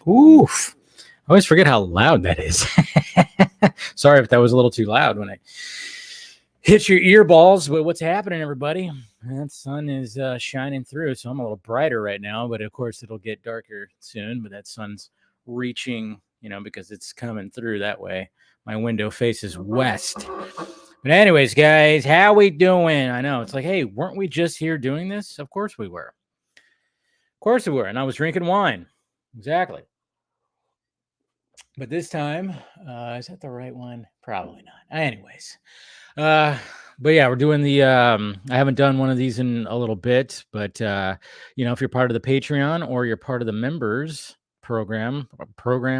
Oof. I always forget how loud that is. Sorry if that was a little too loud when I hit your earballs. But what's happening, everybody? That sun is shining through, so I'm a little brighter right now. But of course, it'll get darker soon. But that sun's reaching, because it's coming through that way. My window faces west. But anyways, guys, how we doing? I know it's like, hey, weren't we just here doing this? Of course we were. Of course we were. And I was drinking wine. Exactly. But this time, is that the right one? Probably not. Anyways, but yeah, we're doing the, I haven't done one of these in a little bit, but, if you're part of the Patreon or you're part of the members program,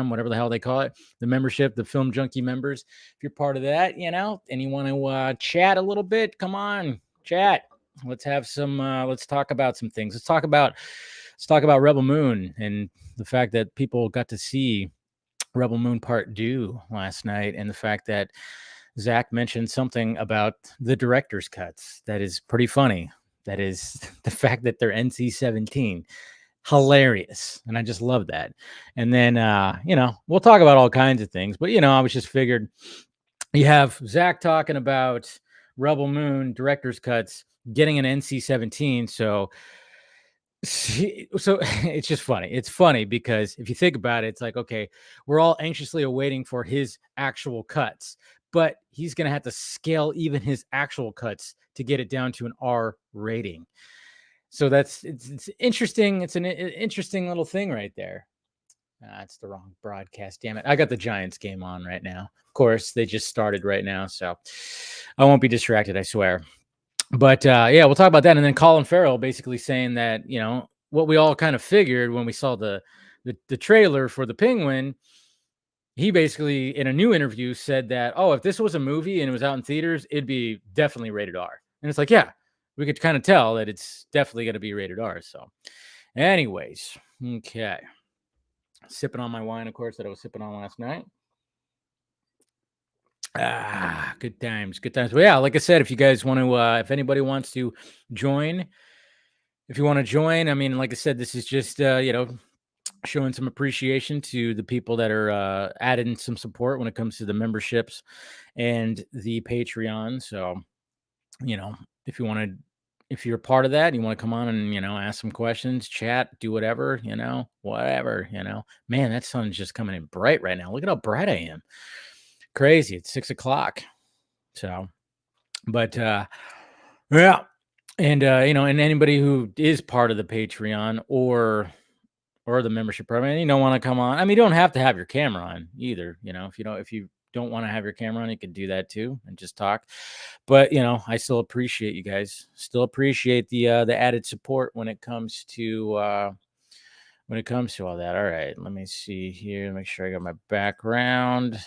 whatever the hell they call it, the membership, the Film Junkie members, if you're part of that, and you want to chat a little bit, come on, chat. Let's have some, let's talk about some things. Let's talk about Rebel Moon and the fact that people got to see Rebel Moon Part 2 last night, and the fact that Zach mentioned something about the director's cuts that is pretty funny. That is the fact that they're NC-17. Hilarious. And I just love that. And then, we'll talk about all kinds of things. But, I was just figured you have Zach talking about Rebel Moon director's cuts getting an NC-17. So it's just funny. It's funny because if you think about it, it's like, okay, we're all anxiously awaiting for his actual cuts, but he's going to have to scale even his actual cuts to get it down to an R rating. So it's interesting. It's an interesting little thing right there. That's the wrong broadcast. Damn it. I got the Giants game on right now. Of course, they just started right now, so I won't be distracted, I swear. But yeah, we'll talk about that. And then Colin Farrell basically saying that, what we all kind of figured when we saw the trailer for The Penguin, he basically in a new interview said that, if this was a movie and it was out in theaters, it'd be definitely rated R. And it's like, yeah, we could kind of tell that it's definitely going to be rated R. So anyways, okay. Sipping on my wine, of course, that I was sipping on last night. Good times. Well, yeah, like I said, if you guys want to, if anybody wants to join, if you want to join, I mean, like I said, this is just, showing some appreciation to the people that are adding some support when it comes to the memberships and the Patreon. So, if you want to, if you're a part of that, and you want to come on and, ask some questions, chat, do whatever, whatever, man, that sun's just coming in bright right now. Look at how bright I am. Crazy. It's 6:00. So But yeah, and and anybody who is part of the Patreon or the membership program, and you don't want to come on. I mean, you don't have to have your camera on either. If you don't want to have your camera on, you can do that too and just talk. But I still appreciate you guys. Still appreciate the added support when it comes to all that. All right, let me see here. Make sure I got my background.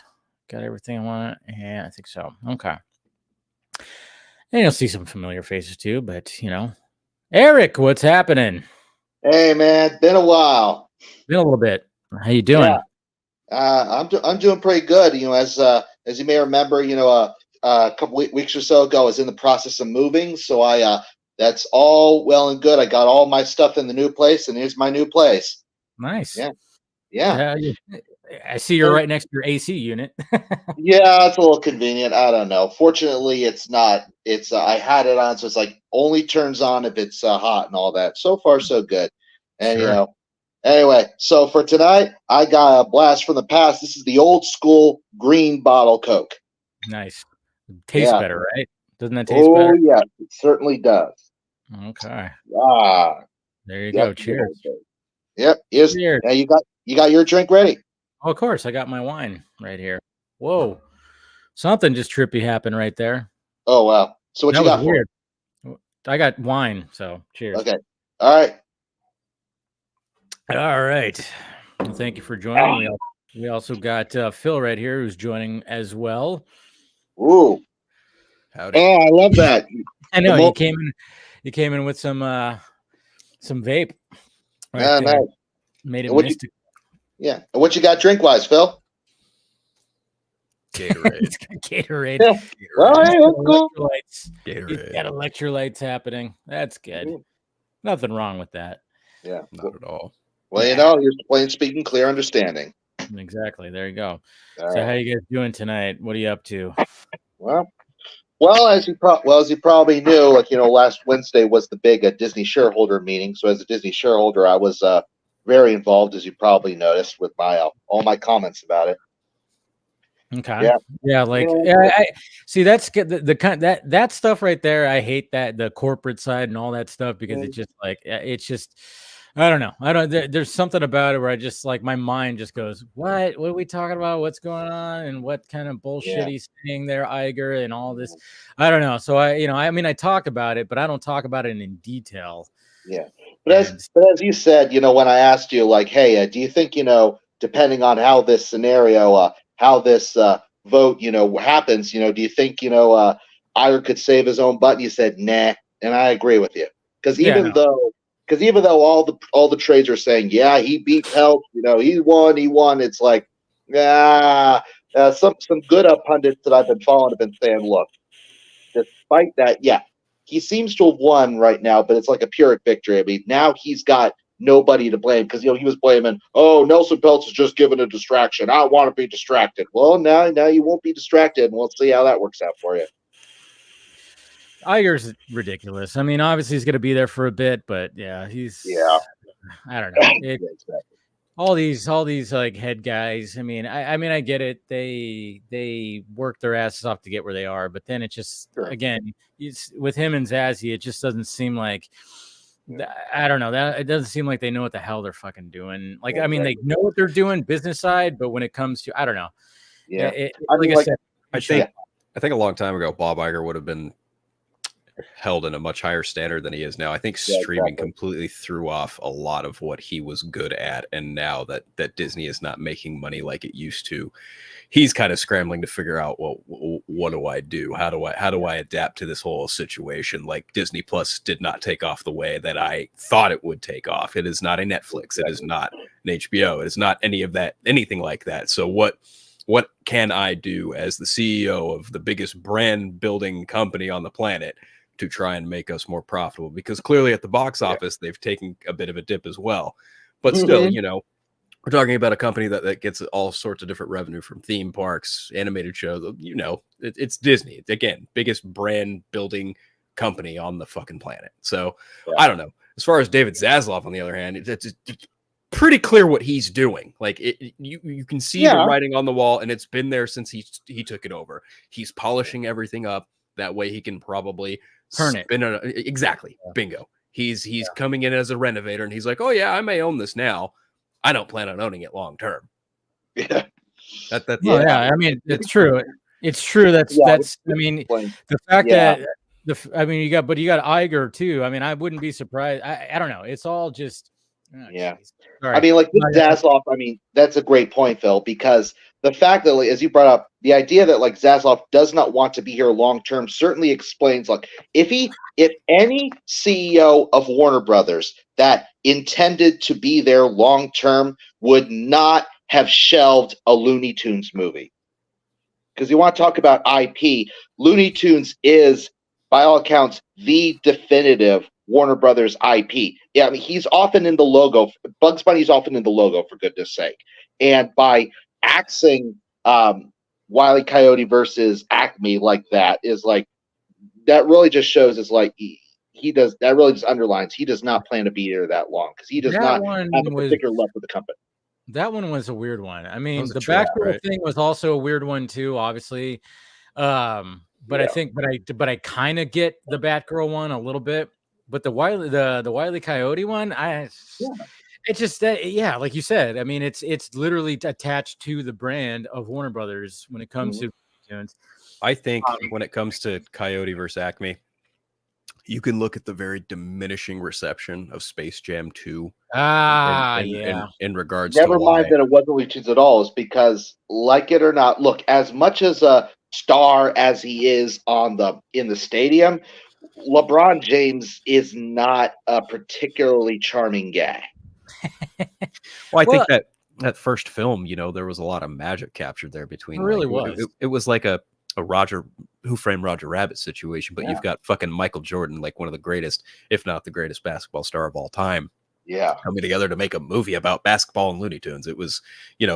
Got everything I want. Yeah, I think so. Okay. And you'll see some familiar faces too, but Eric, what's happening? Hey man, been a while. Been a little bit. How you doing? Yeah, I'm doing pretty good. As you may remember, a couple weeks or so ago, I was in the process of moving, so that's all well and good. I got all my stuff in the new place, and here's my new place. Nice. Yeah. I see you're right next to your AC unit. Yeah, it's a little convenient. I don't know. Fortunately, it's not. It's I had it on, so it's like only turns on if it's hot and all that. So far, so good. And Sure. anyway, so for tonight, I got a blast from the past. This is the old school green bottle Coke. Nice. Tastes better, right? Doesn't that taste Oh better? yeah, it certainly does. Okay. There you go. Cheers. Yep. Cheers. Yeah, you got your drink ready. Oh, of course, I got my wine right here. Whoa, something just trippy happened right there. Oh wow. So what that you got weird. For it? I got wine, so cheers. Okay. All right. All right. Well, thank you for joining. We also got Phil right here who's joining as well. Ooh. Howdy. Oh, I love that. I know you came in with some vape. Right nice. Made it mystic. Yeah. And what you got drink wise, Phil? Gatorade. Gatorade. Yeah. Well, hey, that's cool. Gatorade. He's got electrolytes happening. That's good. Nothing wrong with that. Yeah. Not at all. Well, you're plain speaking, clear understanding. Exactly. There you go. All so right. How you guys doing tonight? What are you up to? Well, as you probably knew, last Wednesday was the big Disney shareholder meeting. So as a Disney shareholder, I was very involved, as you probably noticed, with my all my comments about it. Okay. Yeah. I see. That's the kind that stuff right there. I hate that, the corporate side and all that stuff, because it's just it's just. I don't know. There's something about it where I just my mind just goes, what are we talking about? What's going on? And what kind of bullshit he's saying there, Iger, and all this. I don't know. So I talk about it, but I don't talk about it in detail. Yeah. But as you said, when I asked you hey, do you think, depending on how this scenario, how this vote, happens, do you think, Iger could save his own butt? And you said, nah. And I agree with you. Because even though all the trades are saying, yeah, he beat Pelt, he won. It's some good pundits that I've been following have been saying, look, despite that, yeah, he seems to have won right now, but it's like a Pyrrhic victory. I mean, now he's got nobody to blame, because he was blaming, Nelson Peltz is just given a distraction. I want to be distracted. Well, now you won't be distracted, and we'll see how that works out for you. Iger's ridiculous. I mean, obviously he's going to be there for a bit, but I don't know. All these head guys. I mean, I get it. They work their asses off to get where they are, but then it just again, with him and Zazzy, it just doesn't seem like. I don't know, that it doesn't seem like they know what the hell they're fucking doing. I mean, they know what they're doing business side, but when it comes to, I don't know. Yeah, I think a long time ago, Bob Iger would have been held in a much higher standard than he is now. I think streaming completely threw off a lot of what he was good at, and now that Disney is not making money like it used to, he's kind of scrambling to figure out, well, what do I do? How do I adapt to this whole situation? Like, Disney Plus did not take off the way that I thought it would take off. It is not a Netflix. It is not an HBO. It is not anything like that. So what can I do as the CEO of the biggest brand building company on the planet to try and make us more profitable? Because clearly at the box office, they've taken a bit of a dip as well. But still, we're talking about a company that gets all sorts of different revenue from theme parks, animated shows. It's Disney. Again, biggest brand building company on the fucking planet. So I don't know. As far as David Zaslav, on the other hand, it's pretty clear what he's doing. You can see the writing on the wall, and it's been there since he took it over. He's polishing everything up. That way he can probably Turn it. spin it. Exactly. Yeah. Bingo. He's coming in as a renovator, and he's like, oh yeah, I may own this now. I don't plan on owning it long term. Yeah. I mean, it's true. It's true. That's I mean, the fact that you got Iger too. I mean, I wouldn't be surprised. I don't know. It's all just I mean, like with Zaslav, I mean, that's a great point, Phil, because the fact that, like, as you brought up, the idea that like Zaslav does not want to be here long term certainly explains, like, if any CEO of Warner Brothers that intended to be there long term would not have shelved a Looney Tunes movie. Because you want to talk about IP, Looney Tunes is, by all accounts, the definitive Warner Brothers IP. Yeah, I mean, he's often in the logo. Bugs Bunny's often in the logo, for goodness sake. And by axing Wile E. Coyote versus Acme like that is like, that really just shows is like he does, that really just underlines he does not plan to be here that long, because he does not have a particular love for the company. That one was a weird one. I mean, the Batgirl thing was also a weird one too, obviously. But I kind of get the Batgirl one a little bit. But the Wile E. Coyote one, it's just that, like you said. I mean, it's literally attached to the brand of Warner Brothers when it comes to tunes. I think when it comes to Coyote versus Acme, you can look at the very diminishing reception of Space Jam 2. In regards Never to mind that it wasn't Looney Tunes at all, is because, like it or not, look, as much as a star as he is in the stadium, LeBron James is not a particularly charming guy. Well, I think that first film, there was a lot of magic captured there between. It really was. It was like a Who Framed Roger Rabbit situation, but you've got fucking Michael Jordan, like one of the greatest, if not the greatest basketball star of all time. Yeah, coming together to make a movie about basketball and Looney Tunes. It was, it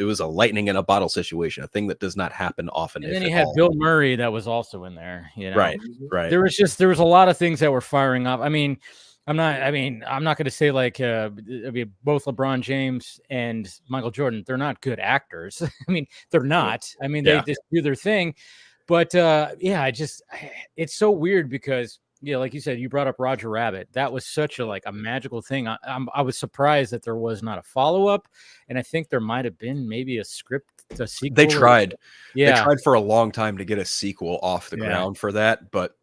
was a lightning in a bottle situation, a thing that does not happen often. And then you had Bill Murray that was also in there. Right. There was a lot of things that were firing up. I mean, I'm not going to say like both LeBron James and Michael Jordan, they're not good actors. I mean, they're not. I mean, they just do their thing. But it's so weird because, like you said, you brought up Roger Rabbit. That was such a magical thing. I was surprised that there was not a follow-up, and I think there might have been maybe a sequel. They tried. They tried for a long time to get a sequel off the ground for that, but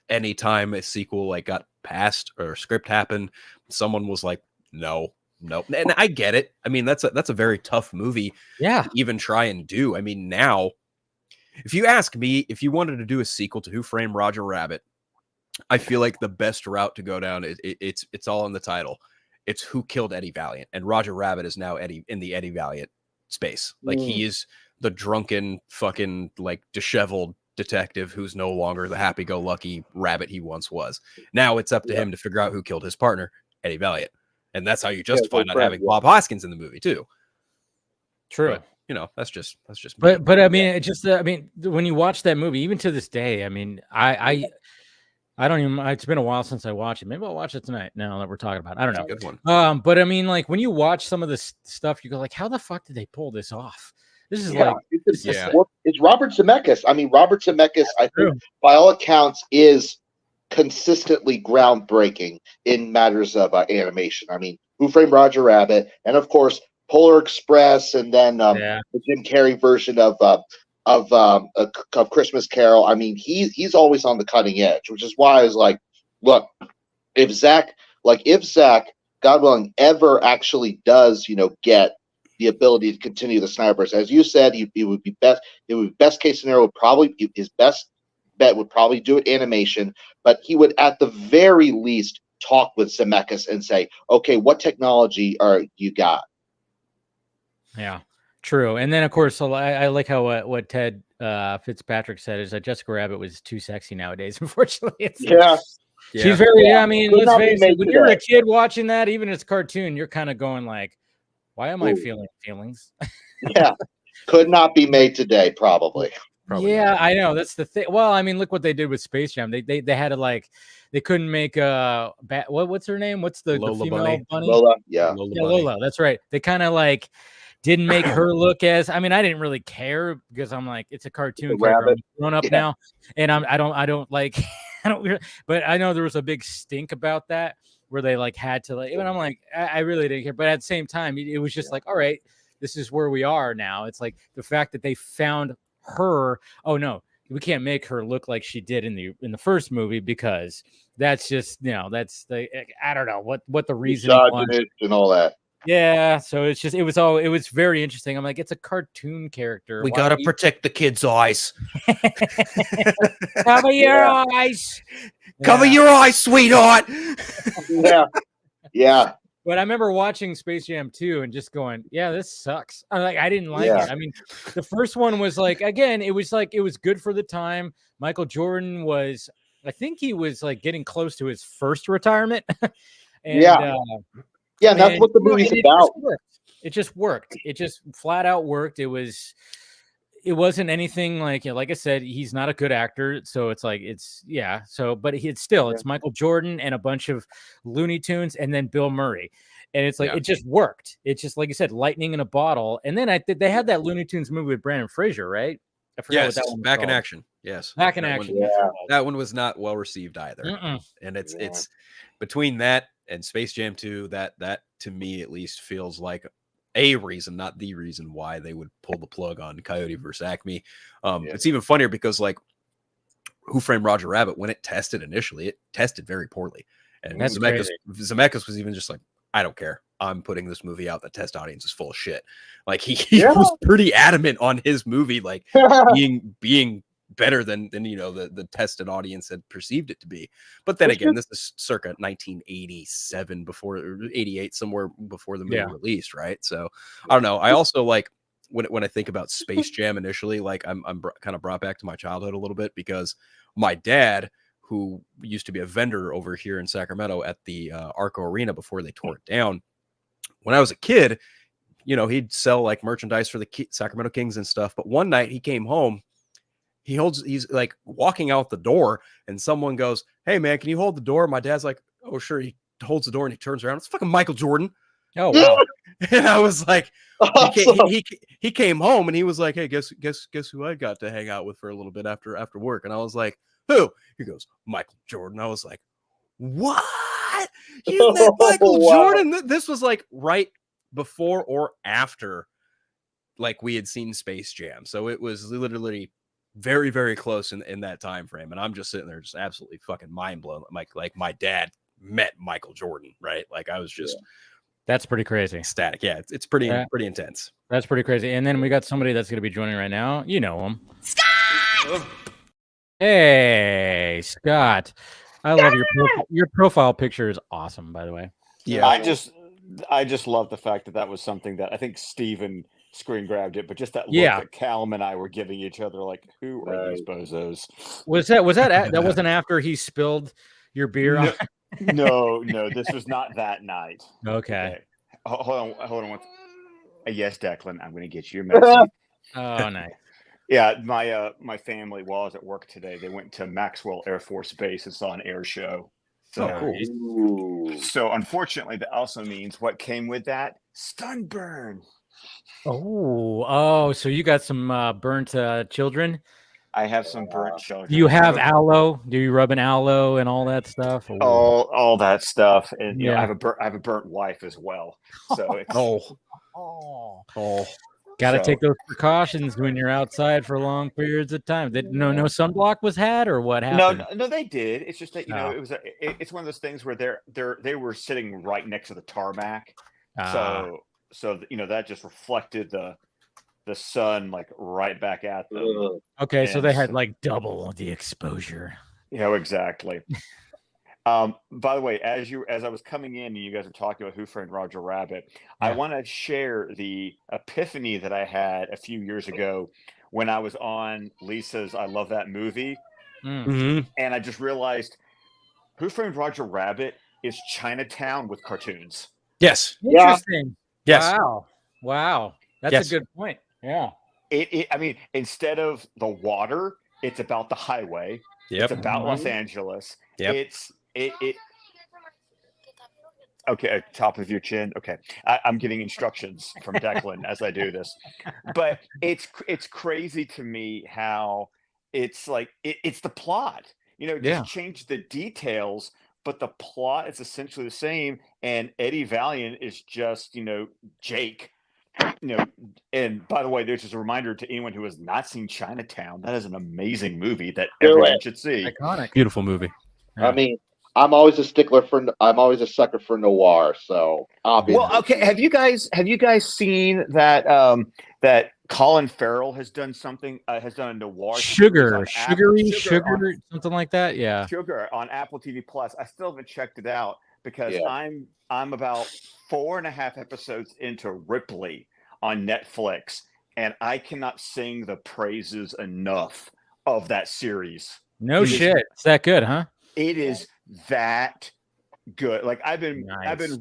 anytime a sequel got passed or a script happened, someone was like, no. And I get it. I mean, that's a very tough movie to even try and do. I mean, now, if you ask me, if you wanted to do a sequel to Who Framed Roger Rabbit, I feel like the best route to go down is it's all in the title. It's Who Killed Eddie Valiant, and Roger Rabbit is now in the Eddie Valiant space. Like he is the drunken, fucking disheveled detective who's no longer the happy-go-lucky rabbit he once was. Now it's up to him to figure out who killed his partner, Eddie Valiant, and that's how you justify not having Bob Hoskins in the movie too. True. But, that's just. But I mean, it just when you watch that movie, even to this day, I mean, I don't even. It's been a while since I watched it. Maybe I'll watch it tonight. Now that we're talking about it. I don't know. Good one. But I mean, when you watch some of this stuff, you go like, "How the fuck did they pull this off?" This is it's Robert Zemeckis. I mean, Robert Zemeckis, I think, by all accounts, is consistently groundbreaking in matters of animation. I mean, Who Framed Roger Rabbit, and of course, Polar Express, and then the Jim Carrey version of Christmas Carol. I mean, he's always on the cutting edge, which is why I was like, look, if Zack, God willing, ever actually does, get the ability to continue the Snyderverse, as you said, it would be best. It would be best case scenario would probably his best bet would probably do it animation, but he would at the very least talk with Zemeckis and say, okay, what technology you got? Yeah. True. And then, of course, I like how what Ted Fitzpatrick said is that Jessica Rabbit was too sexy nowadays. Unfortunately, she's very. I mean, let's face it. When you're a kid watching that, even as a cartoon, you're kind of going like, "Why am I feeling feelings?" Could not be made today, probably. Yeah, I know that's the thing. Well, I mean, look what they did with Space Jam. They had to they couldn't make what's her name? What's the female bunny? Lola. Lola. That's right. They kind of didn't make her look as. I mean, I didn't really care because I'm like, it's a cartoon character. I'm grown up now, and I don't like, I don't. But I know there was a big stink about that where they like had to like. And I'm like, I really didn't care. But at the same time, it was just like, all right, this is where we are now. It's like the fact that they found her. Oh no, we can't make her look like she did in the first movie because that's just that's the I don't know what the reason was and all that. Yeah, so it was very interesting. I'm like, it's a cartoon character. We gotta protect the kids' eyes. Cover your eyes. Cover your eyes, sweetheart. Yeah. But I remember watching Space Jam 2 and just going, yeah, this sucks. I didn't like it. I mean, the first one was like, again, it was good for the time. Michael Jordan was, I think he was like getting close to his first retirement. And, yeah, that's what the movie's about. It just worked. It just flat out worked. It wasn't anything like I said, he's not a good actor, so it's like but it's Michael Jordan and a bunch of Looney Tunes and then Bill Murray. And it's like it just worked. It's just like you said, lightning in a bottle. And then they had that Looney Tunes movie with Brandon Fraser, right? I forgot what that one was Back called. in Action. Yes. Back in Action. That one was not well received either. And it's between that and Space Jam 2, that to me at least feels like a reason, not the reason why they would pull the plug on Coyote versus Acme. It's even funnier because like Who Framed Roger Rabbit, when it tested initially, it tested very poorly. And Zemeckis was even just like, I don't care. I'm putting this movie out. The test audience is full of shit. Like he was pretty adamant on his movie, like being better than the tested audience had perceived it to be. But then again, this is circa 1987 or 88, somewhere before the movie released, right? So I don't know. I also like when I think about Space Jam initially, like I'm kind of brought back to my childhood a little bit because my dad, who used to be a vendor over here in Sacramento at the Arco Arena before they tore it down, when I was a kid, he'd sell like merchandise for the Sacramento Kings and stuff. But one night he came home. He's like walking out the door and someone goes, "Hey man, can you hold the door?" My dad's like, "Oh sure." He holds the door and he turns around. It's fucking Michael Jordan. Oh wow. And I was like, he came home and he was like, "Hey, guess who I got to hang out with for a little bit after work?" And I was like, "Who?" He goes, "Michael Jordan." I was like, "What? You met Michael Jordan?" This was like right before or after like we had seen Space Jam. So it was literally very, very close in that time frame. And I'm just sitting there just absolutely fucking mind blown. Like my dad met Michael Jordan, right? Like I was just that's pretty crazy. Ecstatic. Yeah, it's pretty intense. That's pretty crazy. And then we got somebody that's going to be joining right now. You know him. Scott! Hey, Scott. I love your profile picture is awesome, by the way. Yeah. I just love the fact that was something that I think Steven screen grabbed it, but just that look that Callum and I were giving each other, like, who are these bozos? That wasn't after he spilled your beer? No, this was not that night. Okay. Hold on. Yes, Declan, I'm going to get you a message. Oh, nice. Yeah, my family, while I was at work today, they went to Maxwell Air Force Base and saw an air show. So, cool. So unfortunately, that also means what came with that? Stun burn. Oh, so you got some burnt children? I have some burnt children. Do you have aloe? Do you rub an aloe and all that stuff? All that stuff, and I have a burnt wife as well. So it's got to take those precautions when you're outside for long periods of time. No sunblock was had, or what happened? No, they did. It's just that it's one of those things where they were sitting right next to the tarmac, so that just reflected the sun like right back at them. Okay, so they had like double the exposure. Yeah, exactly. By the way, as I was coming in and you guys were talking about Who Framed Roger Rabbit, I want to share the epiphany that I had a few years ago when I was on Lisa's I Love That Movie. And I just realized Who Framed Roger Rabbit is Chinatown with cartoons. Yes. Interesting. Yes. Wow. That's a good point. Yeah. I mean, instead of the water, it's about the highway. Yep. It's about Los Angeles. Yep. Okay, top of your chin. Okay, I'm getting instructions from Declan as I do this, but it's crazy to me how it's like it's the plot. Yeah. Just change the details, but the plot is essentially the same. And Eddie Valiant is just Jake. And by the way, there's just a reminder to anyone who has not seen Chinatown. That is an amazing movie that everyone should see. Iconic. Beautiful movie. Yeah. I mean, I'm always a sucker for noir. So obviously. Well, okay. Have you guys seen that that Colin Farrell has done a noir Sugar, series sugar, something like that. Yeah. Sugar on Apple TV Plus. I still haven't checked it out because I'm about 4.5 episodes into Ripley on Netflix, and I cannot sing the praises enough of that series. No shit. It's that good, huh? It is that good. Like I've been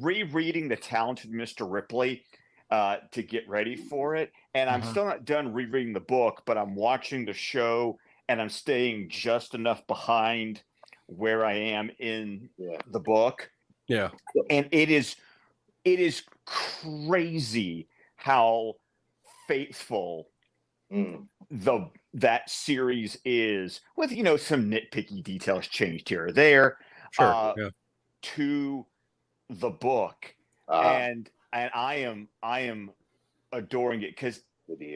rereading The Talented Mr. Ripley to get ready for it, and I'm still not done rereading the book, but I'm watching the show and I'm staying just enough behind where I am in the book. Yeah. And it is crazy how faithful that series is, with some nitpicky details changed here or there, to the book, and I am adoring it because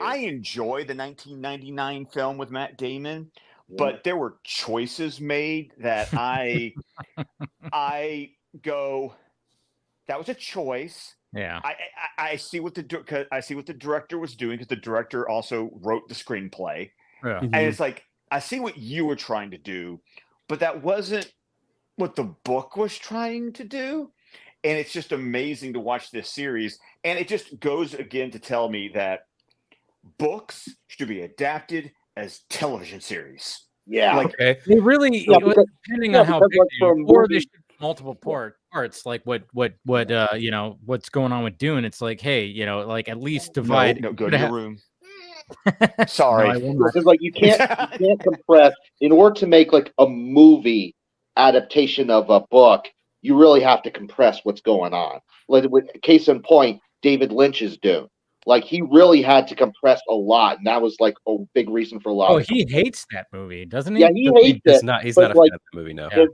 I enjoy the 1999 film with Matt Damon, but there were choices made that I go, that was a choice. Yeah, I see what the director was doing, because the director also wrote the screenplay. Yeah. And it's like, I see what you were trying to do, but that wasn't what the book was trying to do. And it's just amazing to watch this series. And it just goes again to tell me that books should be adapted as television series. Yeah. Like, they really, depending on how big they are, or they should multiple parts, like what what's going on with Dune. It's like, hey, like at least divide. No, go to your room. Sorry. Because like you can't compress. In order to make like a movie adaptation of a book, you really have to compress what's going on. Like, case in point, David Lynch's Dune. Like, he really had to compress a lot, and that was like a big reason for a lot. Oh, he hates that movie, doesn't he? Yeah, he hates it. He's not a fan of the movie, no. And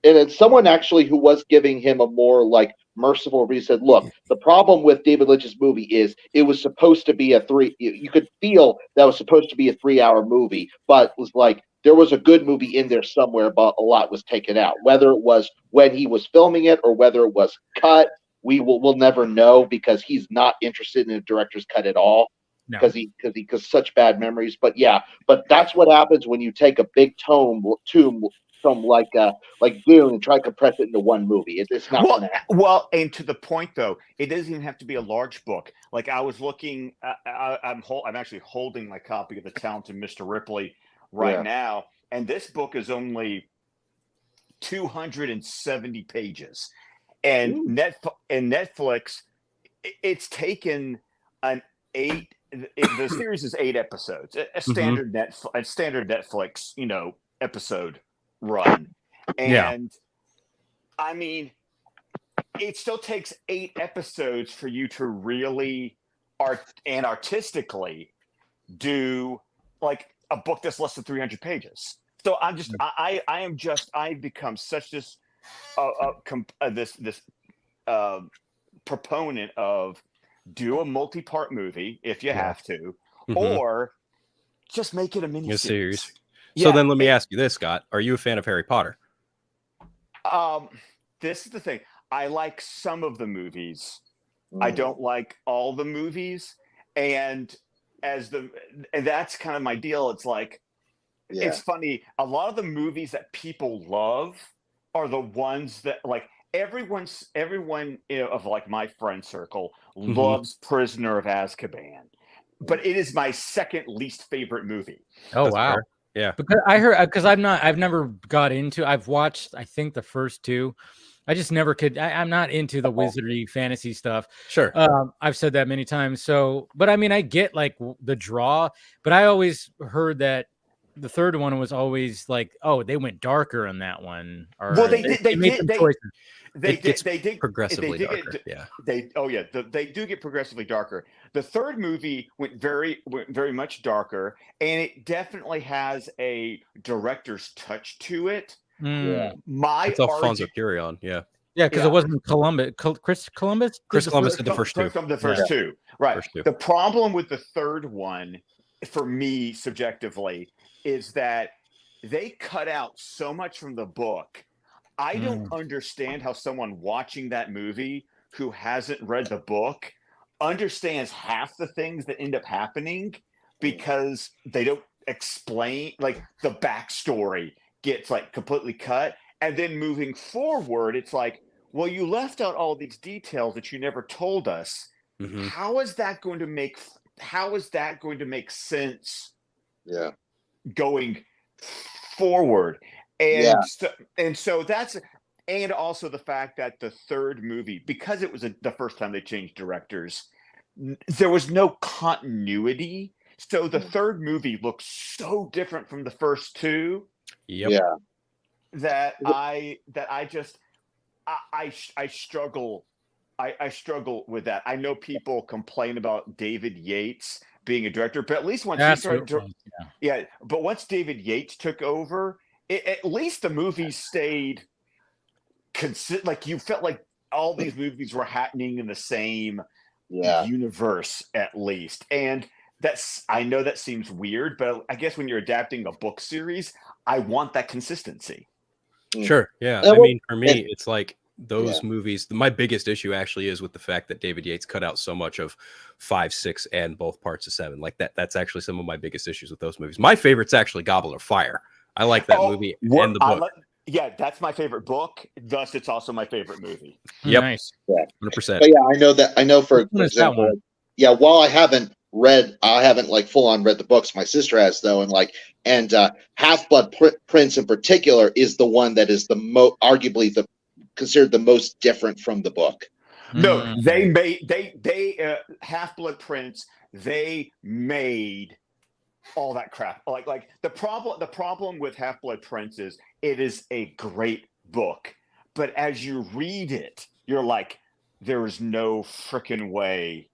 it's someone actually who was giving him a more like merciful reason said, look, the problem with David Lynch's movie is it was supposed to be you could feel that was supposed to be a 3-hour movie, but was like, there was a good movie in there somewhere, but a lot was taken out. Whether it was when he was filming it or whether it was cut, we'll never know, because he's not interested in a director's cut at all, because because such bad memories. But that's what happens when you take a big tome like Dune and try to compress it into one movie. It's not well, and to the point though, it doesn't even have to be a large book. Like I was looking, I'm actually holding my copy of The Talented Mr. Ripley right now, and this book is only 270 pages. And Netflix, it's taken the series is 8 episodes, a standard Netflix, episode run. And I mean, it still takes 8 episodes for you to really artistically do like a book that's less than 300 pages. So I've become such this proponent of do a multi-part movie if you have to, or just make it a mini series. So then let me ask you this, Scott. Are you a fan of Harry Potter? This is the thing. I like some of the movies. I don't like all the movies. And that's kind of my deal. It's like, it's funny. A lot of the movies that people love are the ones that like everyone of like my friend circle loves Prisoner of Azkaban, but it is my second least favorite movie. Oh, that's wow. Fair. Yeah. Because I've never got into, I've watched, I think the first 2. I just never could. I'm not into the wizardry fantasy stuff. Sure. I've said that many times. So, but I mean, I get like the draw, but I always heard that the third one was always like, oh, they went darker in that one. Or Well, they did. They made did. some choices. They It gets did progressively they did darker. Yeah. They do get progressively darker. The third movie went very much darker, and it definitely has a director's touch to it. Mm. It's Alfonso Cuarón. Yeah. Yeah, because it wasn't Columbus. Chris Columbus. Chris Columbus did the first two. The first two, right? First two. The problem with the third one, for me subjectively, is that they cut out so much from the book. I don't understand how someone watching that movie who hasn't read the book understands half the things that end up happening, because they don't explain, like, the backstory gets like completely cut. And then moving forward, it's like, well, you left out all these details that you never told us. Mhm. How is that going to make sense? Yeah. Going forward. And so that's, and also the fact that the third movie, because it was the first time they changed directors, there was no continuity. So the third movie looks so different from the first two. Yep. Yeah. That I struggle. I struggle with that. I know people complain about David Yates being a director, but at least once he started, but once David Yates took over, at least the movies stayed consistent. Like, you felt like all these movies were happening in the same universe, at least. And I know that seems weird, but I guess when you're adapting a book series, I want that consistency. Sure. Yeah. I mean, for me, it's like those movies. My biggest issue actually is with the fact that David Yates cut out so much of 5, 6, and both parts of 7. Like that's actually some of my biggest issues with those movies. My favorite's actually Goblet of Fire. I like that movie and the book. That's my favorite book. Thus, it's also my favorite movie. Yep. Nice. 100%. But I know for example, while I haven't like full on read the books, my sister has though, and Half-Blood Prince in particular is the one that is the arguably considered the most different from the book. No, they Half-Blood Prince, they made all that crap. Like the problem with Half-Blood Prince is it is a great book, but as you read it, you're like, there is no freaking way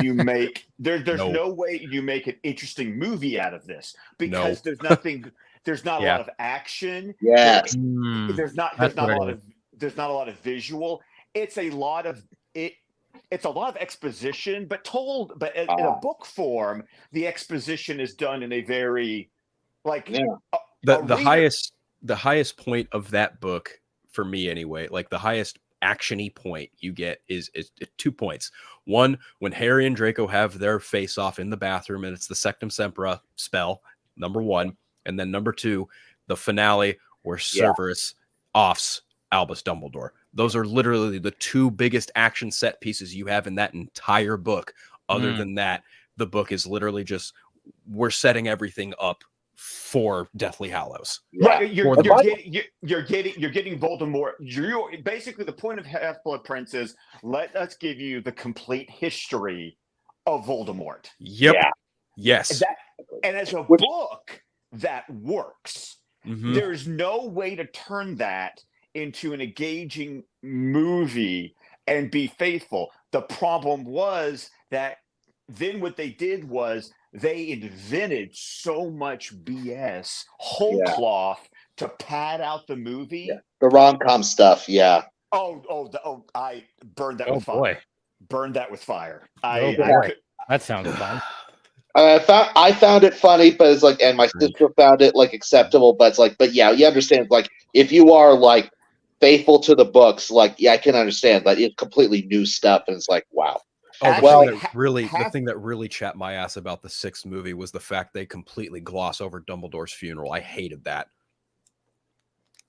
you make no way you make an interesting movie out of this, because there's not a lot of action. Yes. There's not a lot of visual. It's a lot of exposition, but in a book form, the exposition is done in a very the highest point of that book for me anyway, like the highest action-y point you get is 2 points. One, when Harry and Draco have their face off in the bathroom, and it's the Sectum Sempra spell, number 1, and then number 2, the finale where Cerberus offs Albus Dumbledore. Those are literally the 2 biggest action set pieces you have in that entire book. Other than that, the book is literally just, we're setting everything up for Deathly Hallows. Right, you're getting Voldemort. Basically, the point of Half-Blood Prince is, let us give you the complete history of Voldemort. Yep. Yeah. Yes. And as a book, that works. Mm-hmm. There's no way to turn that into an engaging movie and be faithful. The problem was that then what they did was they invented so much BS, whole cloth, to pad out the movie. Yeah. The rom-com stuff, I burned that with fire. Boy. Burned that with fire. That sounds fun. I found it funny, but it's like, and my sister found it like acceptable, but it's like, but yeah, you understand, like, if you are like faithful to the books, like, I can understand, like, it's completely new stuff, and it's like, wow. The thing that really chapped my ass about the 6th movie was the fact they completely gloss over Dumbledore's funeral. I hated that.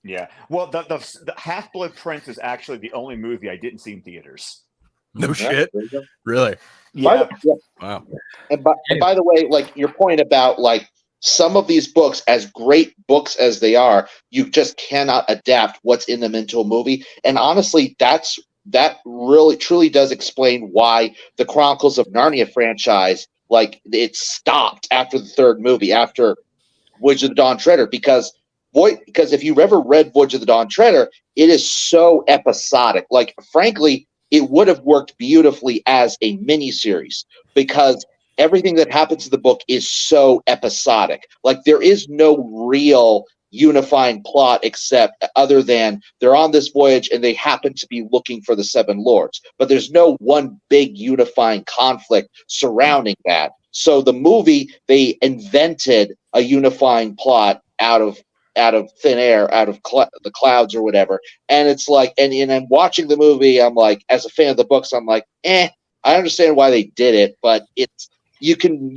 Yeah. Well, the Half-Blood Prince is actually the only movie I didn't see in theaters. No shit. Really? Yeah. Wow. And by the way, like, your point about like some of these books, as great books as they are, you just cannot adapt what's in them into a movie. And honestly, that really truly does explain why the Chronicles of Narnia franchise, like, it stopped after the 3rd movie, after Voyage of the Dawn Treader, because if you've ever read Voyage of the Dawn Treader, it is so episodic. Like, frankly, it would have worked beautifully as a miniseries because everything that happens in the book is so episodic. Like, there is no real unifying plot except other than they're on this voyage and they happen to be looking for the Seven Lords. But there's no one big unifying conflict surrounding that. So the movie, they invented a unifying plot out of thin air, out of the clouds or whatever. And it's like, and I'm watching the movie, I'm like, as a fan of the books, I'm like, I understand why they did it, but it's, you can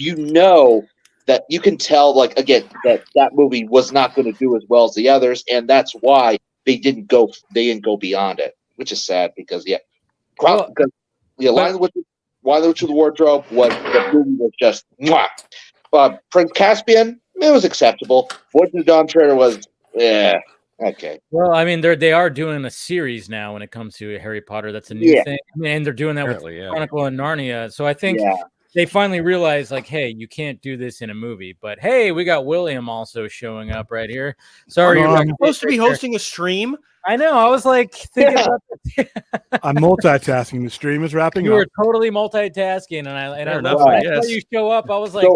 tell, like, again, that movie was not going to do as well as the others, and that's why they didn't go beyond it, which is sad because Lion the Witch of the Wardrobe the movie was just mwah. Prince Caspian, it was acceptable. Voyage of the Dawn Treader was okay. Well, I mean, they are doing a series now when it comes to Harry Potter. That's a new thing. I mean, and they're doing that with Chronicle and Narnia. So I think they finally realized, like, hey, you can't do this in a movie. But hey, we got William also showing up right here. Sorry, I'm supposed to be hosting a stream. I know. I was like thinking about that. I'm multitasking. The stream is wrapping You up. were totally multitasking, and I saw you show up. I was like,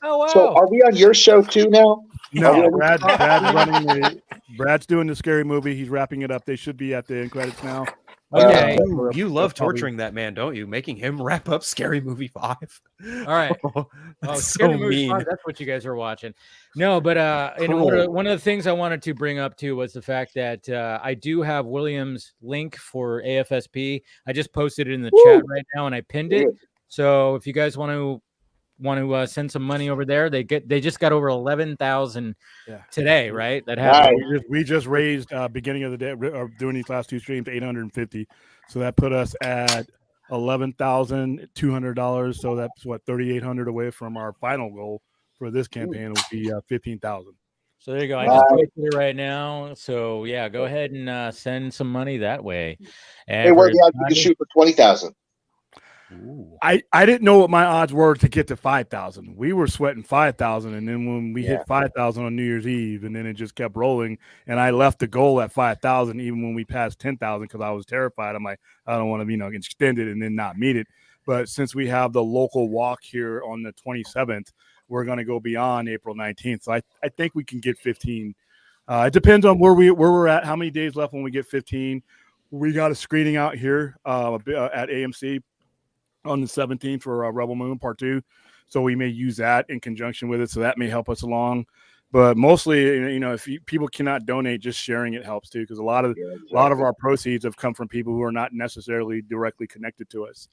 oh wow. So are we on your show too now? No, Brad's doing the scary movie. He's wrapping it up. They should be at the end credits now. Okay. You love torturing that man, don't you? Making him wrap up Scary Movie 5. All right. So mean. That's what you guys are watching. No, but one of the things I wanted to bring up too was the fact that I do have William's link for AFSP. I just posted it in the chat right now, and I pinned it. So if you guys want to send some money over there, they just got over 11,000 today, right? That happened. We just raised beginning of the day doing these last two streams 850, so that put us at $11,200. So that's what 3,800 away from our final goal for this campaign. It would be 15,000. So there you go. I just posted it right now. So yeah, go ahead and send some money that way. Hey, where you can shoot for 20,000. I didn't know what my odds were to get to 5,000. We were sweating 5,000, and then when we hit 5,000 on New Year's Eve, and then it just kept rolling, and I left the goal at 5,000 even when we passed 10,000 because I was terrified. I'm like, I don't want to extend it and then not meet it. But since we have the local walk here on the 27th, we're going to go beyond April 19th. So I think we can get 15. It depends on where we're at, how many days left when we get 15. We got a screening out here at AMC on the 17th for Rebel Moon Part 2. So we may use that in conjunction with it. So that may help us along. But mostly, if people cannot donate, just sharing it helps too. Because a lot of our proceeds have come from people who are not necessarily directly connected to us.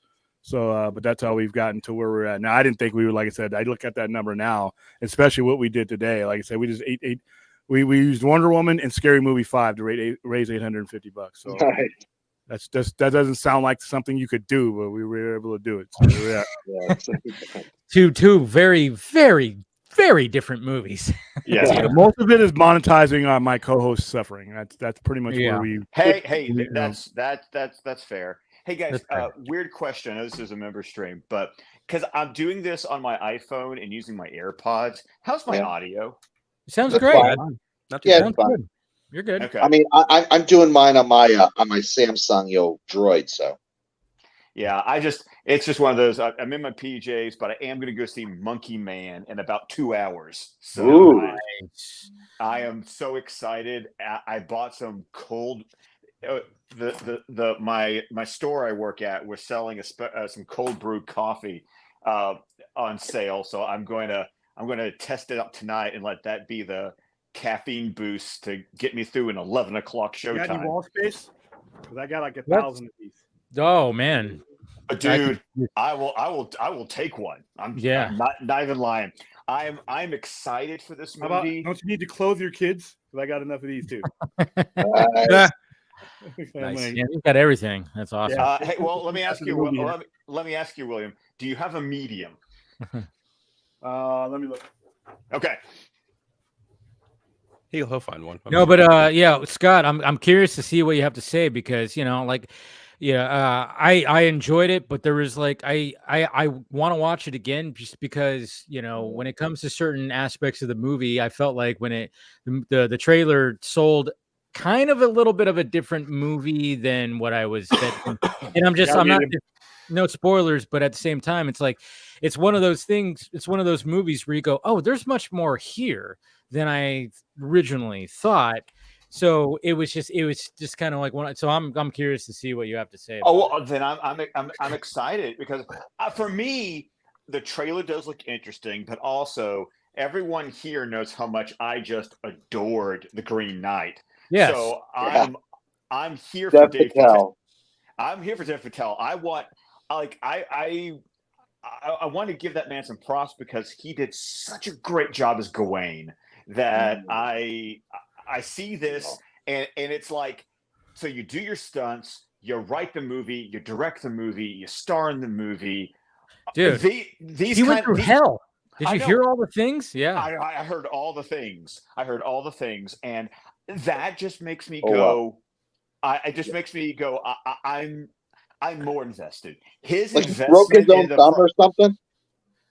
So, but that's how we've gotten to where we're at. Now, I didn't think we would, like I said, I look at that number now, especially what we did today. Like I said, we just we used Wonder Woman and Scary Movie 5 to raise $850. So that doesn't sound like something you could do, but we were able to do it. So, two very, very, very different movies. Yeah, most of it is monetizing my co-host suffering. That's pretty much where we. Hey, that's fair. Hey guys, weird question. I know this is a member stream, but because I'm doing this on my iPhone and using my AirPods, how's my audio? Sounds great. Not too bad. Fine. You're good. Okay. I mean, I'm doing mine on my Samsung Droid. So yeah, it's just one of those. I'm in my PJs, but I am going to go see Monkey Man in about 2 hours. So I am so excited. I bought some cold. My store I work at was selling some cold brew coffee on sale. So I'm going to test it out tonight and let that be the caffeine boost to get me through an 11 o'clock show time. Got any wall space? Because I got like 1,000 of these. Oh man, dude, I will take one. I'm not even lying. I'm excited for this movie. Don't you need to clothe your kids? Because I got enough of these too. Nice. Yeah, you've got everything. That's awesome. Hey, well, let me ask you. Let me ask you, William. Do you have a medium? Let me look. Okay. He'll find one. No, but Scott, I'm curious to see what you have to say because I enjoyed it, but there was like I want to watch it again just because when it comes to certain aspects of the movie, I felt like when the trailer sold kind of a little bit of a different movie than what I was expecting. And I'm not no spoilers, but at the same time, it's like it's one of those things. It's one of those movies where you go, oh, there's much more here than I originally thought. So it was just kind of like one. So I'm curious to see what you have to say. Oh, well, then I'm excited because for me, the trailer does look interesting, but also everyone here knows how much I just adored The Green Knight. Yes. So I'm here for Dave Patel. I'm here for Dave Patel. I want to give that man some props because he did such a great job as Gawain that I see this and it's like, so you do your stunts, you write the movie, you direct the movie, you star in the movie. Dude, he went through hell. Did you hear all the things? Yeah. I heard all the things. And that just makes me go. It just makes me go. I'm more invested. His investment broke his own thumb or something.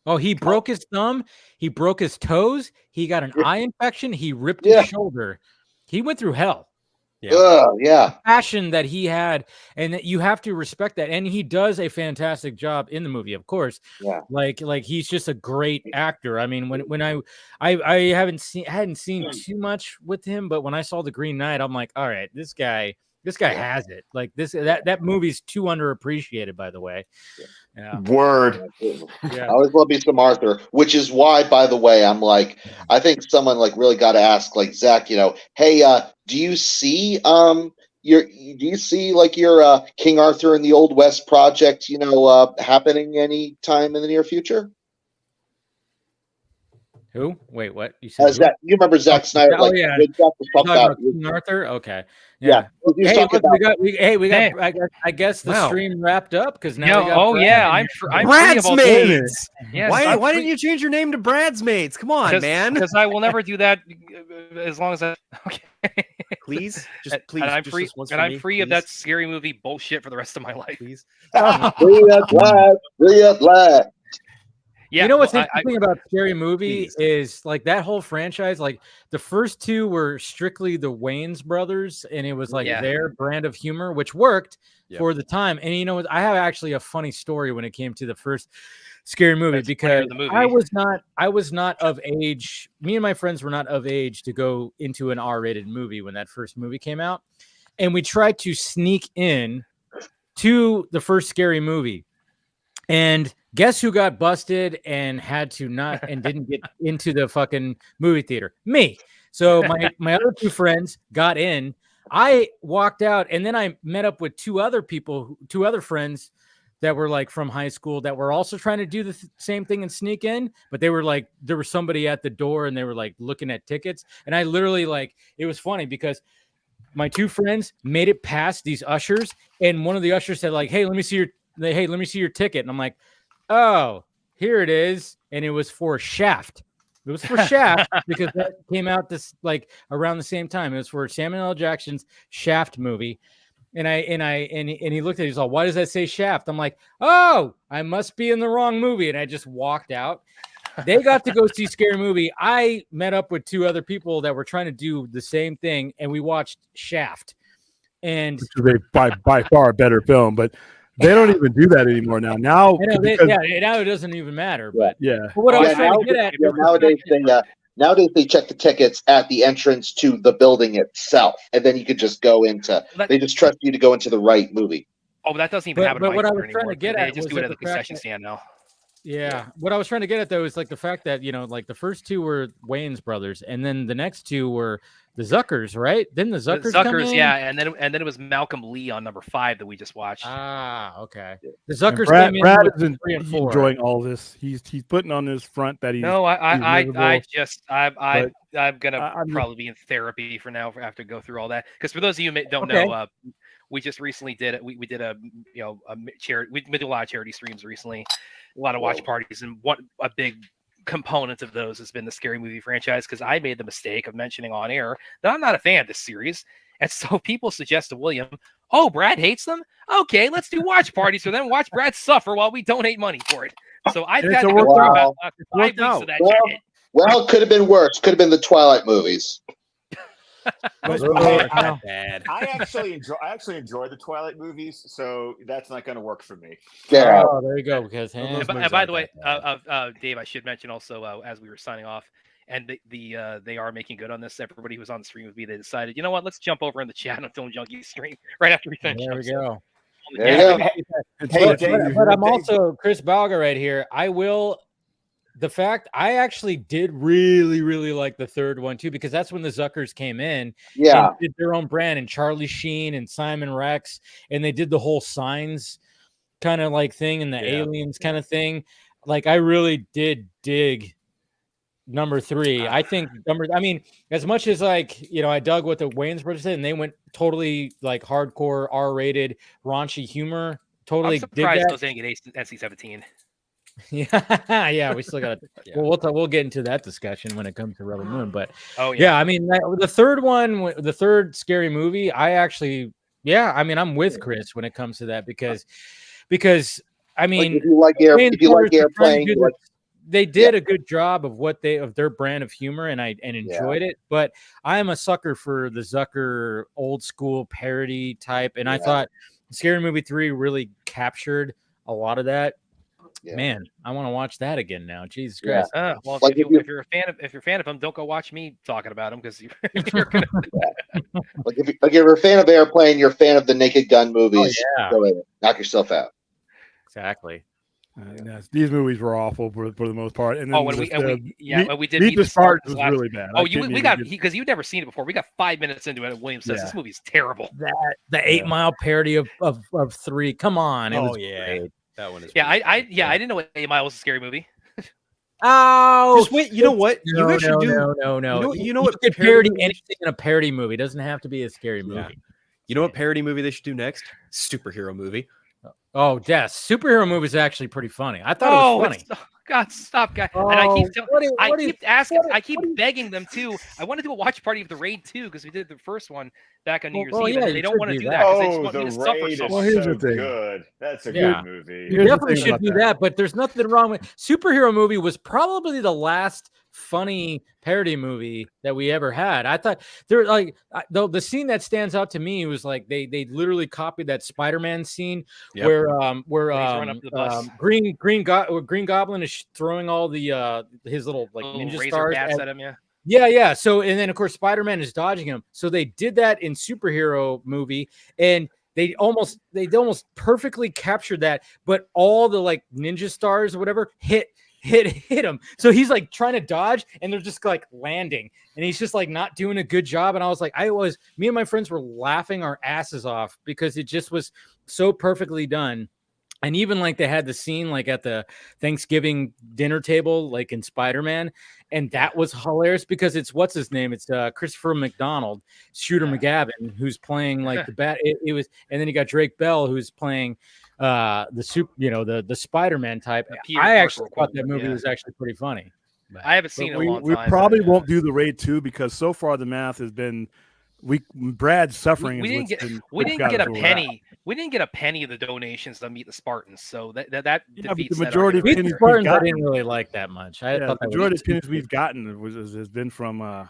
Oh, he broke his thumb. He broke his toes. He got an eye infection. He ripped his shoulder. He went through hell. Yeah. The passion that he had, and that you have to respect that. And he does a fantastic job in the movie, of course. Yeah. Like he's just a great actor. I mean, when I hadn't seen too much with him, but when I saw The Green Knight, I'm like, all right, this guy has it. Like that movie's too underappreciated, by the way. Yeah. Word. I always love me some Arthur, which is why, by the way, I'm like, I think someone like really got to ask, like, Zach, hey, do you see your King Arthur and the Old West project, happening anytime in the near future? Who? Wait, what? You said you remember Zack Snyder? Oh, yeah. King Arthur? Okay. Yeah. Hey, look, we got. I guess the stream wrapped up because now. I'm Bradesmaids. Yes. Why didn't you change your name to Bradesmaids? Come on, man. Because I will never do that as long as I. Okay. Please, please. And I'm free. I'm free of that scary movie bullshit for the rest of my life. Please. Free at last. Yeah, what's interesting about Scary Movie is like that whole franchise. Like the first two were strictly the Wayans brothers, and it was like their brand of humor, which worked for the time. And I have actually a funny story when it came to the first Scary Movie because I was not of age. Me and my friends were not of age to go into an R-rated movie when that first movie came out, and we tried to sneak in to the first Scary Movie. And guess who got busted and didn't get into the fucking movie theater? Me. So my other two friends got in. I walked out, and then I met up with two other friends that were like from high school that were also trying to do the same thing and sneak in, but they were like, there was somebody at the door and they were like looking at tickets. And I literally it was funny because my two friends made it past these ushers, and one of the ushers said like, hey, let me see your ticket. And I'm like, oh, here it is. And it was for Shaft. It was for Shaft because that came out around the same time. It was for Samuel L. Jackson's Shaft movie. And he looked at it, he's all, why does that say Shaft? I'm like, oh, I must be in the wrong movie. And I just walked out. They got to go see Scary Movie. I met up with two other people that were trying to do the same thing, and we watched Shaft. And which is by far a better film, but they don't even do that anymore now. Now it doesn't even matter. But what I was trying to get at nowadays they check the tickets at the entrance to the building itself, and then you could just go into. They just trust you to go into the right movie. Oh, but that doesn't even happen. But what I was trying to get at, they just do it at the concession stand now. Yeah, what I was trying to get at though is like the fact that like the first two were Wayans brothers, and then the next two were the Zuckers, right? Then the Zuckers come in? and then it was Malcolm Lee on number 5 that we just watched. Ah, okay. The Zuckers came in. Brad is 3 and 4. Enjoying all this. He's putting on his front that he's. No, I'm gonna probably be in therapy for now after go through all that. Because for those of you who don't know, we just recently did it. We did a charity. We did a lot of charity streams recently, a lot of watch parties, and a big component of those has been the Scary Movie franchise, because I made the mistake of mentioning on air that I'm not a fan of this series. And so people suggest to William, Oh, Brad hates them? Okay, let's do watch parties for them. Watch Brad suffer while we donate money for it. So I've had to go through about 5 weeks of that shit. Well, it could have been worse. Could have been the Twilight movies. I actually enjoy the Twilight movies, so that's not going to work for me. Yeah. Oh, there you go. Because and by the way, Dave, I should mention also as we were signing off, and they are making good on this. Everybody who was on the stream with me, they decided, you know what, let's jump over in the chat on Film Junkie stream right after we finish. There we go. There you go. But I'm also Chris Balga right here. I actually did really like the third one too, because that's when the Zuckers came in and did their own brand, and Charlie Sheen and Simon Rex, and they did the whole Signs kind of like thing and the aliens kind of thing. Like, I really did dig number 3. I think as much as I dug what the Wayans brothers did, and they went totally like hardcore R-rated raunchy humor. Totally. I'm surprised those didn't get NC-17. Yeah, we still got to. We'll get into that discussion when it comes to Rebel Moon. But the third one, the third scary movie, I'm with Chris when it comes to that because if you like Airplane, they did a good job of their brand of humor, and enjoyed it. But I am a sucker for the Zucker old school parody type, and I thought Scary Movie 3 really captured a lot of that. Yeah. Man, I want to watch that again now. Jesus Christ! Well, if you're a fan of him, don't go watch me talking about him, because you're gonna. If you're a fan of Airplane, you're a fan of the Naked Gun movies. Go ahead, knock yourself out. Exactly. These movies were awful for the most part. And then we did Meet the Spartans was really bad. Because you've never seen it before. We got 5 minutes into it, and William says this movie's terrible. The 8 Mile parody of 3. Come on, it was great. That one is. I didn't know 8 Mile was a scary movie. Oh, just wait. You know what? No. You know what? You could parody anything in a parody movie. It doesn't have to be a scary movie. Yeah. You know what parody movie they should do next? Superhero movie. Oh, yes. Superhero movie is actually pretty funny. I thought it was funny. God, stop, guy! And I keep begging them too. I want to do a watch party of The Raid 2, because we did the first one back on New Year's Eve, and they don't want to do that because they just want me to suffer so much. Here's the thing. Good. That's a good movie. You definitely should do that, but there's nothing wrong with Superhero movie. Was probably the last funny parody movie that we ever had. I thought there the scene that stands out to me was like they literally copied that Spider-Man scene where Green Goblin is throwing all the his little ninja stars at him. Yeah. So, and then of course Spider-Man is dodging him. So they did that in Superhero movie, and they almost perfectly captured that, but all the like ninja stars or whatever hit him. So he's like trying to dodge, and they're just like landing, and he's just like not doing a good job. And I was like, me and my friends were laughing our asses off because it just was so perfectly done. And even like they had the scene like at the Thanksgiving dinner table, like in Spider-Man, and that was hilarious because it's what's his name? It's Christopher McDonald, Shooter McGavin, who's playing like the bat. It was, and then you got Drake Bell, who's playing the Spider-Man type. I actually thought that movie was actually pretty funny. I haven't seen it in a long time. We probably won't do the Raid 2 because so far the math has been Brad's suffering. We didn't get a penny. We didn't get a penny of the donations to Meet the Spartans, so that defeats the majority of pennies Spartans I didn't really like that much. The majority of pennies we've gotten has been from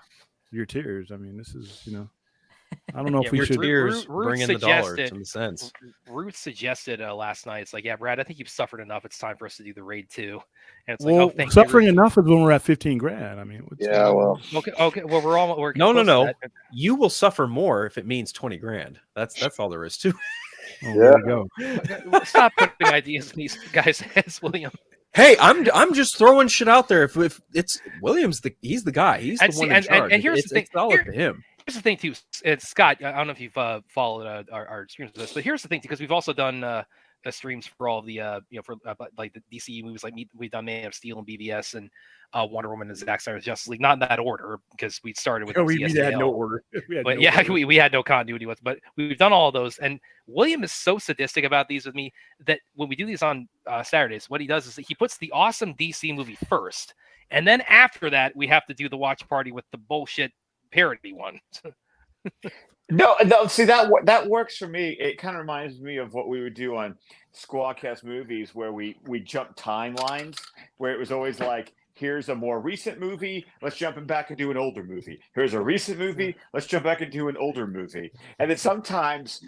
your tears. I mean, this is I don't know if we should bring in the dollars and the cents. Ruth suggested last night. It's like, Brad, I think you've suffered enough. It's time for us to do the Raid 2. And it's like, suffering enough is when we're at $15,000. I mean, okay. Well, we're no. You will suffer more if it means $20,000. That's all there is to it. There we go. Stop putting ideas in these guys' heads, William. Hey, I'm just throwing shit out there. If it's William's, he's the guy. He's the one in charge. And here's the thing. It's all up to him. Here's the thing too. It's Scott. I don't know if you've followed our streams with this, but here's the thing, because we've also done streams for all the for like the DC movies, like we've done Man of Steel and BVS and Wonder Woman and Zack Snyder's Justice League, not in that order because we started with we had no order. We had no continuity with, but we've done all of those. And William is so sadistic about these with me that when we do these on Saturdays, what he does is he puts the awesome DC movie first, and then after that we have to do the watch party with the bullshit parody one. No, see that works for me. It kind of reminds me of what we would do on Squadcast movies, where we jump timelines, where it was always like, here's a more recent movie, let's jump back and do an older movie. Here's a recent movie, let's jump back and do an older movie. And then sometimes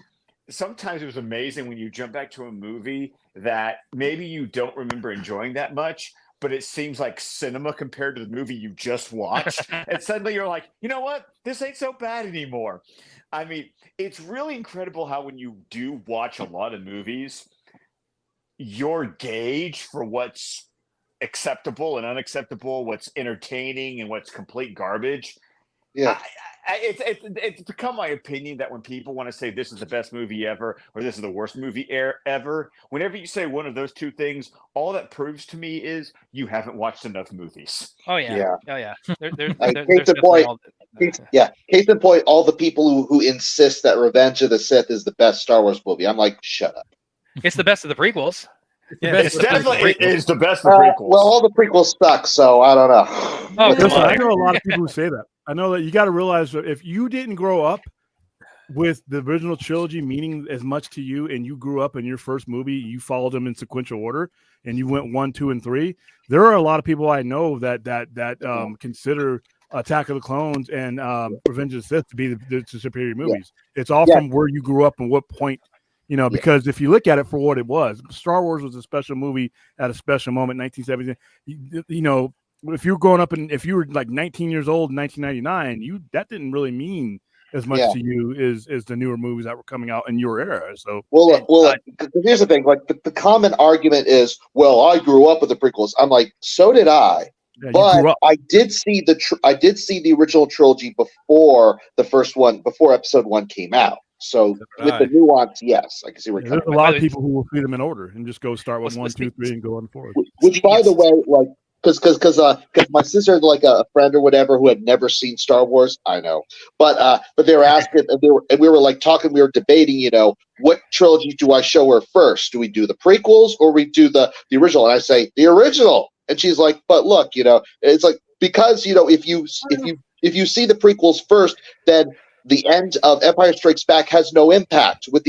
it was amazing when you jump back to a movie that maybe you don't remember enjoying that much, but it seems like cinema compared to the movie you just watched. And suddenly you're like, you know what? This ain't so bad anymore. I mean, it's really incredible how when you do watch a lot of movies, your gauge for what's acceptable and unacceptable, what's entertaining and what's complete garbage. Yeah. It's become my opinion that when people want to say this is the best movie ever or this is the worst movie ever, whenever you say one of those two things, all that proves to me is you haven't watched enough movies. Oh yeah. Yeah. Oh yeah. Case in point, all the people who insist that Revenge of the Sith is the best Star Wars movie. I'm like, shut up. It's the best of the prequels. It's definitely the best of the prequels. Well, all the prequels suck, so I don't know. Oh, Listen, come on. I know a lot of people who say that. I know that you got to realize that if you didn't grow up with the original trilogy meaning as much to you, and you grew up in your first movie, you followed them in sequential order, and you went 1, 2, and 3. There are a lot of people I know that consider Attack of the Clones and Revenge of the Sith to be the superior movies. It's all from where you grew up and what point. You know, because if you look at it for what it was, Star Wars was a special movie at a special moment, 1917. You know, if you were growing up and if you were like 19 years old in 1999, that didn't really mean as much to you as the newer movies that were coming out in your era. So, here's the thing: like the common argument is, well, I grew up with the prequels. I'm like, so did I. Yeah, but I did see the original trilogy before the first one, before Episode 1 came out. So with the nuance, yes, I can see where you're coming from. There's a lot of people who will feed them in order and just go start with 1, 2, 3 and go on forward. Which, by the way, like, because my sister had like a friend or whatever who had never seen Star Wars. I know, but they were asking, and we were like talking, we were debating, you know, what trilogy do I show her first? Do we do the prequels or we do the original? And I say the original, and she's like, but look, you know, it's like, because, you know, if you see the prequels first, then the end of Empire Strikes Back has no impact with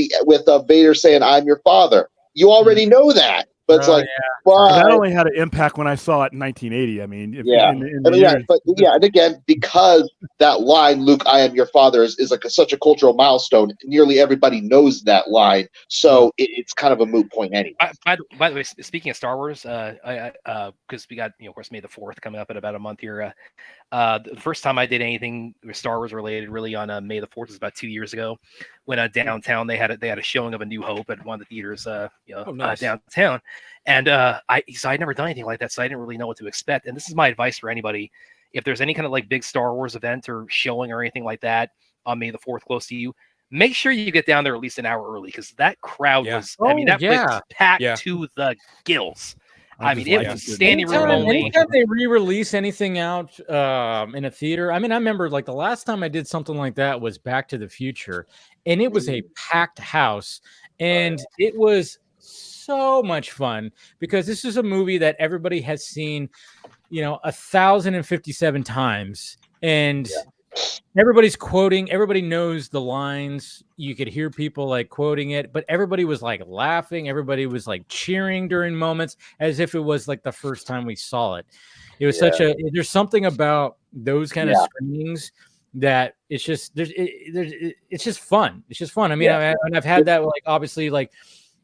Vader saying, "I'm your father." You already know that, but it's that only had an impact when I saw it in 1980. I mean, and again, because that line, "Luke, I am your father," is like such a cultural milestone. Nearly everybody knows that line, so it's kind of a moot point anyway. By the way, speaking of Star Wars, because we got, of course, May the 4th coming up in about a month here. The first time I did anything Star Wars related really on May the 4th was about 2 years ago, when downtown they had a showing of A New Hope at one of the theaters downtown, and I'd never done anything like that, so I didn't really know what to expect. And this is my advice for anybody: if there's any kind of like big Star Wars event or showing or anything like that on May the 4th close to you, make sure you get down there at least an hour early, because that crowd was, I mean, that place was packed to the gills. I mean, it was standing room only. Anytime they re-release anything out in a theater, I mean, I remember like the last time I did something like that was Back to the Future, and it was a packed house, and it was so much fun because this is a movie that everybody has seen, 1,057 times, and everybody's quoting, everybody knows the lines. You could hear people like quoting it, but everybody was like laughing. Everybody was like cheering during moments as if it was like the first time we saw it. It was there's something about those kind of screenings that it's just, it's just fun. It's just fun. I mean, I've had that, like, obviously, like,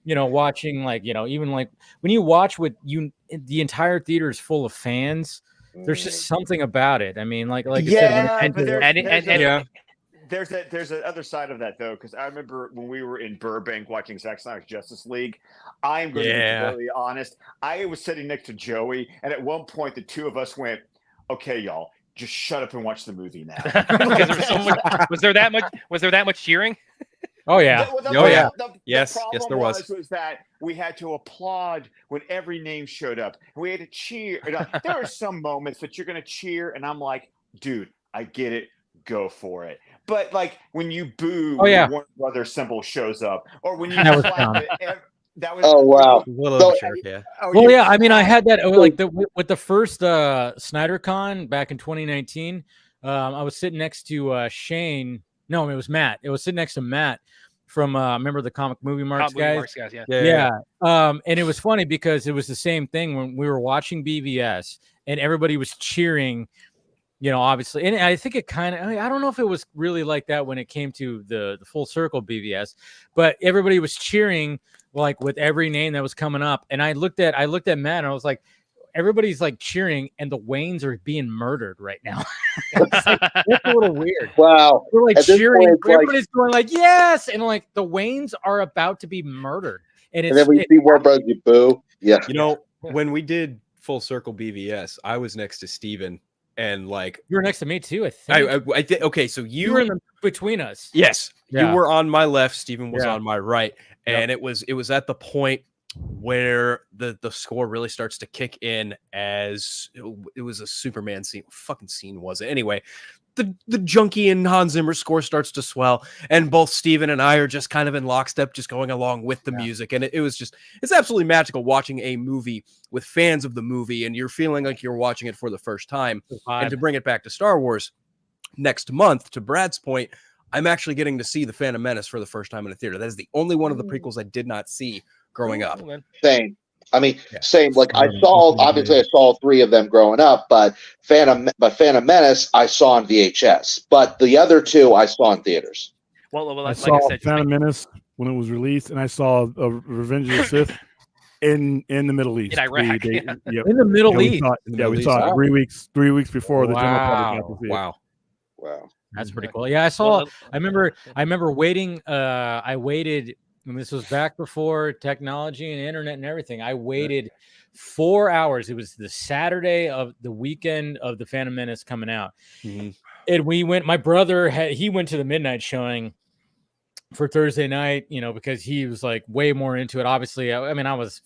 watching, like, even like when you watch the entire theater is full of fans. There's just something about it. I mean, like I said, there's that other side of that, though, because I remember when we were in Burbank watching Zack Snyder's Justice League. I'm going to be completely honest. I was sitting next to Joey, and at one point, the two of us went, "Okay, y'all, just shut up and watch the movie now." Because there was so much. Was there that much cheering? Oh yeah. Yes, there was. Was that we had to applaud when every name showed up. We had to cheer. There are some moments that you're going to cheer, and I'm like, dude, I get it. Go for it. But like when you boo, when Warner Brothers symbol shows up, or when you clap it, that was wow. I mean, I had that like with the first Snyder Con back in 2019. I was sitting next to Shane No, it was Matt. It was sitting next to Matt from remember the Comic Movie Marks guys? Yeah. And it was funny because it was the same thing when we were watching BVS and everybody was cheering, obviously. And I think it kind of, I don't know if it was really like that when it came to the full circle BVS, but everybody was cheering like with every name that was coming up. And I looked at Matt and I was like, everybody's like cheering and the Waynes are being murdered right now. It's like, that's a little weird. Wow. We're like cheering. Everybody's going like, yes. And like the Waynes are about to be murdered. And then we see War Bros. You boo. Yeah. When we did Full Circle BVS, I was next to Steven and like. You were next to me too, I think. I did. Okay. So you were between us. Yes. Yeah. You were on my left. Steven was on my right. And it was at the point where the score really starts to kick in as it was a Superman scene. What fucking scene was it? Anyway, the Junkie and Hans Zimmer score starts to swell, and both Steven and I are just kind of in lockstep, just going along with the music. And it's absolutely magical watching a movie with fans of the movie, and you're feeling like you're watching it for the first time. And to bring it back to Star Wars, next month, to Brad's point, I'm actually getting to see The Phantom Menace for the first time in a theater. That is the only one of the prequels I did not see growing up. Same. I mean, same. Like I saw 3 of them growing up, but Phantom Menace I saw on VHS, but the other 2 I saw in theaters. Well, I saw Phantom Menace when it was released, and I saw Revenge of the Sith in the Middle East. In Iraq. In the Middle East. We saw it 3 weeks before the general public got to see it. Wow. That's pretty cool. Yeah, I remember waiting. I waited. And this was back before technology and internet and everything. I waited 4 hours. It was the Saturday of the weekend of the Phantom Menace coming out. Mm-hmm. And we went, my brother he went to the midnight showing for Thursday night, because he was like way more into it. Obviously, I mean, I was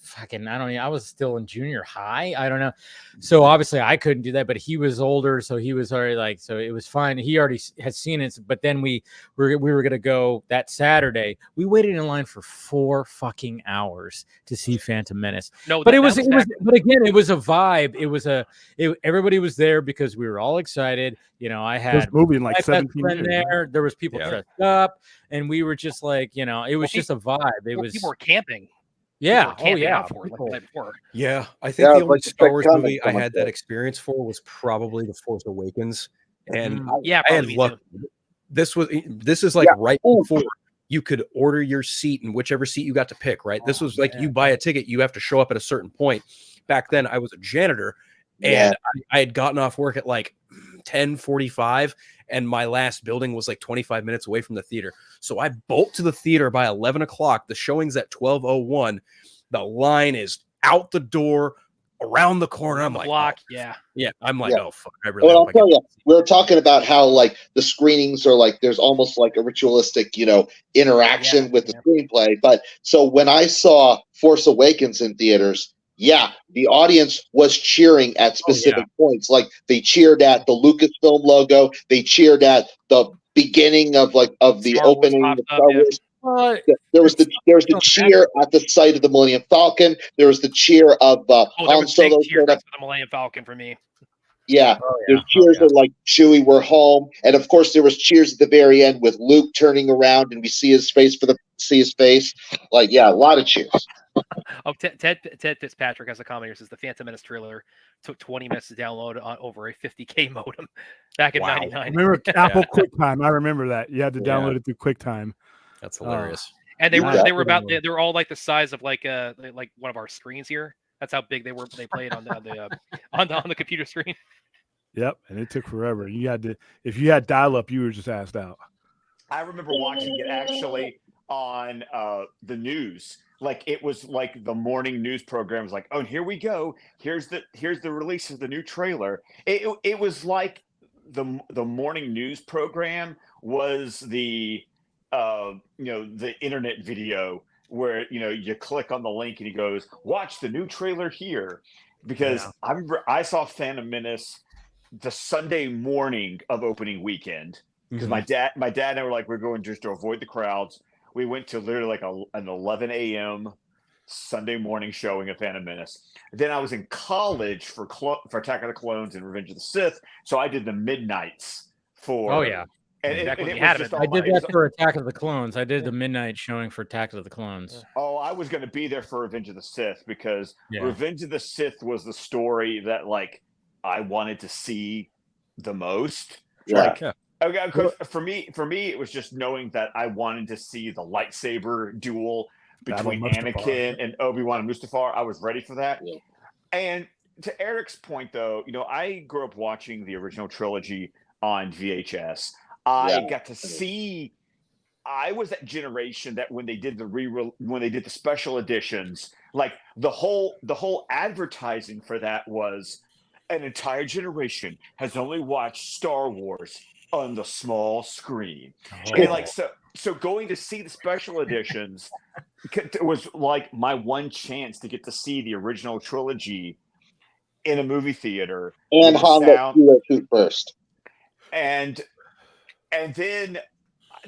still in junior high. I don't know. So obviously I couldn't do that, but he was older. So he was already so it was fine. He already had seen it. But then we were going to go that Saturday. We waited in line for 4 fucking hours to see Phantom Menace. No, but it was, but again, it was a vibe. Everybody was there because we were all excited. I had movie in like 17 years. There was people dressed up, and we were just like, it was just a vibe. It was people were camping. Yeah. Yeah. I think the only Star Wars movie I had that experience for was probably The Force Awakens, and I had luck. This is like right before you could order your seat and whichever seat you got to pick. Right. This was like you buy a ticket, you have to show up at a certain point. Back then, I was a janitor. And I had gotten off work at like 10:45, and my last building was like 25 minutes away from the theater. So I bolt to the theater by 11 o'clock. The showing's at 12:01. The line is out the door, around the corner. I'm like, I'm like, oh fuck! I really. Well, I'll tell you, we were talking about how like the screenings are like there's almost like a ritualistic, interaction with the screenplay. But so when I saw Force Awakens in theaters. Yeah, the audience was cheering at specific points. Like they cheered at the Lucasfilm logo. They cheered at the beginning of the Star opening of Star Wars. There was the cheer at the sight of the Millennium Falcon. There was the cheer of Han Solo. The Millennium Falcon for me. Yeah, there's cheers of like Chewie, we're home, and of course there was cheers at the very end with Luke turning around and we see his face Like a lot of cheers. Ted Fitzpatrick has a comment here. Says the Phantom Menace trailer took 20 minutes to download on over a 50K modem back in '99. I remember Apple QuickTime. I remember that you had to download it through QuickTime. That's hilarious. And they were all like the size of like one of our screens here. That's how big they were. They played on the computer screen. Yep, and it took forever. If you had dial-up, you were just asked out. I remember watching it actually on the news. Like it was like the morning news program was like, oh, and here we go. Here's the release of the new trailer. It was like the morning news program was the the internet video where you click on the link and he goes, watch the new trailer here. Because I remember I saw Phantom Menace the Sunday morning of opening weekend. Because my dad and I were like, we're going just to avoid the crowds. We went to literally like an 11 a.m. Sunday morning showing of Phantom Menace. Then I was in college for Attack of the Clones and Revenge of the Sith, so I did the midnights for. Oh yeah. Back when you had it. I did that for Attack of the Clones. I did the midnight showing for Attack of the Clones. Oh, I was going to be there for Revenge of the Sith because Revenge of the Sith was the story that like I wanted to see the most. Because for me, it was just knowing that I wanted to see the lightsaber duel between Anakin and Obi-Wan and Mustafar. I was ready for that. Yeah. And to Eric's point, though, I grew up watching the original trilogy on VHS. I got to see. I was that generation that when they did the special editions, like the whole advertising for that was an entire generation has only watched Star Wars on the small screen. And like so going to see the special editions was like my one chance to get to see the original trilogy in a movie theater. And Honda shoot first. And then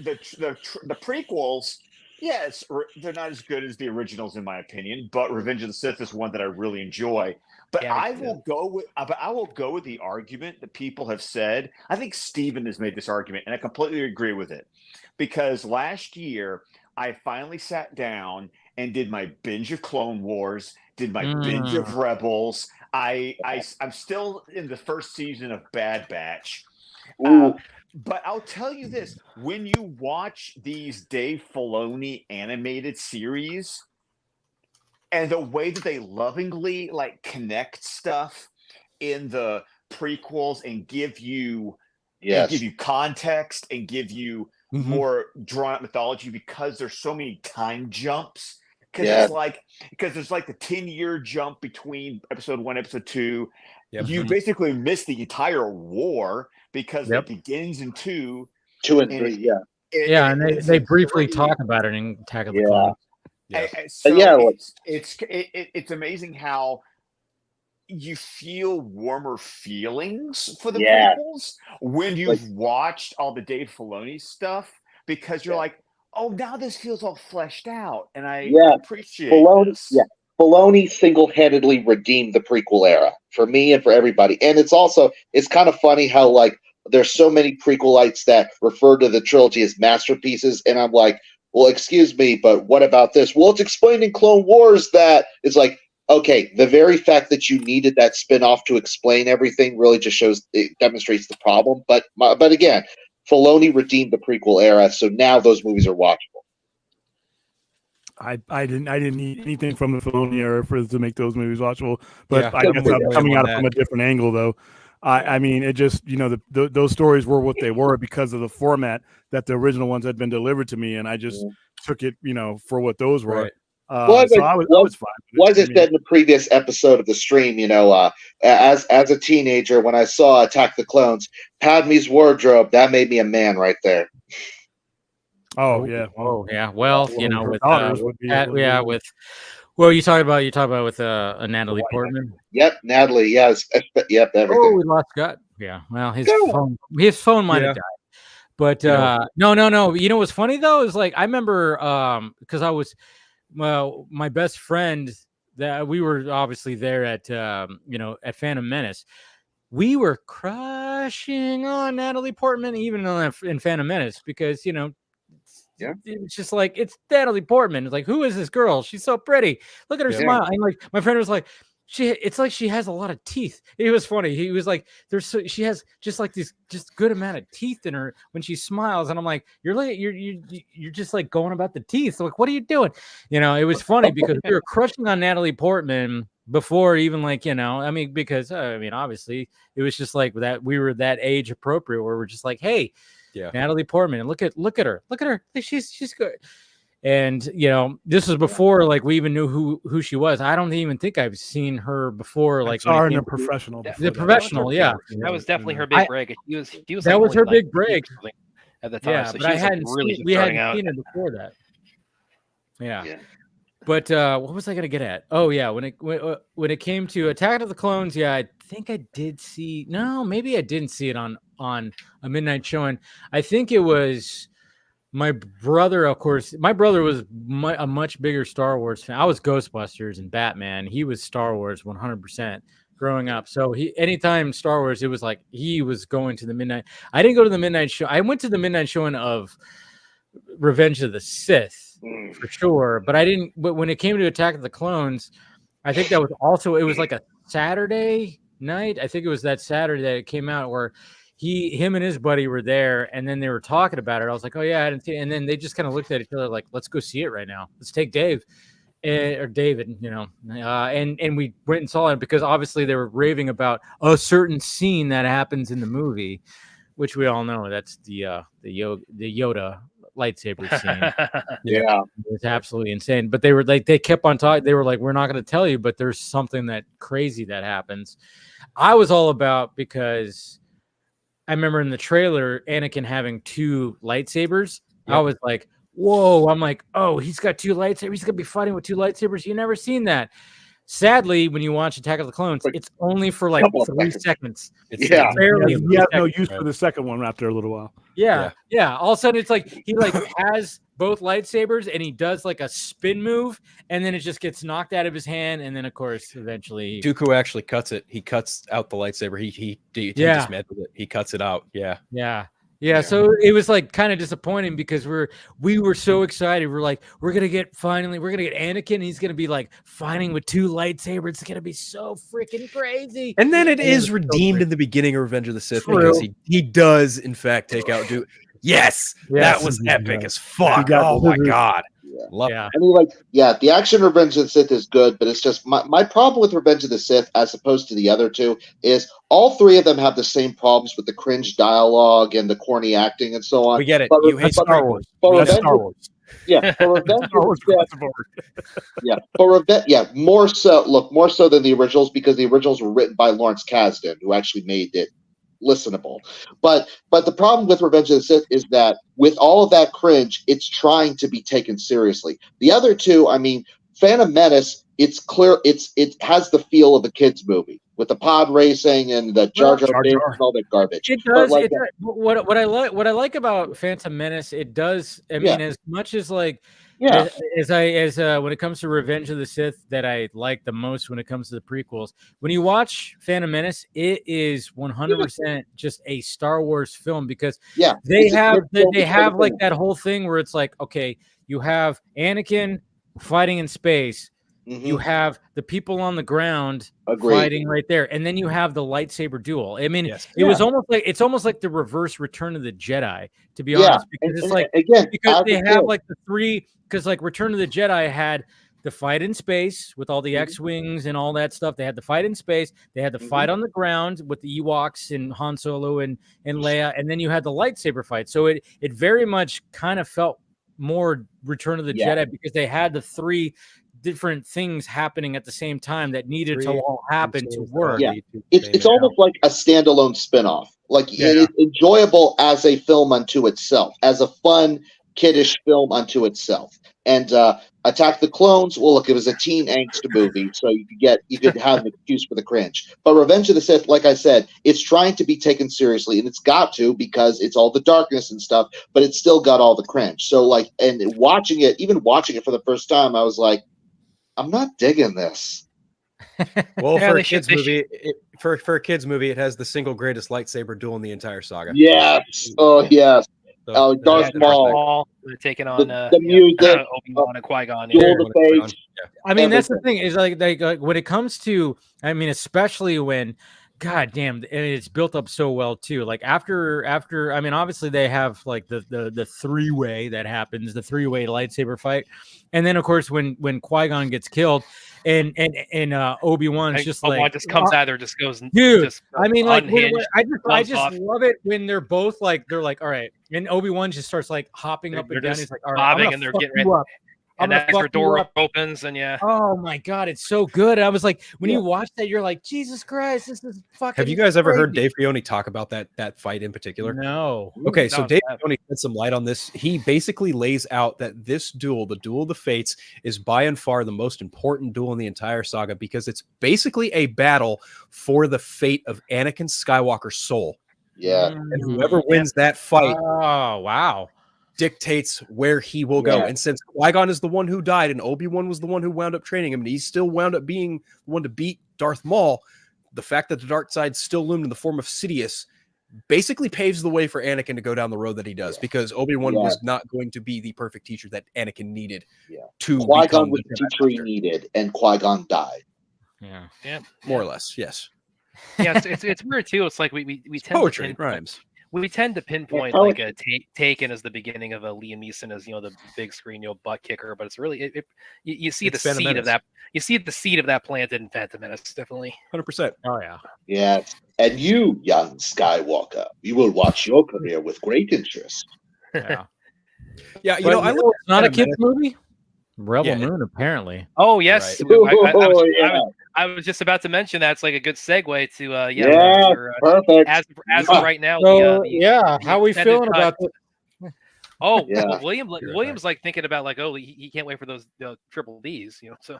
the prequels, yes, they're not as good as the originals in my opinion, but Revenge of the Sith is one that I really enjoy. But I will go with the argument that people have said. I think Steven has made this argument, and I completely agree with it. Because last year, I finally sat down and did my binge of Clone Wars, did my binge of Rebels. I'm still in the first season of Bad Batch. But I'll tell you this, when you watch these Dave Filoni animated series and the way that they lovingly like connect stuff in the prequels and give you context and give you more drawn out mythology because there's so many time jumps. Because there's like the 10-year jump between episode 1 and episode 2. Yep. You basically miss the entire war because it begins in 2 and 3. And they briefly talk about it in Attack of the Clones. It's amazing how you feel warmer feelings for the prequels when you've watched all the Dave Filoni stuff because you're like, oh, now this feels all fleshed out, and I appreciate this. Yeah, Filoni single-handedly redeemed the prequel era for me and for everybody. And it's kind of funny how like there's so many prequelites that refer to the trilogy as masterpieces, and I'm like, well, excuse me, but what about this? Well, it's explained in Clone Wars that it's like, okay, the very fact that you needed that spin-off to explain everything really just demonstrates the problem. But again, Filoni redeemed the prequel era, so now those movies are watchable. I didn't need anything from the Filoni era to make those movies watchable, but I guess I'm coming at it from a different angle, though. I mean, it just those stories were what they were because of the format that the original ones had been delivered to me, and I just took it, for what those were. Right. I was fine. As I said in the previous episode of the stream, as a teenager, when I saw Attack the Clones, Padme's wardrobe, that made me a man right there. Oh yeah. Oh yeah. Well, you talk about with Natalie Portman. Yep, Natalie. Yes. Yep. Everything. Oh, we lost Scott. Yeah. Well, his phone might have died. But no. You know what's funny though is like I remember because I was my best friend that we were obviously there at at Phantom Menace. We were crushing on Natalie Portman even in Phantom Menace because it's just like it's Natalie Portman. It's like, who is this girl? She's so pretty. Look at her smile. And like my friend was like, it's like she has a lot of teeth. It was funny. He was like, she has just like this just good amount of teeth in her when she smiles. And I'm like, you're just like going about the teeth. So like, what are you doing? It was funny because we were crushing on Natalie Portman before even because obviously it was just like that. We were that age appropriate where we're just like, hey, Natalie Portman, look at her. She's good. And this was before like we even knew who she was. I don't even think I've seen her before. Like saw her in The Professional. The Professional, yeah. That was definitely her big break. She was that was her big break at the time. Yeah, so but I hadn't we hadn't seen her before that. Yeah. But what was I gonna get at? Oh yeah, when it came to Attack of the Clones, I think I did see. No, maybe I didn't see it on a midnight showing. I think it was my brother. Of course, my brother was a much bigger Star Wars fan. I was Ghostbusters and Batman. He was Star Wars 100%. growing up. So anytime Star Wars, it was like he was going to the midnight. I didn't go to the midnight show. I went to the midnight showing of Revenge of the Sith for sure, but I didn't. But when it came to Attack of the Clones, I think that was also, it was like a Saturday night. I think it was that Saturday that it came out where him and his buddy were there, and then they were talking about it. I was like, oh yeah, I didn't see it. And then they just kind of looked at each other like, let's go see it right now. Let's take Dave or David, and we went and saw it because obviously they were raving about a certain scene that happens in the movie, which we all know that's the Yoda lightsaber scene. Yeah, it's absolutely insane. But they were like, they kept on talking. They were like, we're not going to tell you, but there's something that crazy that happens. I was all about, because I remember in the trailer Anakin having 2 lightsabers. Yep. I was like, whoa. I'm like, oh, he's got 2 lightsabers. He's gonna be fighting with 2 lightsabers. You never seen that. Sadly, when you watch Attack of the Clones, it's only for like 3 seconds. It's barely. He has no use for the second one after a little while. Yeah. All of a sudden, it's like he like has both lightsabers and he does like a spin move, and then it just gets knocked out of his hand, and then of course, eventually, Dooku actually cuts it. He cuts out the lightsaber. He dismantled it. He cuts it out. Yeah. So it was like kind of disappointing because we were so excited. We're like, we're gonna get Anakin. And he's gonna be like fighting with 2 lightsabers. It's gonna be so freaking crazy. And then it is redeemed in the beginning of Revenge of the Sith because he does in fact take out Dooku. Yes, that was epic as fuck. Oh my god. I mean, the action Revenge of the Sith is good, but it's just my problem with Revenge of the Sith, as opposed to the other 2, is all 3 of them have the same problems with the cringe dialogue and the corny acting and so on. We get it. But, You hate Star Wars. Star Wars. Yeah, for Revenge more so than the originals, because the originals were written by Lawrence Kasdan, who actually made it listenable. But the problem with Revenge of the Sith is that with all of that cringe, it's trying to be taken seriously. The other 2, I mean, Phantom Menace, it's clear it has the feel of a kids movie with the pod racing and the Jar Jar Binks and all that garbage. It does. What I like about Phantom Menace, it does. I mean, as much as like. Yeah, as when it comes to Revenge of the Sith, that I like the most when it comes to the prequels. When you watch Phantom Menace, it is 100% just a Star Wars film, because they have like that whole thing where it's like, okay, you have Anakin fighting in space, you have the people on the ground fighting right there, and then you have the lightsaber duel. I mean, it's almost like the reverse Return of the Jedi, to be honest, because it's like because they have like the 3. Because like Return of the Jedi had the fight in space with all the X-Wings and all that stuff. They had the fight in space. They had the fight on the ground with the Ewoks and Han Solo and Leia. And then you had the lightsaber fight. So it very much kind of felt more Return of the Jedi, because they had the 3 different things happening at the same time that needed to all happen to work. Yeah, it's almost like a standalone spinoff. Like it's enjoyable as a film unto itself, as a fun, kiddish film unto itself. And Attack the Clones, well, look, it was a teen angst movie, so you could have an excuse for the cringe. But Revenge of the Sith, like I said, it's trying to be taken seriously, and it's got to, because it's all the darkness and stuff, but it's still got all the cringe. So like, and watching it for the first time, I was like, I'm not digging this. Well, for a kids movie, it has the single greatest lightsaber duel in the entire saga. Yes. Oh yes. So, Darth Maul taking on the music, Obi-Wan and Qui-Gon. I mean, that's the thing is like when it comes to, I mean, especially when, God damn, it's built up so well too. Like after, I mean, obviously they have like the 3-way that happens, the 3-way lightsaber fight, and then of course when Qui-Gon gets killed, and Obi-Wan's just Obi-Wan like just comes out there, just goes, dude. Just I mean, like I just off. love it when they're both like, they're like, all right, and Obi-Wan just starts like hopping up and down. He's like, all right, and they're getting ready. And that extra door opens, and oh my god, it's so good. I was like, when you watch that, you're like, Jesus Christ, this is fucking. Have you guys ever heard Dave Filoni talk about that fight in particular? No. Okay, so Dave Filoni shed some light on this. He basically lays out that this duel, the Duel of the Fates, is by and far the most important duel in the entire saga, because it's basically a battle for the fate of Anakin Skywalker's soul. Yeah, and whoever wins that fight, oh wow, dictates where he will go. And since Qui-Gon is the one who died and Obi-Wan was the one who wound up training him, and he still wound up being the one to beat Darth Maul, the fact that the dark side still loomed in the form of Sidious basically paves the way for Anakin to go down the road that he does, because Obi-Wan was not going to be the perfect teacher that Anakin needed to Qui-Gon become was the teacher he needed, and Qui-Gon died. Yeah, more or less, yes. Yeah, it's weird too. It's like we tend poetry to rhymes. We tend to pinpoint like a Taken as the beginning of a Liam Neeson as the big screen butt kicker, but it's really you see the seed of that. You see the seed of that planted in Phantom Menace, definitely. 100%. Oh yeah. Yes, and you, young Skywalker, we will watch your career with great interest. Yeah. Yeah, it's not a kids movie. Rebel Moon, apparently. Oh yes, Right. I was just about to mention that. It's like a good segue to perfect. As of right now. So, how are we feeling about it? Oh, well, William's like thinking about like, oh, he can't wait for those triple Ds, So.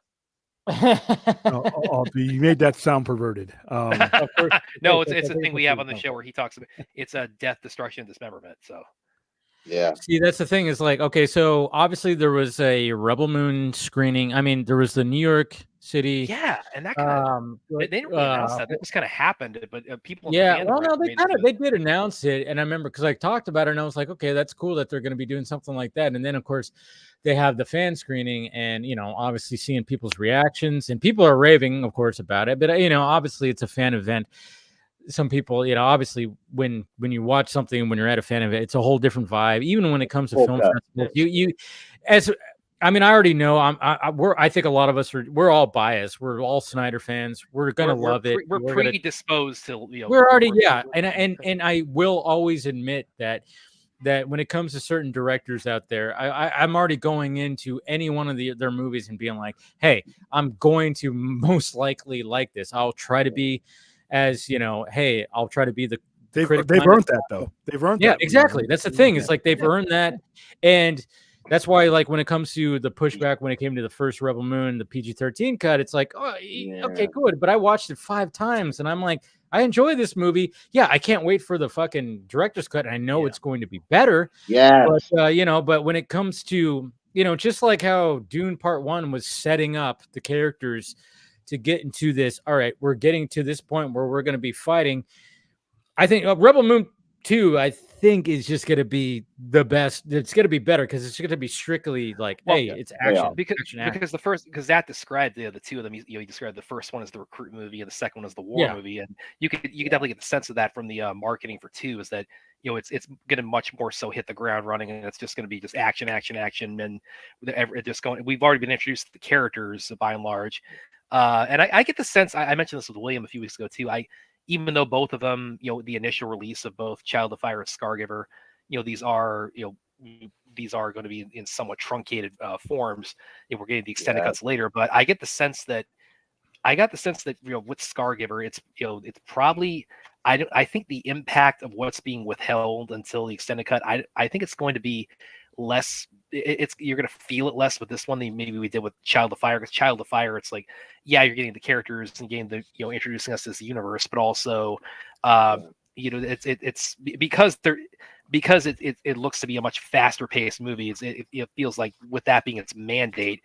You made that sound perverted. No, it's a thing we have on the show where he talks about it's a death, destruction, dismemberment. So. Yeah. See, that's the thing is like, okay, so obviously there was a Rebel Moon screening. I mean, there was the New York City. Yeah, and that kind of they didn't really announce that. That just kind of happened, but people. Yeah, well, no, they did announce it, and I remember because I talked about it, and I was like, okay, that's cool that they're going to be doing something like that. And then of course, they have the fan screening, and obviously seeing people's reactions, and people are raving, of course, about it. But obviously it's a fan event. Some people, obviously when you watch something, when you're at a fan event, it's a whole different vibe. Even when it comes to film festivals, I already know. I think a lot of us we're all biased. We're all Snyder fans. We're gonna love it. We're predisposed to. We're already and I will always admit that when it comes to certain directors out there, I'm already going into any one of their movies and being like, hey, I'm going to most likely like this. I'll try to be. Hey, I'll try to be the. They've earned that though. They've earned that. Yeah, exactly. That's the thing. It's like they've earned that, and that's why, like, when it comes to the pushback, when it came to the first Rebel Moon, the PG-13 cut, it's like, okay, good. But I watched it 5 times, and I'm like, I enjoy this movie. Yeah, I can't wait for the fucking director's cut. And I know it's going to be better. Yeah, but but when it comes to just like how Dune Part 1 was setting up the characters to get into this. All right, we're getting to this point where we're going to be fighting. I think Rebel Moon 2, I think, is just going to be the best. It's going to be better because it's going to be strictly like, it's action. Because the first, because that described the two of them. You described the first one as the recruit movie, and the second one as the war movie, and you could definitely get the sense of that from the marketing for 2. Is that it's going to much more so hit the ground running, and it's just going to be just action, and just going. We've already been introduced to the characters by and large. And I get the sense, I mentioned this with William a few weeks ago too. Even though both of them, the initial release of both Child of Fire and Scargiver, these are going to be in somewhat truncated forms. We're getting the extended cuts later, but I get the sense that with Scargiver, it's probably I think the impact of what's being withheld until the extended cut, I think it's going to be less. You're going to feel it less with this one than maybe we did with Child of Fire. Because Child of Fire, it's like, you're getting the characters and getting the introducing us to this universe, but also it's because it looks to be a much faster paced movie. It feels like, with that being its mandate,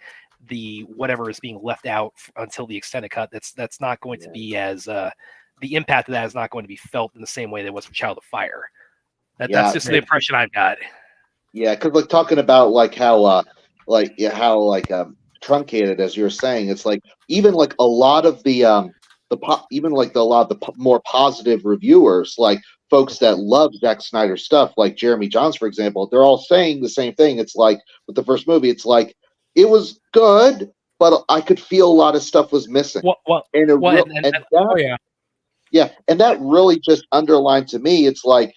the whatever is being left out until the extended cut, that's not going to be as the impact of that is not going to be felt in the same way that it was for Child of Fire. That's just the impression I've got. Yeah, because like talking about like how truncated, as you're saying, it's like even like a lot of the more positive reviewers, like folks that love Zack Snyder stuff, like Jeremy Johns, for example, they're all saying the same thing. It's like with the first movie, it's like it was good, but I could feel a lot of stuff was missing. And that really just underlined to me. It's like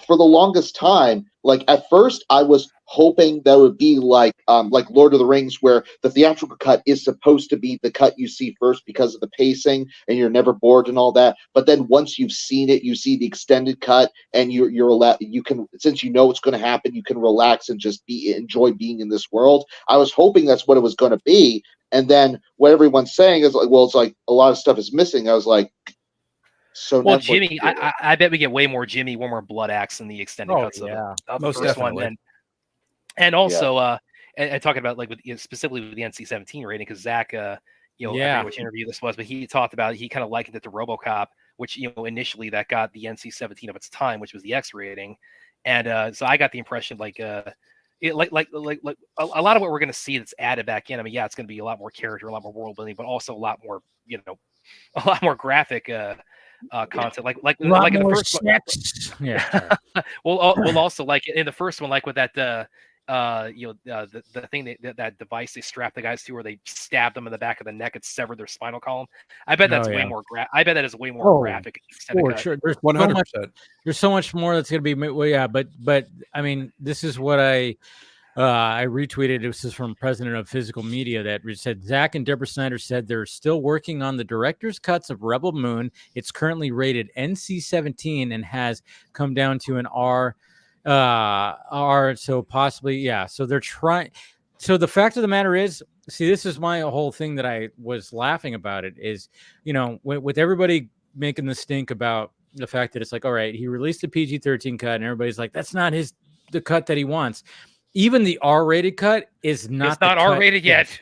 for the longest time, like at first I was hoping that would be like Lord of the Rings, where the theatrical cut is supposed to be the cut you see first because of the pacing and you're never bored and all that. But then once you've seen it, you see the extended cut, and you're allowed, you can, since you know what's going to happen, you can relax and just enjoy being in this world. I was hoping that's what it was going to be, and then what everyone's saying is like, well, it's like a lot of stuff is missing. I was like, so well, Jimmy, I bet we get way more Jimmy, one more blood axe in the extended cuts of the first one, and also and talking about like specifically with the NC-17 rating, because Zach I forget which interview this was, but he talked about he kind of likened it to RoboCop, which initially that got the NC-17 of its time, which was the X rating, and so I got the impression like a lot of what we're going to see that's added back in. I mean, yeah, it's going to be a lot more character, a lot more world building, but also a lot more a lot more graphic content, like in the first one. Yeah. we'll also like in the first one, like with that the thing that device they strap the guys to, where they stab them in the back of the neck and sever their spinal column. I bet that's way more I bet that is way more graphic. For sure, there's 100%. There's so much more that's going to be. Well, yeah, but I mean, this is what I retweeted. This is from president of Physical Media that said Zack and Deborah Snyder said they're still working on the director's cuts of Rebel Moon. It's currently rated NC-17 and has come down to an R. So possibly, so they're trying. So the fact of the matter is, see, this is my whole thing that I was laughing about it is, with everybody making the stink about the fact that it's like, all right, he released a PG-13 cut and everybody's like, that's not the cut that he wants. Even the R-rated cut is not. It's not R-rated yet.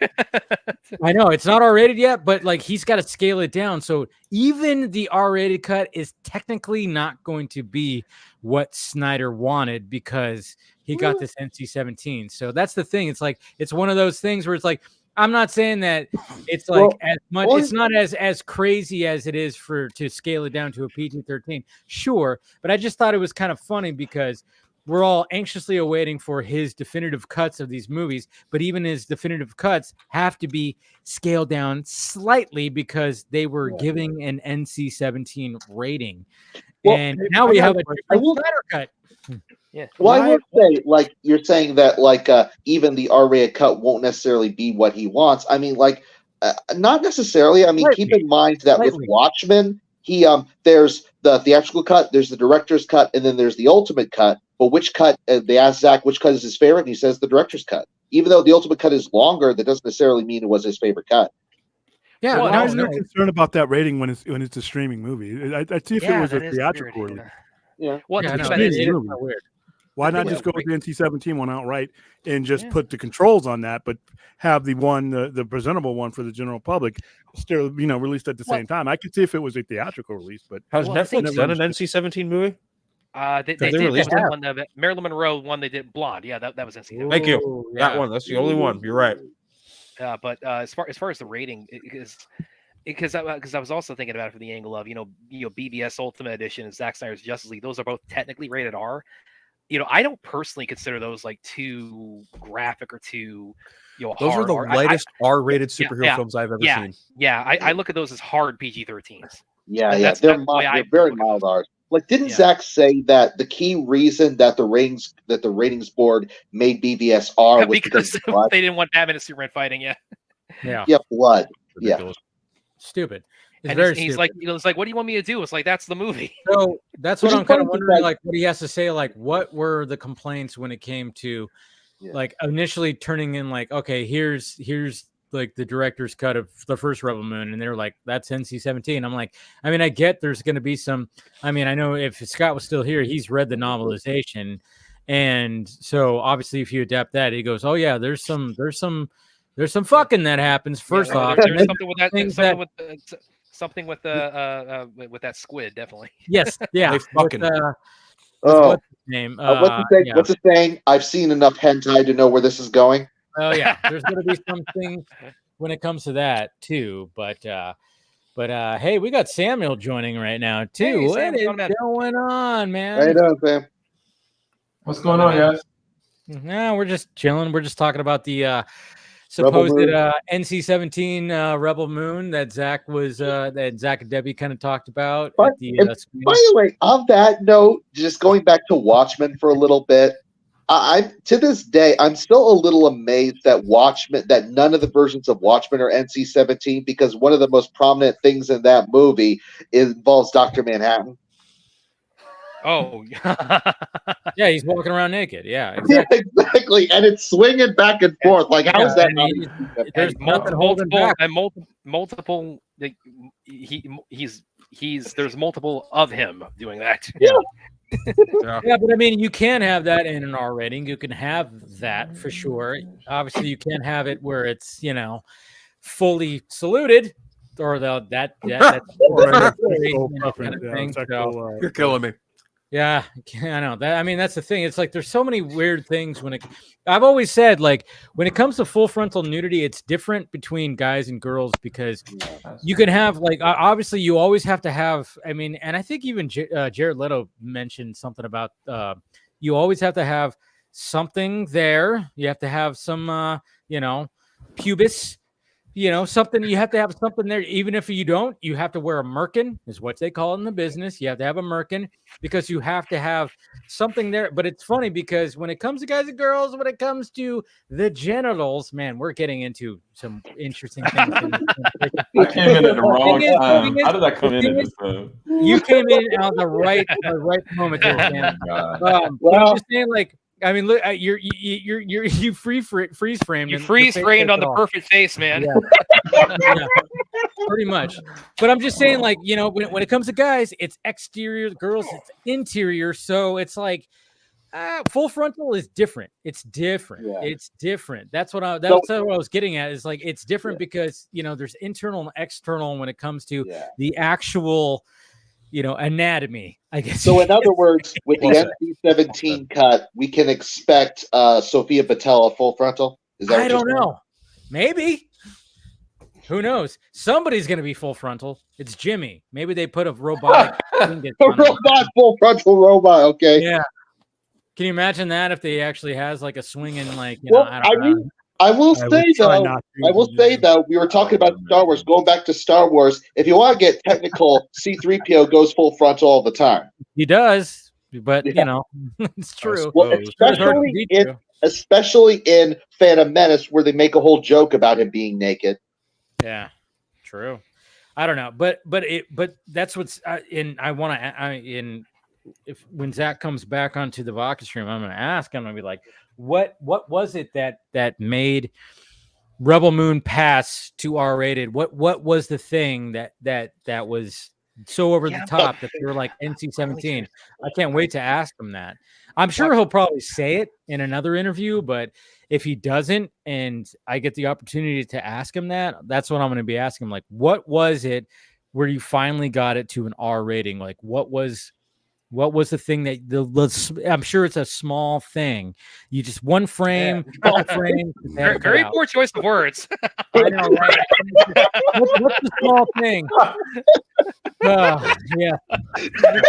I know it's not R-rated yet, but like he's got to scale it down. So even the R-rated cut is technically not going to be what Snyder wanted because he got this NC-17. So that's the thing. It's like it's one of those things where it's like I'm not saying that it's like as much. It's not as crazy as it is to scale it down to a PG-13. Sure, but I just thought it was kind of funny because we're all anxiously awaiting for his definitive cuts of these movies, but even his definitive cuts have to be scaled down slightly because they were giving an NC-17 rating. Well, and now we have a Snyder cut. Yeah. Well, I would say, like, you're saying that, like, even the R-rated cut won't necessarily be what he wants. I mean, like, not necessarily. I mean, keep in mind that with Watchmen, there's the theatrical cut, there's the director's cut, and then there's the ultimate cut. But which cut? They asked Zach which cut is his favorite, and he says the director's cut. Even though the ultimate cut is longer, that doesn't necessarily mean it was his favorite cut. Yeah, why is there concern about that rating when it's a streaming movie? I'd see if it was a theatrical release. Yeah, weird. Why not just go with the NC-17 one outright and just put the controls on that, but have the one, the presentable one for the general public, still released at the same time? I could see if it was a theatrical release, but has Netflix done an NC-17 movie? They released one. Marilyn Monroe one. They did Blonde. Yeah, that was NC-17. Thank you. That one. That's the only one. You're right. But as far as the rating, because I was also thinking about it from the angle of BBS Ultimate Edition and Zack Snyder's Justice League. Those are both technically rated R. I don't personally consider those like too graphic or too those are the lightest R-rated superhero films I've ever seen. Yeah, I look at those as hard PG-13s. Yeah, they're very mild R. Like, didn't Zach say that the key reason that the ratings board made BBS R was because they didn't want Batman and Superman fighting? Yeah, blood. Ridiculous. Stupid. He's like, it's like, what do you want me to do? It's like, that's the movie. So that's what I'm kind of wondering, like, what he has to say. Like, what were the complaints when it came to, like, initially turning in, like, okay, here's like the director's cut of the first Rebel Moon, and they're like, that's NC-17. I'm like, I mean, I get there's going to be some. I mean, I know if Scott was still here, he's read the novelization, and so obviously, if you adapt that, he goes, oh yeah, there's some fucking that happens. First off, there's something with that. Something with that squid, definitely. Yes, yeah. They fucking. What's his name? What's the saying? I've seen enough hentai to know where this is going. Oh yeah, there's going to be something when it comes to that too. But hey, we got Samuel joining right now too. Hey, what is going on, man? How you doing, Sam? What's going on, guys? No, we're just chilling. We're just talking about the supposed NC-17 Rebel Moon that Zach and Debbie kind of talked about. By the way, on that note, just going back to Watchmen for a little bit, to this day, I'm still a little amazed that none of the versions of Watchmen are NC-17, because one of the most prominent things in that movie involves Dr. Manhattan. Oh, yeah, he's walking around naked. Yeah, exactly. Yeah, exactly. And it's swinging back and forth. Like, how is that? There's nothing holding back. And multiple. There's multiple of him doing that. Yeah. Yeah, but I mean, you can have that in an R rating. You can have that for sure. Obviously, you can't have it where it's fully saluted, or that's You're killing me. Yeah, I know that. I mean, that's the thing. It's like there's so many weird things when I've always said, like, when it comes to full frontal nudity, it's different between guys and girls because you can have, like, obviously you always have to have. I mean, and I think even Jared Leto mentioned something about you always have to have something there. You have to have some, pubis. Something, you have to have something there. Even if you don't, you have to wear a merkin, is what they call it in the business. You have to have a merkin because you have to have something there. But it's funny because when it comes to guys and girls, when it comes to the genitals, man, we're getting into some interesting things. I came in at the wrong time. How did I come in at this time? You came in at the right moment there, man. I'm just saying, like, I mean, look, you freeze framed. You freeze framed on the perfect face, man. Yeah, pretty much. But I'm just saying, like, when it comes to guys, it's exterior. Girls, it's interior. So it's like full frontal is different. It's different. Yeah. It's different. That's what I was getting at. Is like it's different because there's internal and external when it comes to the actual. Anatomy, I guess. So, in other words, with the NC-17 cut, we can expect Sophia Patel a full frontal? Is that I don't know. Maybe. Who knows? Somebody's going to be full frontal. It's Jimmy. Maybe they put a robotic. Full frontal robot. Okay. Yeah. Can you imagine that if they actually has like a swinging, like, I will say though, we were talking about Star Wars. Going back to Star Wars, if you want to get technical, C-3PO goes full frontal all the time. He does, but it's true. Well, especially in Phantom Menace, where they make a whole joke about him being naked. Yeah, true. I don't know, but that's what's in. I want to when Zach comes back onto the Vodka stream, I'm going to ask him. I'm going to be like, what was it that made Rebel Moon pass to R-rated? What was the thing that was so over the top that they were like NC-17? I can't wait to ask him that. I'm sure he'll probably say it in another interview, but if he doesn't and I get the opportunity to ask him that, that's what I'm going to be asking him. Like, what was it where you finally got it to an R rating? Like, what was the thing that I'm sure it's a small thing. You just one frame, frame. Very poor choice of words. I know, right? What's the small thing? Yeah. I shouldn't have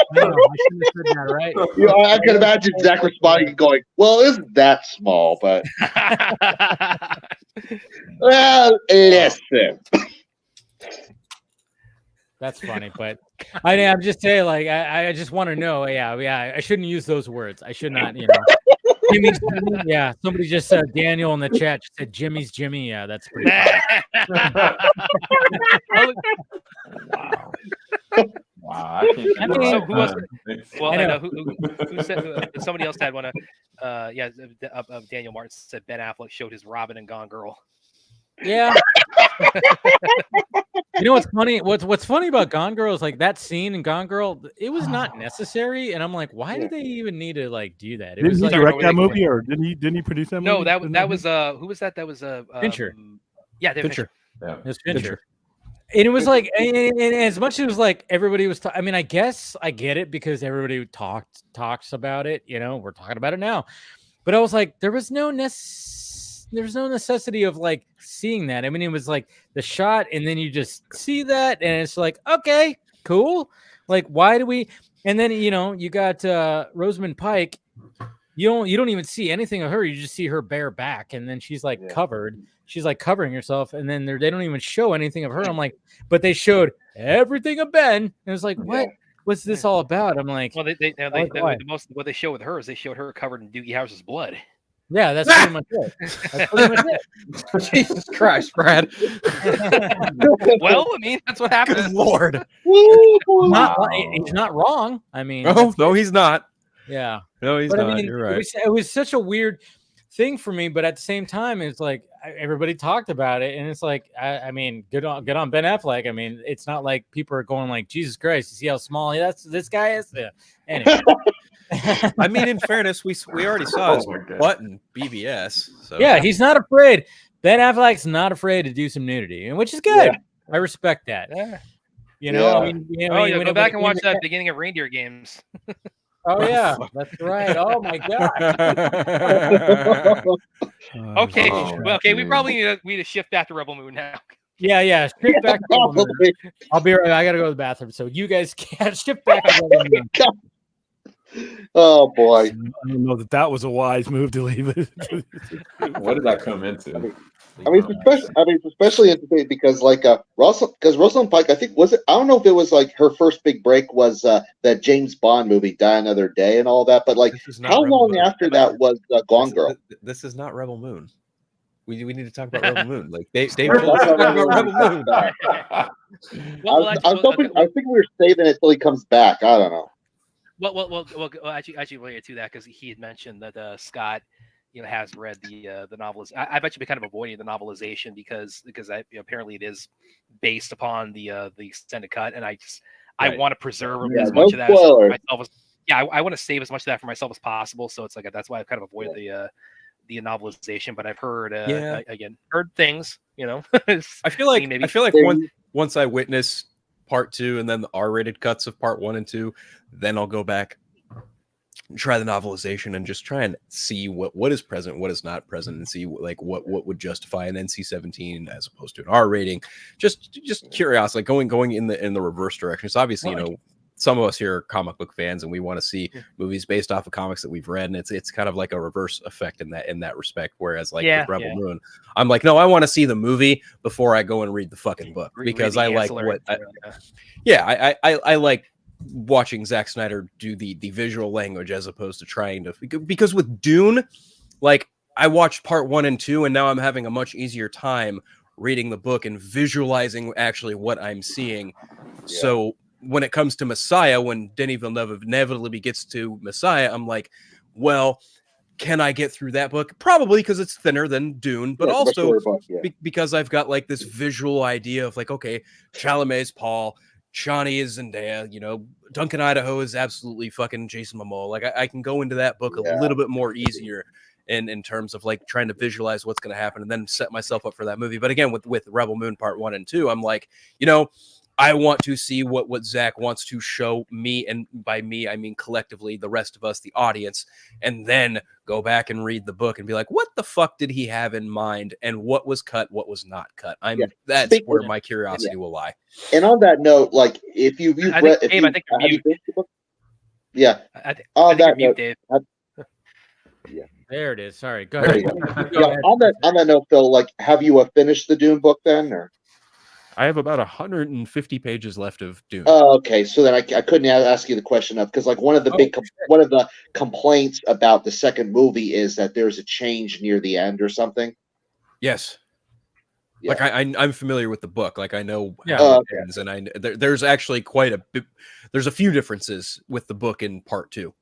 said that, right? I can imagine Zach responding and going, "Well, isn't that small?" But well, listen. That's funny, but I'm just saying, like, I just want to know. Yeah, I shouldn't use those words. I should not, Jimmy's Jimmy. Yeah, somebody just said Daniel in the chat just said Jimmy's Jimmy. Yeah, that's pretty funny. Wow. I can't who said somebody else had one of Daniel Martin said Ben Affleck showed his Robin and Gone Girl. Yeah. You know what's funny? What's funny about Gone Girl is like that scene in Gone Girl, it was not necessary, and I'm like, why did they even need to like do that? Didn't he direct that movie, or didn't he produce that movie? No, that was who was that? That was Fincher. Yeah, Fincher. Yeah, it was Fincher. And it was like, and as much as it was like everybody was, I mean, I guess I get it because everybody talks about it. We're talking about it now, but I was like, there was no necessity of like seeing that. I mean, it was like the shot, and then you just see that, and it's like, okay, cool. Like, why do we? And then you got Rosamund Pike. You don't even see anything of her. You just see her bare back, and then she's like covered. She's like covering herself, and then they don't even show anything of her. I'm like, but they showed everything of Ben. And it was like, what? What's this all about? I'm like, well, what they show with her is they showed her covered in Doogie Howser's blood. Yeah, that's pretty much it. Jesus Christ, Brad. Well, I mean, that's what happens. Good Lord. He's not wrong. I mean, no, he's not. Yeah. No, he's not. I mean, you're right. It was such a weird thing for me, but at the same time, it's like everybody talked about it, and it's like, I mean, good on Ben Affleck. I mean, it's not like people are going like, Jesus Christ, you see how small this guy is? Yeah. Anyway. I mean, in fairness, we already saw his button BBS. So. Yeah, he's not afraid. Ben Affleck's not afraid to do some nudity, and which is good. Yeah. I respect that. Yeah. You know, Yeah. I mean, Go back and watch that beginning of Reindeer Games. Oh yeah, that's right. Oh my god. Okay, Oh, well, okay, we man. probably need to shift back to Rebel Moon now. Yeah. Shift back. I'll be right. I gotta go to the bathroom. So you guys can't shift back. Oh boy. I don't know that was a wise move to leave it. What did that come into? I mean, especially interesting because Rosalind Pike, I think I don't know if it was like her first big break was that James Bond movie, Die Another Day, and all that. But like, how long after that was Gone Girl? This is not Rebel Moon. We need to talk about Rebel Moon. Like Dave talk about Rebel Moon. I think we were saving it till he comes back. I don't know. Well, actually related to that, because he had mentioned that Scott, has read the novels. I've actually been kind of avoiding the novelization because apparently it is based upon the extended cut, and I want to preserve as much of that for myself. I want to save as much of that for myself as possible. So it's like that's why I've kind of avoided the novelization. But I've heard heard things. I feel like once I witness part 2 and then the R-rated cuts of part 1 and 2, then I'll go back and try the novelization and just try and see what is present, what is not present, and see like what would justify an NC-17 as opposed to an R rating. Just curious, like going in the reverse direction. So obviously, some of us here are comic book fans and we want to see movies based off of comics that we've read, and it's kind of like a reverse effect in that respect. Whereas like with Rebel Moon, I'm like, no, I want to see the movie before I go and read the fucking book, because I like I like watching Zack Snyder do the visual language as opposed to trying to, because with Dune, like I watched part 1 and 2 and now I'm having a much easier time reading the book and visualizing actually what I'm seeing. So when it comes to Messiah, when Denis Villeneuve inevitably gets to Messiah, I'm like, well, can I get through that book? Probably, because it's thinner than Dune, but also because I've got like this visual idea of like, okay, Chalamet's Paul, Shawnee is Zendaya, Duncan Idaho is absolutely fucking Jason Momoa. Like I can go into that book a little bit more easier in terms of like trying to visualize what's going to happen and then set myself up for that movie. But again, with Rebel Moon part 1 and 2, I'm like, I want to see what Zach wants to show me, and by me I mean collectively the rest of us, the audience, and then go back and read the book and be like, what the fuck did he have in mind, and what was cut, what was not cut. That's where my curiosity will lie. And on that note, like if you've read, Dave, I think you're mute. I think you're mute, Dave. There it is. Sorry. Go ahead. On that note, Phil, like, have you finished the Dune book then, or? I have about 150 pages left of Dune. Oh, okay. So then I couldn't ask you the question of, because like one of the complaints about the second movie is that there's a change near the end or something. Yes. Yeah. Like I'm familiar with the book. Like I know how it ends, and there's actually there's a few differences with the book in part 2.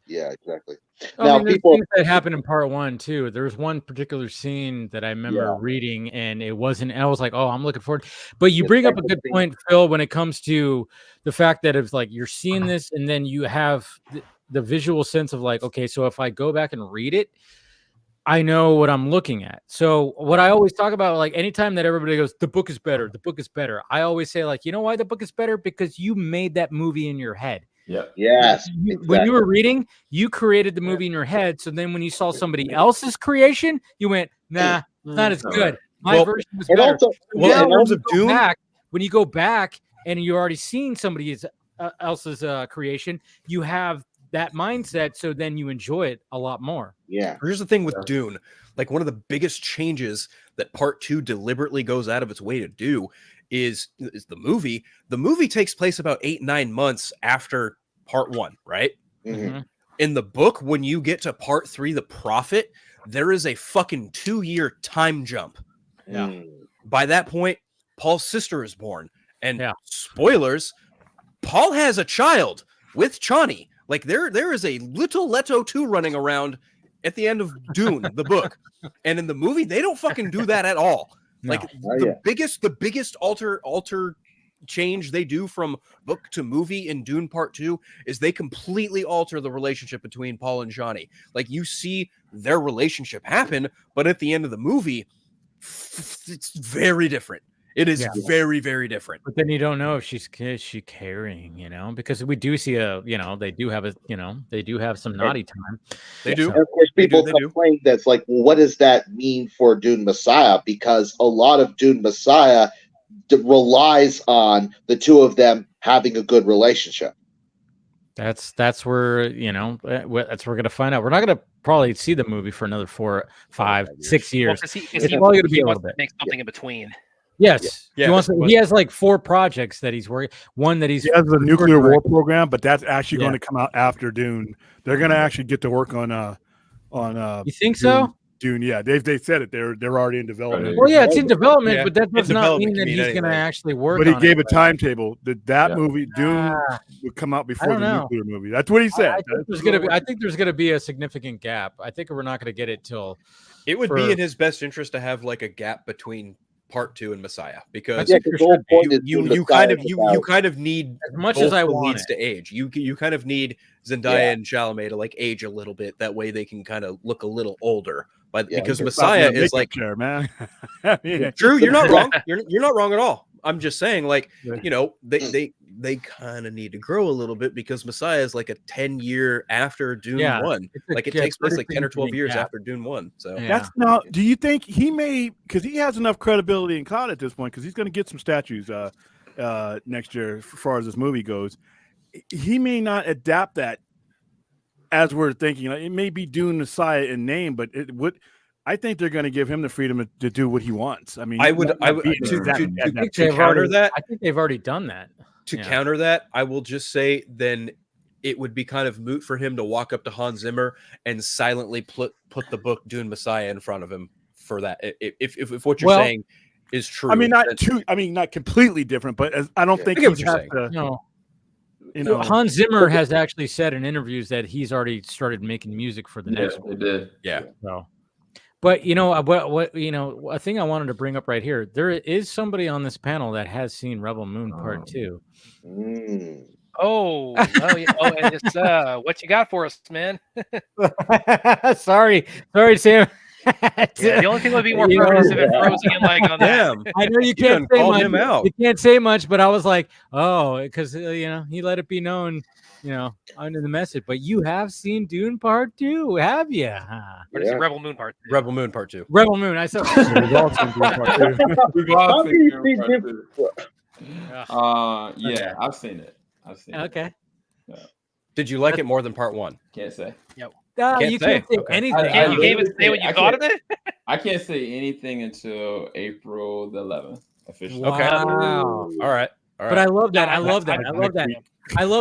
Yeah, exactly. Now, people that happened in part 1 too. There was one particular scene that I remember reading, and it wasn't. I was like, "Oh, I'm looking forward." But you bring up a good point, Phil, when it comes to the fact that it's like you're seeing this, and then you have the visual sense of like, okay, so if I go back and read it, I know what I'm looking at. So what I always talk about, like anytime that everybody goes, the book is better, I always say, like, you know why the book is better? Because you made that movie in your head. Yeah. Yes. When you were reading, you created the movie in your head. So then when you saw somebody else's creation, you went, nah, not as good. My version was better. Also, when you go back and you're already seeing somebody else's creation, you have that mindset. So then you enjoy it a lot more. Yeah. Here's the thing with Dune. Like one of the biggest changes that part 2 deliberately goes out of its way to do is the movie. The movie takes place about 8-9 months after part 1, right? Mm-hmm. In the book, when you get to part 3, The Prophet, there is a fucking 2-year time jump. Yeah. By that point, Paul's sister is born. And spoilers, Paul has a child with Chani. Like there is a little Leto 2 running around at the end of Dune, the book. And in the movie, they don't fucking do that at all. No. Like the biggest alter change they do from book to movie in Dune Part 2 is they completely alter the relationship between Paul and Chani. Like you see their relationship happen, but at the end of the movie, it's very different. It is very, very different. But then you don't know if she's carrying, because we do see they do have some naughty time. They do. And of course, people complain that's like, well, what does that mean for Dune Messiah? Because a lot of Dune Messiah relies on the two of them having a good relationship. That's where that's where we're gonna find out. We're not gonna probably see the movie for another 4, 5, 6 years. It's probably gonna be a little bit. Make something in between. Yes, he has like 4 projects that he's working. One that he has a nuclear war program, but that's actually going to come out after Dune. They're going to actually get to work on You think so? Dune, yeah, they said it. They're already in development. Well, yeah, it's in development, but that does not mean that he's going to actually work. But he gave a timetable that movie Dune would come out before the nuclear movie. That's what he said. I think there's going to be a significant gap. I think we're not going to get it till. It would be in his best interest to have like a gap between Part 2 and Messiah, because you kind of need, as much as I want leads to age. You kind of need Zendaya and Chalamet to like age a little bit. That way they can kind of look a little older. Because Messiah is like, man. True, you're not wrong. You're not wrong at all. I'm just saying, like, they kind of need to grow a little bit, because Messiah is like a 10-year after Dune 1. Like it takes place like 10 or 12 years after Dune 1. So that's now. Do you think he may, because he has enough credibility and clout at this point, because he's going to get some statues next year as far as this movie goes. He may not adapt that as we're thinking. Like, it may be Dune Messiah in name, but I think they're going to give him the freedom to do what he wants. I mean, I would to counter that. I think they've already done that. To counter that, I will just say then it would be kind of moot for him to walk up to Hans Zimmer and silently put the book Dune Messiah in front of him for that. If what you're saying is true, I mean, not completely different, but I don't think he has to. Hans Zimmer has actually said in interviews that he's already started making music for the next one. It did. Yeah. So, but a thing I wanted to bring up right here. There is somebody on this panel that has seen Rebel Moon Part 2. Oh, and it's what you got for us, man? Sorry, Sam. The only thing would be more progressive and frozen like on that. I know you can't say much. Him out. You can't say much, but I was like, because he let it be known, under the message. But you have seen Dune Part 2, have you? Or is it Rebel Moon Part 2? Rebel Moon Part 2. Rebel Moon. I saw. We've all seen Dune Part 2. We've all seen Dune Part 2. Yeah, I've seen it. Okay. Yeah. Did you like it more than Part 1? Can't say. Yep. You can't say anything. You can't even say what you thought of it? I can't say anything until April the 11th officially. Okay. Wow. All right. But I love that. I love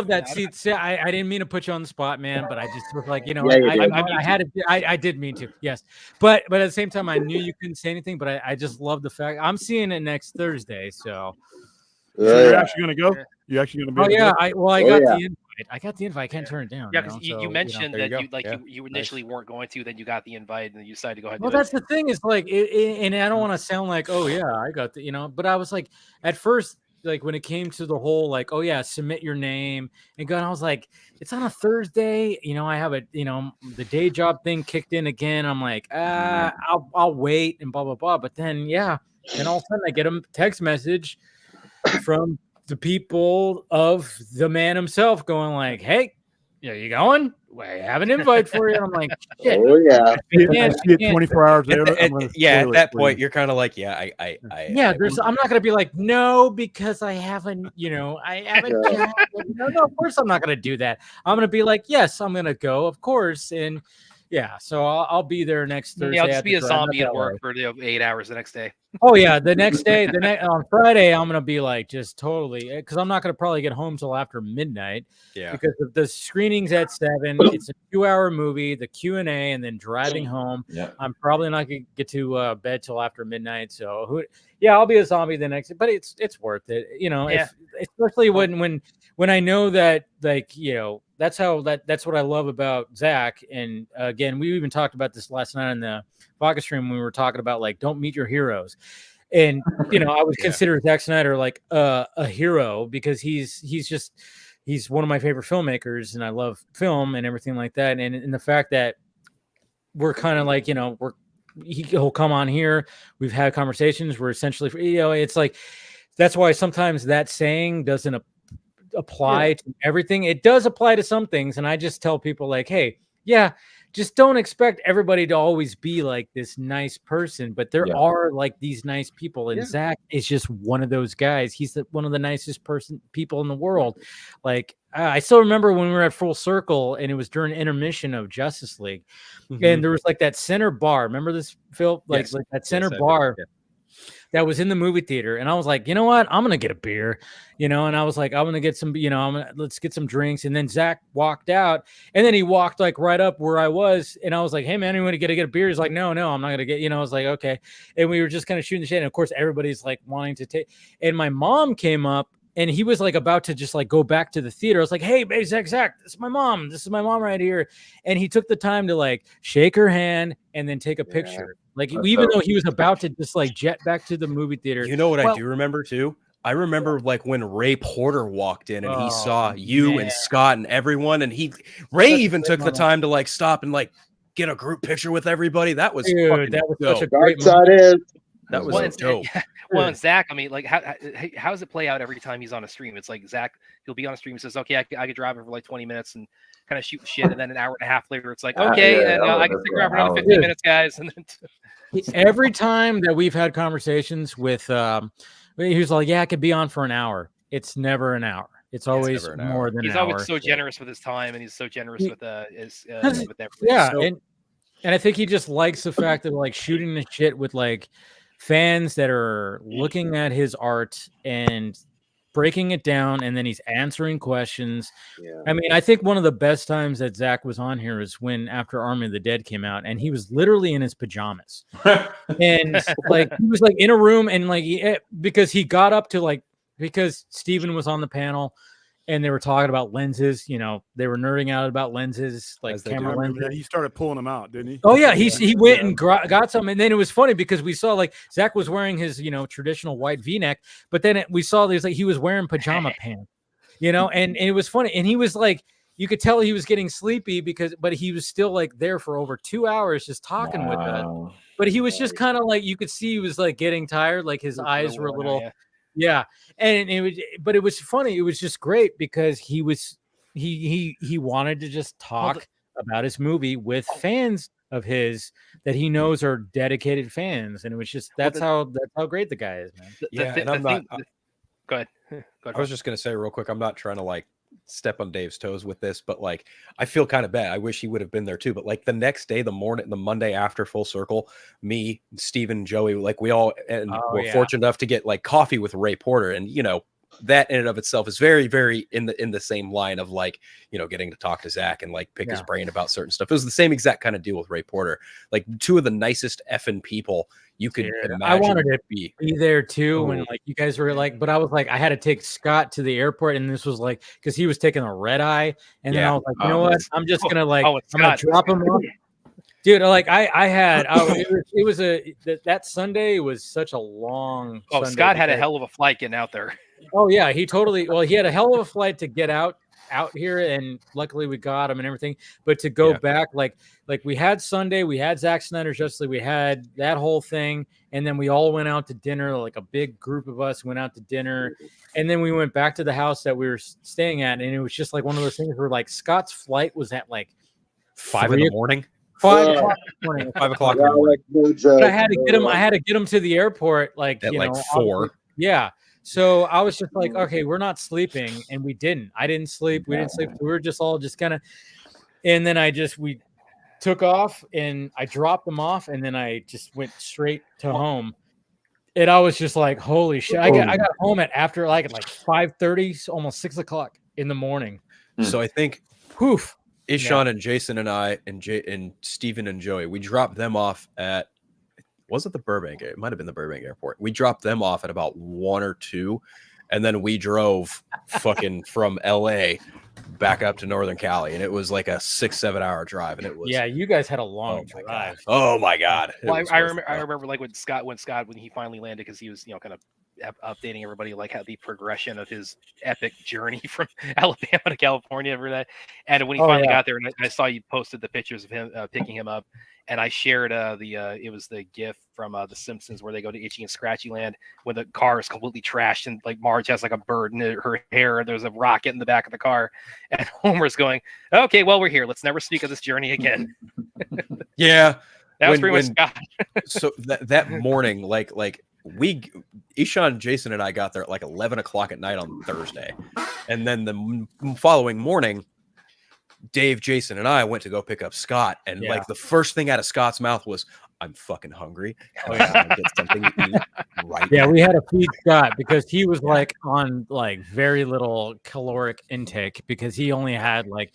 that. See, I didn't mean to put you on the spot, man, but I just was like, I did mean to. Yes. But at the same time, I knew you couldn't say anything, but I just love the fact I'm seeing it next Thursday. So you're actually going to go? You're actually going to be I got the invite. I got the invite. I can't turn it down. Yeah, because you mentioned that you initially weren't going to, then you got the invite and you decided to go ahead. Well, that's the thing is like, and I don't want to sound like, I got the, but I was like, at first, like when it came to the whole, like, submit your name and go, and I was like, it's on a Thursday, I have the day job thing kicked in again. I'm like, I'll wait and blah, blah, blah. But then, and all of a sudden I get a text message from the people of the man himself going like, hey, you going? Well, I have an invite for you. And I'm like, shit. Oh yeah. I see it 24 hours later. At that point, you're kind of like, I'm not gonna be like, no, because I haven't, I haven't. No, of course I'm not gonna do that. I'm gonna be like, yes, I'm gonna go, of course, and so I'll be there next Thursday. I'll just be a zombie at work for 8 hours the next day. Oh yeah, the next day, on Friday, I'm gonna be like just totally, because I'm not gonna probably get home till after midnight. Yeah. Because of the screenings at 7, it's a 2-hour movie, the Q&A, and then driving home. Yeah. I'm probably not gonna get to bed till after midnight. So I'll be a zombie the next. But it's worth it, especially when I know that, like, that's what I love about Zach. And again, we even talked about this last night on the Vodka stream when we were talking about, like, don't meet your heroes. And I would consider Zack Snyder like a hero, because he's one of my favorite filmmakers, and I love film and everything like that. And the fact that we're kind of like, we're he'll come on here. We've had conversations where essentially, it's like, that's why sometimes that saying doesn't apply to everything. It does apply to some things. And I just tell people like, hey, just don't expect everybody to always be like this nice person, but there are like these nice people. And Zack is just one of those guys. He's one of the nicest people in the world. Like, I still remember when we were at Full Circle and it was during intermission of Justice League, and there was like that center bar. Remember this, Phil? Like that center bar. That was in the movie theater. And I was like, you know what? I'm going to get a beer, and I was like, I'm going to get some, let's get some drinks. And then Zack walked out, and then he walked like right up where I was. And I was like, hey man, you want to get a beer? He's like, no, I'm not going to get, I was like, okay. And we were just kind of shooting the shit. And of course, everybody's like wanting to take, and my mom came up and he was like about to just like go back to the theater. I was like, hey, babe, Zack, this is my mom. This is my mom right here. And he took the time to like shake her hand and then take a picture. Like, even though he was about to just like jet back to the movie theater. You know what I do remember too? I remember like when Ray Porter walked in and he saw you and Scott and everyone, and Ray even took the time to like stop and like get a group picture with everybody. That was such a great moment. That was dope. Well, and Zack, I mean, like, how does it play out every time he's on a stream? It's like Zack, he'll be on a stream and says, okay, I could drive it for like 20 minutes and kind of shoot shit. And then an hour and a half later, it's like, okay, I can stick around for another 15 minutes, guys. And then every time that we've had conversations with, he was like, I could be on for an hour. It's never an hour. It's always more than he's an hour. He's always so generous with his time, and he's so generous with with everything. Yeah, so, and I think he just likes the fact that like shooting the shit with like fans that are looking at his art and breaking it down, and then he's answering questions. I mean, I think one of the best times that Zack was on here is when after Army of the Dead came out, and he was literally in his pajamas, and like he was like in a room, and like because he got up to like, because Steven was on the panel. And they were talking about lenses, they were nerding out about lenses, like camera lenses. He started pulling them out, didn't he? Oh yeah, he went and got some, and then it was funny because we saw like Zack was wearing his traditional white V-neck, but then we saw there's like he was wearing pajama pants, and it was funny, and he was like, you could tell he was getting sleepy but he was still like there for over 2 hours just talking with us, but he was just kind of like, you could see he was like getting tired, like his eyes were a little. Yeah, and it was funny. It was just great because he wanted to just talk about his movie with fans of his that he knows are dedicated fans, and it was just that's how great the guy is, man. Go ahead. I was just gonna say real quick, I'm not trying to like step on Dave's toes with this, but like I feel kind of bad. I wish he would have been there too. But like the next day, the Monday after Full Circle, me, Steven, Joey, like we all were fortunate enough to get like coffee with Ray Porter, and that in and of itself is very, very in the same line of like getting to talk to Zack and like pick his brain about certain stuff. It was the same exact kind of deal with Ray Porter. Like two of the nicest effing people you could imagine. I wanted to be there too when like you guys were like, but I was like, I had to take Scott to the airport, and this was like because he was taking a red eye, and then I was like, you know what? I'm just gonna like I'm gonna drop him off. Dude, like I had, it was that Sunday was such a long. Oh, Sunday Scott had a hell of a flight getting out there. Oh yeah, he had a hell of a flight to get out here, and luckily we got him and everything. But to go back, like we had Sunday, we had Zack Snyder's Justice League, we had that whole thing, and then we all went out to dinner. Like a big group of us went out to dinner, and then we went back to the house that we were staying at, and it was just like one of those things where like Scott's flight was at like 5 in the morning. 5 o'clock in the morning. 5 o'clock in the morning. But I had to get him to the airport like at like 4. Yeah. So I was just like, okay, we're not sleeping, and we didn't. I didn't sleep. We didn't sleep. We were just all just kind of, and then we took off, and I dropped them off, and then I just went straight to home. And I was just like, holy shit! I got home at 5:30, almost 6 o'clock in the morning. So I think, poof. Ishan and Jason and I and Steven and Joey, we dropped them off at, was it the Burbank? It might have been the Burbank airport. We dropped them off at about 1 or 2, and then we drove fucking from LA back up to Northern Cali, and it was like a 6-7 hour drive, and it was you guys had a long drive. Oh my god! Well, I remember like when he finally landed, because he was kind of updating everybody like how the progression of his epic journey from Alabama to California for that. And when he finally got there, and I saw you posted the pictures of him picking him up, and I shared it was the GIF from The Simpsons where they go to Itchy and Scratchy Land when the car is completely trashed and like Marge has like a bird in her hair and there's a rocket in the back of the car, and Homer's going, "Okay, well, we're here. Let's never speak of this journey again." Yeah, that was pretty much Scott. So that morning, like Ishan, Jason, and I got there at like 11 o'clock at night on Thursday, and then the following morning, Dave, Jason, and I went to go pick up Scott, and like the first thing out of Scott's mouth was, "I'm fucking hungry. I gotta get something to eat right now." We had to feed Scott because he was like on like very little caloric intake because he only had like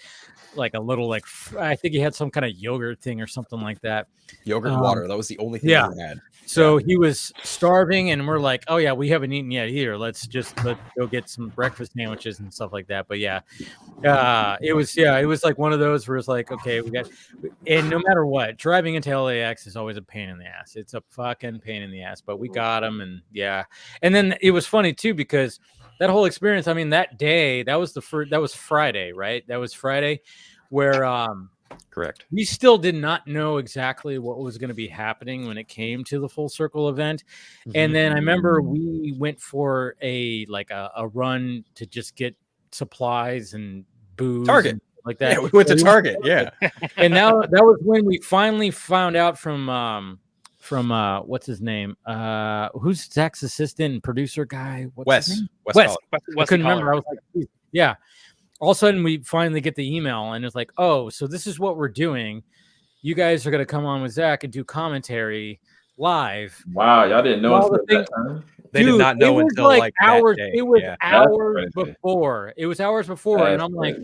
a little I think he had some kind of yogurt thing or something like that. Yogurt and water. That was the only thing he had. So he was starving, and we're like, "Oh yeah, we haven't eaten yet here. Let's go get some breakfast sandwiches and stuff like that." But it was like one of those where it's like, okay, and no matter what, driving into LAX is always a pain in the ass. It's a fucking pain in the ass, but we got him, and and then it was funny too because that whole experience. I mean, that day that was Friday, right? That was Friday, where correct. We still did not know exactly what was going to be happening when it came to the Full Circle event. And then I remember we went for a run to just get supplies and booze. Target. Like that. Yeah, we went to Target. Yeah. And now that was when we finally found out from what's his name? Who's Zach's assistant and producer guy? What's his name? Wes. I couldn't remember. I was like, yeah. All of a sudden, we finally get the email, and it's like, "Oh, so this is what we're doing. You guys are going to come on with Zach and do commentary live." Wow, y'all didn't know until that time? They did not know until like hours. that day. It was hours before. It was hours before, and I'm like,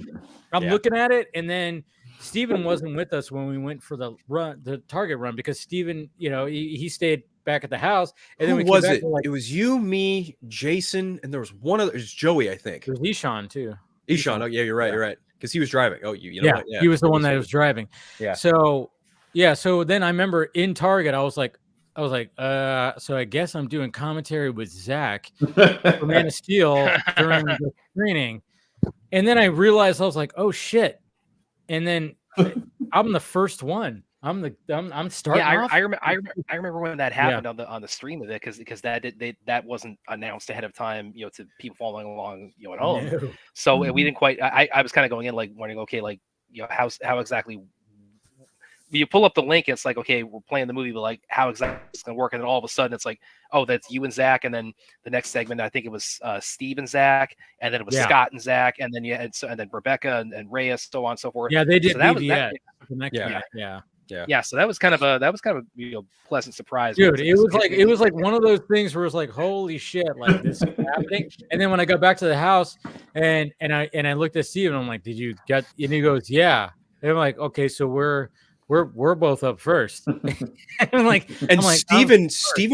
I'm looking at it, and then Steven wasn't with us when we went for the Target run, because Steven, he stayed back at the house. And then Who was it? It was you, me, Jason, and there was one other. It was Joey, I think. It was Ishan too. Ishan. Oh yeah, you're right. You're right. Because he was driving. Oh, you know what? Yeah, he was the one that was driving. Yeah. So then I remember in Target, I was like, so I guess I'm doing commentary with Zach for Man of Steel during the screening. And then I realized, I was like, oh shit. And then I'm the first one. I'm starting. Yeah, off. I remember when that happened on the stream of it, because that wasn't announced ahead of time, to people following along, at home. No. So we didn't quite. I was kind of going in like wondering, okay, like how exactly. You pull up the link, it's like, okay, we're playing the movie, but like how exactly it's going to work, and then all of a sudden it's like, oh, that's you and Zach, and then the next segment, I think it was Steve and Zach, and then it was Scott and Zach, and then and then Rebecca and Reyes, so on and so forth. Yeah, they did. So that was yeah. So that was kind of a pleasant surprise, dude. It was like one of those things where it's like, holy shit, like this is happening. And then when I got back to the house and I looked at Steve, and I'm like, did you get? And he goes, yeah. And I'm like, okay, so we're both up first. Steven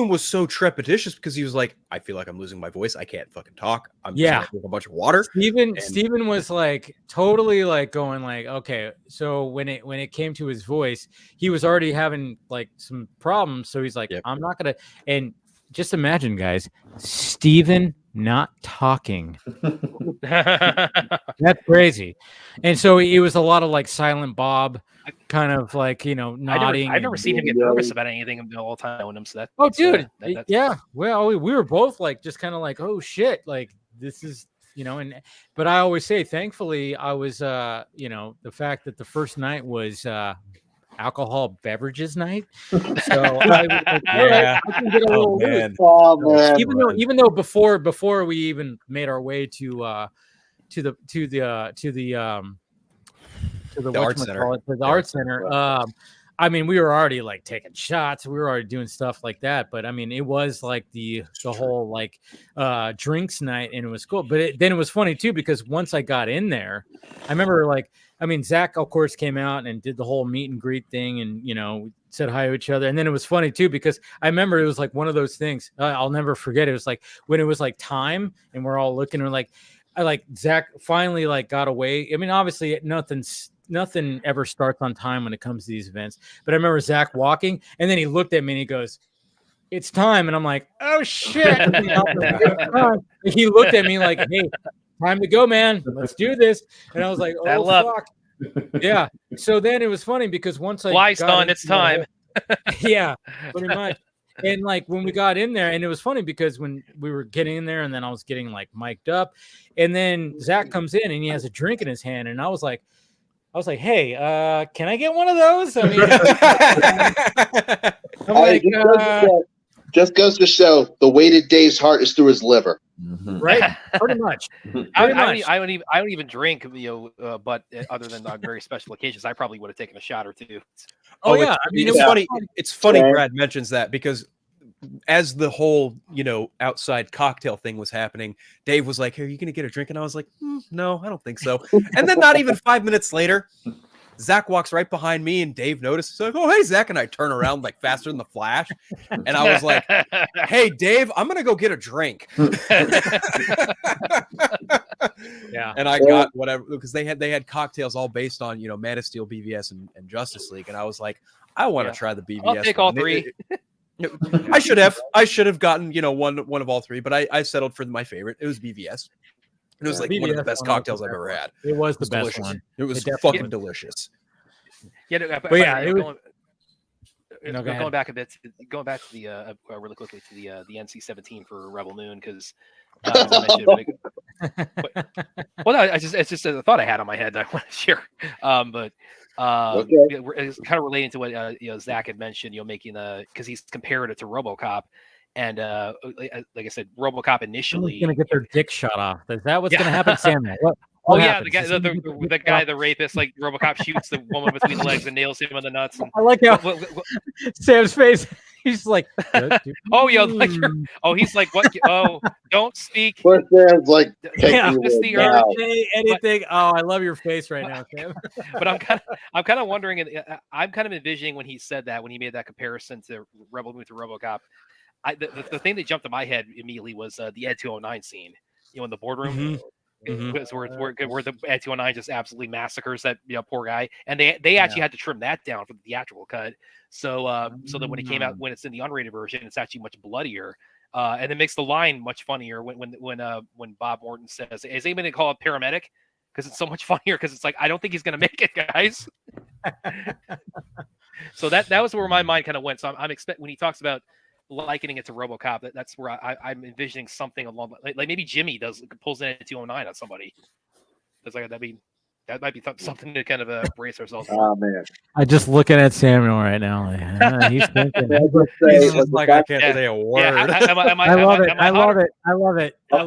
was so trepidatious because he was like, I feel like I'm losing my voice. I can't fucking talk. I'm just with a bunch of water. Steven was like totally like going like, okay. So when it came to his voice, he was already having like some problems. So he's like, I'm not gonna. And just imagine, guys, Steven not talking. That's crazy. And so it was a lot of like Silent Bob kind of like, nodding. I've never seen him get nervous about anything the whole time knowing him. So that. Oh, dude. Yeah. Well, we were both like, just kind of like, oh shit. Like this is, but I always say, thankfully I was, the fact that the first night was, alcohol beverages night. So I can get a little loose. Even though before we even made our way to the art center. I mean, we were already like taking shots. We were already doing stuff like that. But I mean, it was like the whole like drinks night, and it was cool. But then it was funny too, because once I got in there, I remember Zach, of course, came out and did the whole meet and greet thing, and said hi to each other. And then it was funny too, because I remember it was like one of those things I'll never forget. It was like when it was like time, and we're all looking, and Zach finally like got away. I mean, obviously nothing ever starts on time when it comes to these events. But I remember Zach walking, and then he looked at me and he goes, it's time. And I'm like, oh shit. He looked at me like, hey, time to go, man. Let's do this. And I was like, oh, fuck. Yeah. So then it was funny because once I Fly, son, it's time. Yeah, pretty much. And like when we got in there, and it was funny because when we were getting in there and then I was getting like mic'd up, and then Zach comes in and he has a drink in his hand, and I was like, hey, can I get one of those? I mean, just goes to show the weighted Dave's heart is through his liver. Right, pretty much. I don't even drink, but other than on very special occasions, I probably would have taken a shot or two. Oh yeah, I mean, it's funny. It's funny Brad mentions that because as the whole outside cocktail thing was happening, Dave was like, "Hey, are you gonna get a drink?" And I was like, "No, I don't think so." And then not even 5 minutes later, Zach walks right behind me, and Dave notices. He's like, "Oh, hey, Zach!" And I turn around like faster than the flash, and I was like, "Hey, Dave, I'm gonna go get a drink." Yeah, and I got whatever because they had cocktails all based on Man of Steel, BVS, and Justice League, and I was like, I want to try the BVS. I'll take all three. I should have gotten one of all three, but I settled for my favorite. It was BVS. It was like one of the best cocktails I've ever had. It was the best delicious. one. It was fucking delicious. Yeah, but yeah, it was. Going back a bit, going back to the really quickly to the NC-17 for Rebel Moon because well, no, it's just a thought I had on my head that I want to share. But it's kind of relating to what Zach had mentioned. Making because he's compared it to RoboCop. And like I said, RoboCop initially going to get their dick shot off. Is that what's going to happen, Sam? The guy, the rapist, like RoboCop shoots the woman between the legs and nails him in the nuts. And, I like how Sam's face. He's like, he's like, what? Oh, don't speak. Sam's like, anything. Oh, I love your face right now, Sam. But I'm kind of wondering, and I'm kind of envisioning when he said that, when he made that comparison to Rebel Moon to RoboCop. The thing that jumped in my head immediately was the Ed 209 scene, in the boardroom, where the Ed 209 just absolutely massacres that poor guy, and they actually had to trim that down for the theatrical cut, so that when it came out, when it's in the unrated version, it's actually much bloodier, and it makes the line much funnier when Bob Morton says, "Is anybody gonna call a paramedic?" Because it's so much funnier because it's like, I don't think he's gonna make it, guys. So that was where my mind kind of went. So I'm expecting when he talks about likening it to RoboCop, that's where I'm envisioning something along like maybe Jimmy pulls in at 209 on somebody. That's like that might be something to kind of brace ourselves. Oh man, I just looking at Samuel right now. He's thinking. He's just like, I can't say a word. I love it. Am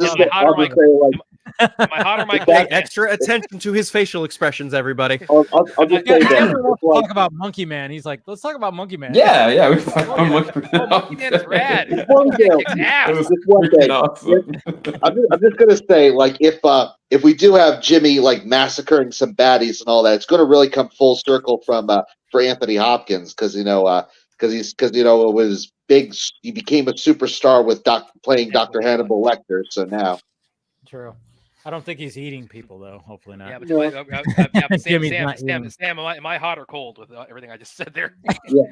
I hot or my Pay extra attention to his facial expressions, everybody. I'll just say that. Talk about Monkey Man. He's like, let's talk about Monkey Man. Yeah, we talk about Monkey Man. Monkey Man is rad. It was one thing. Awesome. I'm just gonna say, like, if we do have Jimmy like massacring some baddies and all that, it's gonna really come full circle for Anthony Hopkins because it was big. He became a superstar with playing Dr. Hannibal Lecter. So now, true. I don't think he's eating people though. Hopefully not. Yeah, but Sam, am I hot or cold with everything I just said there? Yeah.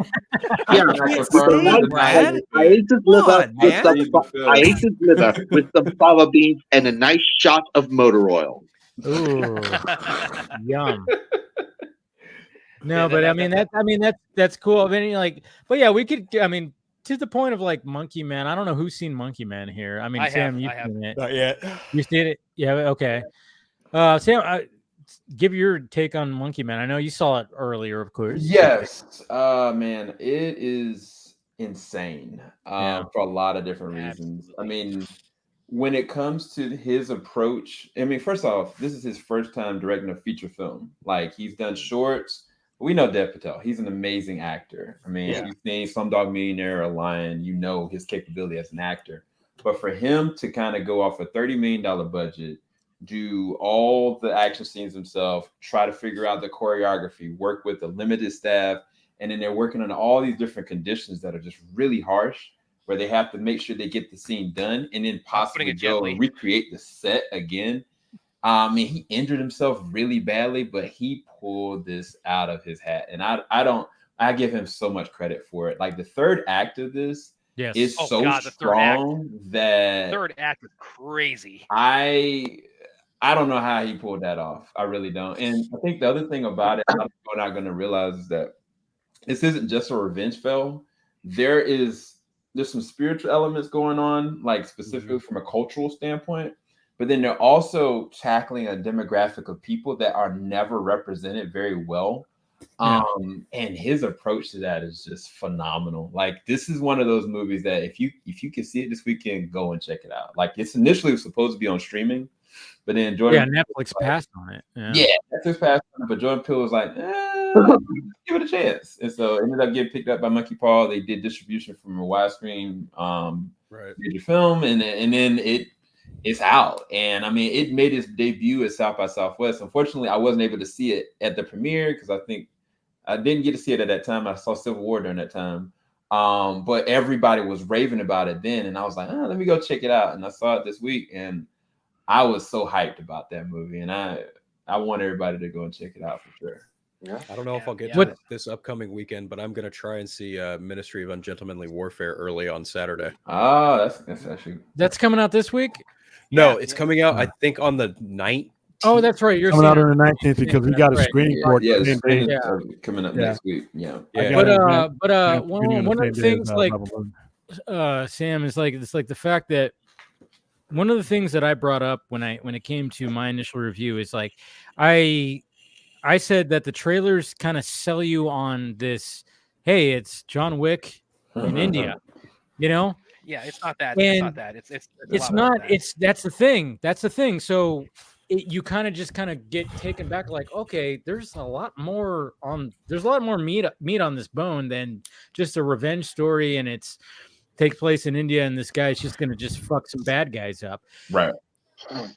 I ate his liver with some fava beans and a nice shot of motor oil. Ooh, yum. No, but that's cool. I mean, but yeah, we could. I mean, to the point of like Monkey Man. I don't know who's seen Monkey Man here. I mean, Sam, you've seen it. Not yet. You seen it? Yeah. Okay. Sam, give your take on Monkey Man. I know you saw it earlier, of course. Yes. Man, it is insane for a lot of different reasons. I mean, when it comes to his approach, I mean, first off, this is his first time directing a feature film. Like, he's done shorts. We know Dev Patel. He's an amazing actor. I mean, you've seen Slumdog Millionaire or Lion, you know his capability as an actor. But for him to kind of go off a $30 million budget, do all the action scenes himself, try to figure out the choreography, work with a limited staff, and then they're working on all these different conditions that are just really harsh, where they have to make sure they get the scene done and then possibly go and recreate the set again. I mean, he injured himself really badly, but he pulled this out of his hat. And I give him so much credit for it. Like, the third act of this Yes. is Oh, so God, the third act. strong that Third act is crazy. I don't know how he pulled that off. I really don't. And I think the other thing about it, a lot of people are not going to realize, is that this isn't just a revenge film. There's some spiritual elements going on, like specifically from a cultural standpoint. But then they're also tackling a demographic of people that are never represented very well. And his approach to that is just phenomenal. Like, this is one of those movies that if you can see it this weekend, go and check it out. Like, it's initially supposed to be on streaming, but then Jordan Netflix passed on it. Netflix passed on it, but Jordan Peele was like, give it a chance. And so it ended up getting picked up by Monkey Paw. They did distribution from a widescreen major film, and then it's out. And I mean, it made its debut at South by Southwest. Unfortunately, I wasn't able to see it at the premiere because I think I didn't get to see it at that time. I saw Civil War during that time. But everybody was raving about it then, and I was like, let me go check it out. And I saw it this week, and I was so hyped about that movie, and I want everybody to go and check it out for sure. Yeah, I don't know if I'll get to it this upcoming weekend, but I'm gonna try and see Ministry of Ungentlemanly Warfare early on Saturday. Oh, that's actually coming out this week. No, it's coming out, I think, on the 9th. Oh, that's right. You're coming out on the 19th because we got a screening for it. Yeah, coming up next week. Yeah. But one of the things, like, Sam, is like, it's like the fact that one of the things that I brought up when it came to my initial review is, like, I said that the trailers kind of sell you on this. Hey, it's John Wick in India, you know. Yeah, it's not that. And it's not that. It's not. That's the thing. That's the thing. So you kind of get taken back. Like, okay, there's a lot more meat on this bone than just a revenge story, and it's takes place in India, and this guy's just gonna just fuck some bad guys up. Right.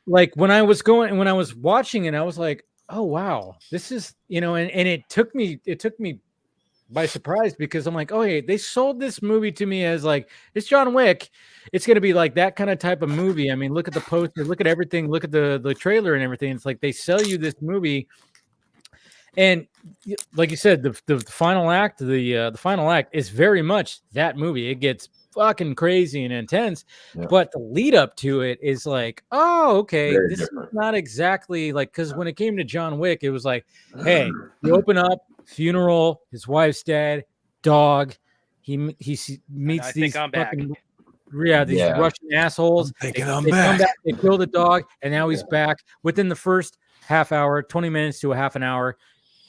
Like when I was watching it, I was like, oh wow, this is, and it took me by surprise, because I'm like, oh hey, they sold this movie to me as like, it's John Wick, it's gonna be like that kind of type of movie. I mean, look at the poster, look at everything, look at the trailer and everything. It's like they sell you this movie, and like you said, the final act, the final act is very much that movie. It gets fucking crazy and intense, but the lead up to it is like, oh okay, very this different. Is not exactly like, because when it came to John Wick, it was like, hey, you open up, funeral, his wife's dead, dog, he meets these fucking Russian assholes, they come back, they kill the dog, and now he's back. Within the first half hour, 20 minutes to a half an hour,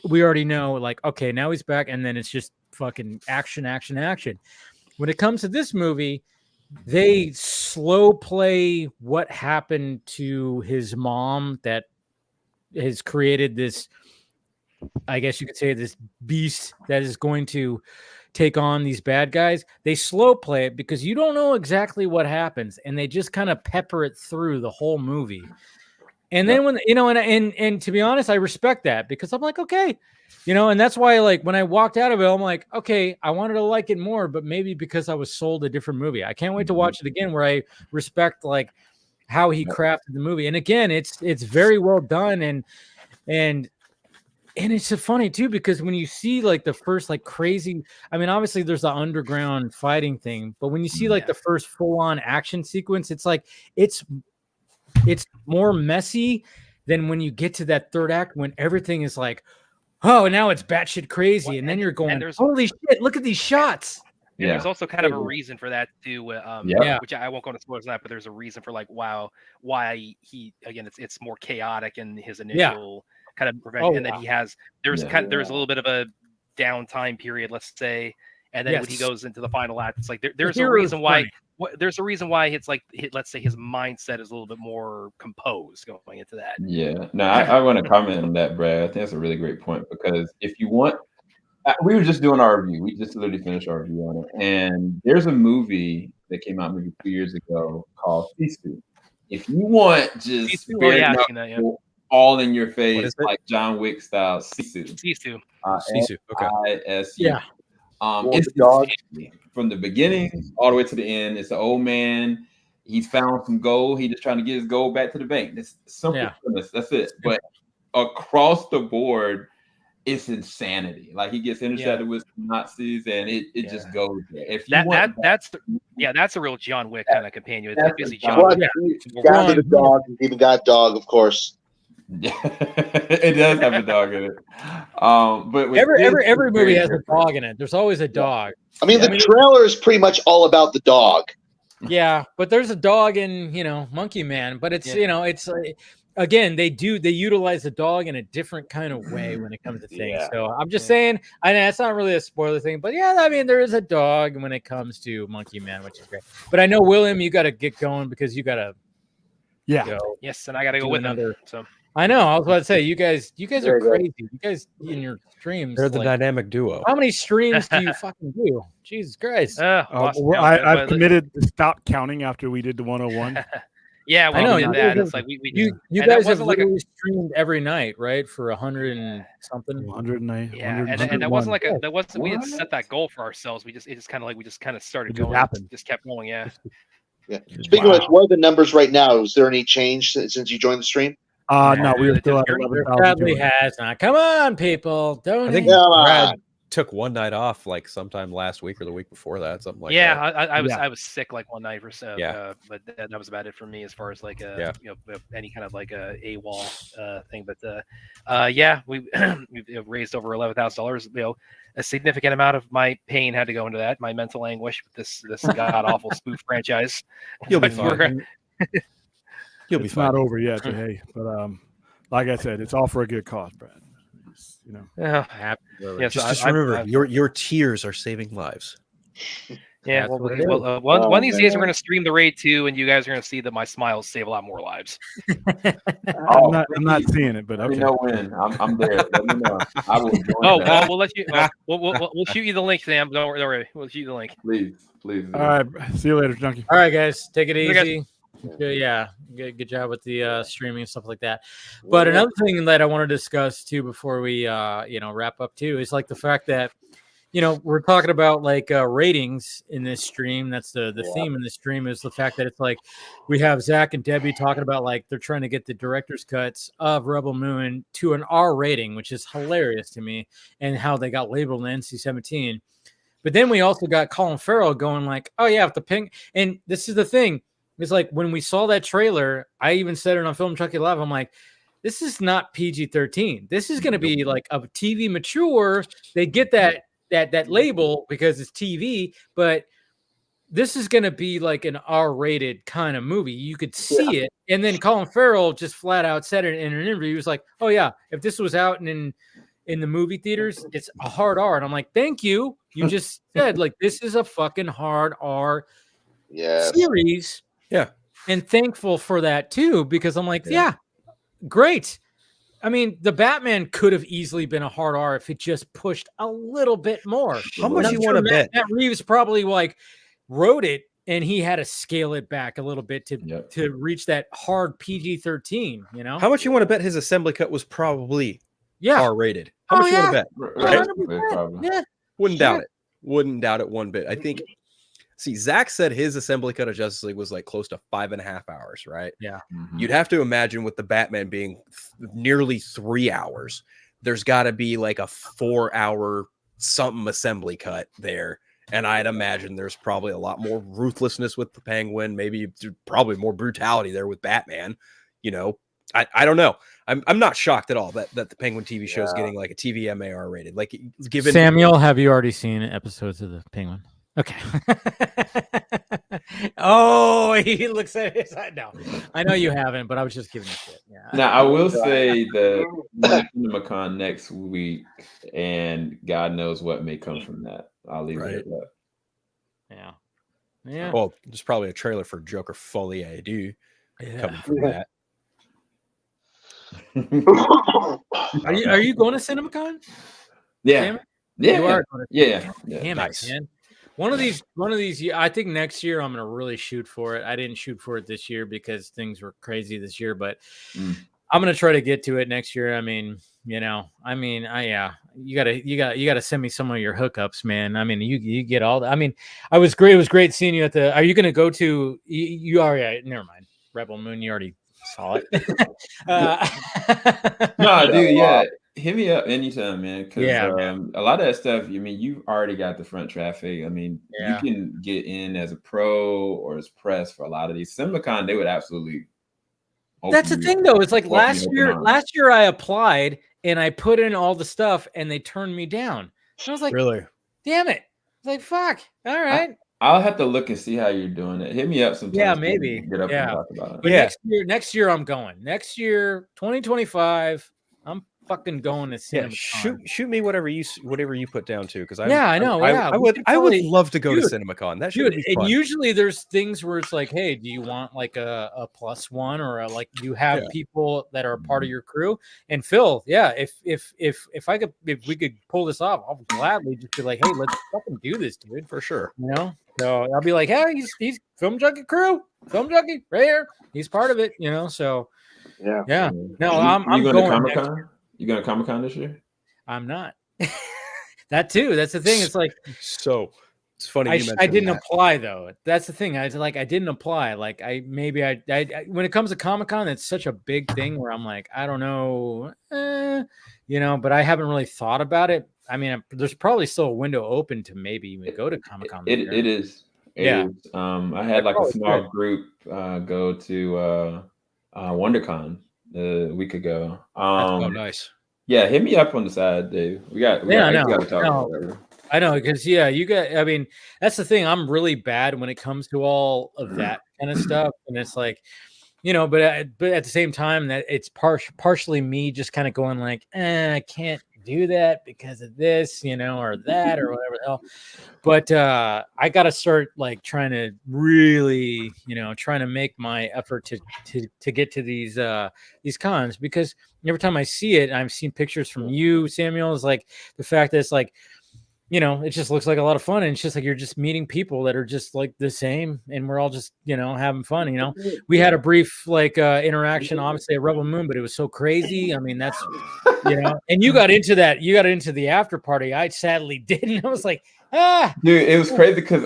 we already know, like, okay, now he's back, and then it's just fucking action. When it comes to this movie, they slow play what happened to his mom that has created this, I guess you could say, this beast that is going to take on these bad guys. They slow play it because you don't know exactly what happens, and they just kind of pepper it through the whole movie. And then when, and to be honest, I respect that, because I'm like, okay, and that's why, like, when I walked out of it, I'm like, okay, I wanted to like it more, but maybe because I was sold a different movie. I can't wait to watch it again, where I respect, like, how he crafted the movie. And again, it's very well done. And it's so funny too, because when you see, like, the first, like, crazy, I mean, obviously there's the underground fighting thing, but when you see, like, the first full on action sequence, it's like, it's more messy than when you get to that third act, when everything is like, oh, now it's batshit crazy, and then you're going, holy shit, look at these shots. Yeah, there's also kind of a reason for that too. Which I won't go into spoilers on that, but there's a reason for, like, why he, again, it's more chaotic in his initial kind of revenge, and then he has there's a little bit of a downtime period, let's say, and then when he goes into the final act, it's like there's a reason why. There's a reason why it's like, let's say, his mindset is a little bit more composed going into that. Yeah, no, I want to comment on that, Brad. I think that's a really great point, because if you want, we were just doing our review. We just literally finished our review on it, and there's a movie that came out maybe 2 years ago called Sisu. If you want just all in your face, like John Wick style, Sisu. Sisu. Okay. Yeah. It's dog from the beginning all the way to the end. It's an old man. He's found some gold. He's just trying to get his gold back to the bank. It's simple premise. That's it. But across the board, it's insanity. Like he gets intercepted with Nazis, and it just goes there. If you that's a real John Wick kind of companion. It's basically John John Wick. Wick. Down to the dog. Even got dog, of course. It does have a dog in it. But with every movie has a dog in it. There's always a dog. I mean, the trailer is pretty much all about the dog. Yeah, but there's a dog in, Monkey Man, but it's, it's again, they utilize the dog in a different kind of way when it comes to things. So I'm just saying, I know it's not really a spoiler thing, but yeah, I mean, there is a dog when it comes to Monkey Man, which is great. But I know, William, you got to get going because you got to go. Yes, and I got to go with another. So I know. I was about to say, you guys are crazy. You guys in your streams, they're the dynamic duo. How many streams do you fucking do? Jesus Christ! I've committed to stop counting after we did the 101. Yeah, well, I know that. It's like you guys have literally streamed every night, right? For 100 and something. 109. Yeah, and that wasn't like we didn't set that goal for ourselves. We just kind of started going. Just kept going. Yeah. Yeah. Speaking of which, what are the numbers right now? Is there any change since you joined the stream? No, we were still at 11,000. Probably has not. Come on, people! Don't. I think Brad took one night off, like sometime last week or the week before that, something like that. I was sick like one night but that was about it for me as far as like any kind of like a AWOL thing. But we've raised over $11,000. A significant amount of my pain had to go into that, my mental anguish with this god awful spoof franchise. You'll be fine. You'll be fine. Not over yet, but hey, like I said, it's all for a good cause, Brad. Just remember, your tears are saving lives. Yeah, one of these days we're going to stream the raid too, and you guys are going to see that my smiles save a lot more lives. I'm not seeing it, but okay. Let me know when. I'm there. Let me know. I will join. Well, we'll let you. We'll shoot you the link, Sam. Don't worry. We'll shoot you the link. Please. All right. See you later, Junkie. All right, guys. Take it easy. Yeah, good job with the streaming and stuff like that. But another thing that I want to discuss too before we wrap up too is like the fact that we're talking about like ratings in this stream. That's the theme in this stream is the fact that it's like we have Zach and Debbie talking about like they're trying to get the director's cuts of Rebel Moon to an R rating, which is hilarious to me, and how they got labeled an NC-17. But then we also got Colin Farrell going like, oh yeah, if the pink, and this is the thing. It's like when we saw that trailer, I even said it on Film Chucky Live. I'm like, this is not PG-13. This is going to be like a TV mature. They get that label because it's TV, but this is going to be like an R-rated kind of movie. You could see it. And then Colin Farrell just flat out said it in an interview. He was like, oh yeah, if this was out in the movie theaters, it's a hard R. And I'm like, thank you. You just said like, this is a fucking hard R series. Yeah. And thankful for that too, because I'm like, yeah, great. I mean, the Batman could have easily been a hard R if it just pushed a little bit more. How much you want to bet? Matt Reeves probably like wrote it and he had to scale it back a little bit to reach that hard PG-13, How much you want to bet his assembly cut was probably R-rated? How much you want to bet? Right? Wouldn't doubt it. Wouldn't doubt it one bit. I think Zach said his assembly cut of Justice League was like close to 5.5 hours, right? Yeah. Mm-hmm. You'd have to imagine with the Batman being nearly 3 hours, there's got to be like a 4-hour something assembly cut there. And I'd imagine there's probably a lot more ruthlessness with the Penguin, maybe probably more brutality there with Batman. I don't know. I'm not shocked at all that the Penguin TV show is getting like a TV MAR rated. Like, given Samuel, have you already seen episodes of the Penguin? Okay. Oh, he looks at his side. No, I know you haven't, but I was just giving you shit. Yeah. Now, I will say that Cinemacon next week, and God knows what may come from that. I'll leave it at that. Yeah. Yeah. Well, there's probably a trailer for Joker Folie à Deux coming from that. Are you going to CinemaCon? Yeah. Sam? Yeah. You are yeah. Damn nice. it, man. One of these, I think next year I'm going to really shoot for it. I didn't shoot for it this year because things were crazy this year, but I'm going to try to get to it next year. I mean, you gotta send me some of your hookups, man. I mean, you get all that. I mean, it was great seeing you are you going to go to, you already, never mind. Rebel Moon, you already saw it. No, dude, yeah. Hit me up anytime, man. Because a lot of that stuff, I mean, you've already got the front traffic. I mean, you can get in as a pro or as press for a lot of these. Cinemacon, they would absolutely. That's the thing, though. It's like last year I applied and I put in all the stuff and they turned me down. And I was like, really? Damn it! I was like, fuck. All right. I'll have to look and see how you're doing it. Hit me up sometime. Yeah, maybe. Get up and talk about it. But next year I'm going. Next year, 2025, I'm fucking going to CinemaCon. Shoot me whatever you put down too, because I know. I would love to go to CinemaCon. That should be fun. And usually there's things where it's like, hey, do you want like a +1 or like you have people that are part of your crew? And Phil, if we could pull this off, I'll gladly just be like, hey, let's fucking do this, dude, for sure. You know. So I'll be like, hey, he's Film Junkie crew, Film Junkie right here. He's part of it, you know. So yeah. No, I'm going to Comic-Con. You going to Comic-Con this year? I'm not. That too. That's the thing. It's like so. It's funny. I didn't apply though. That's the thing. I didn't apply. Like I when it comes to Comic-Con, it's such a big thing where I'm like, I don't know, you know. But I haven't really thought about it. I mean, there's probably still a window open to maybe even go to Comic-Con. It is. It is. I had like a small group go to WonderCon a week ago. Nice. Yeah, hit me up on the side, Dave. We got to talk about whatever. I know, because you got. I mean, that's the thing. I'm really bad when it comes to all of that kind of stuff, and it's like, you know. But at the same time, that it's partially me just kind of going like, I can't do that because of this, you know, or that, or whatever the hell. But I got to start like trying to really, you know, trying to make my effort to get to these cons, because every time I see it, I've seen pictures from you, Samuel, is like the fact that it's like, you know, it just looks like a lot of fun, and it's just like you're just meeting people that are just like the same, and we're all just, you know, having fun. You know, we had a brief like interaction, obviously at Rebel Moon, but it was so crazy. I mean, that's, you know, and you got into the after party. I sadly didn't. I was like, dude, it was crazy because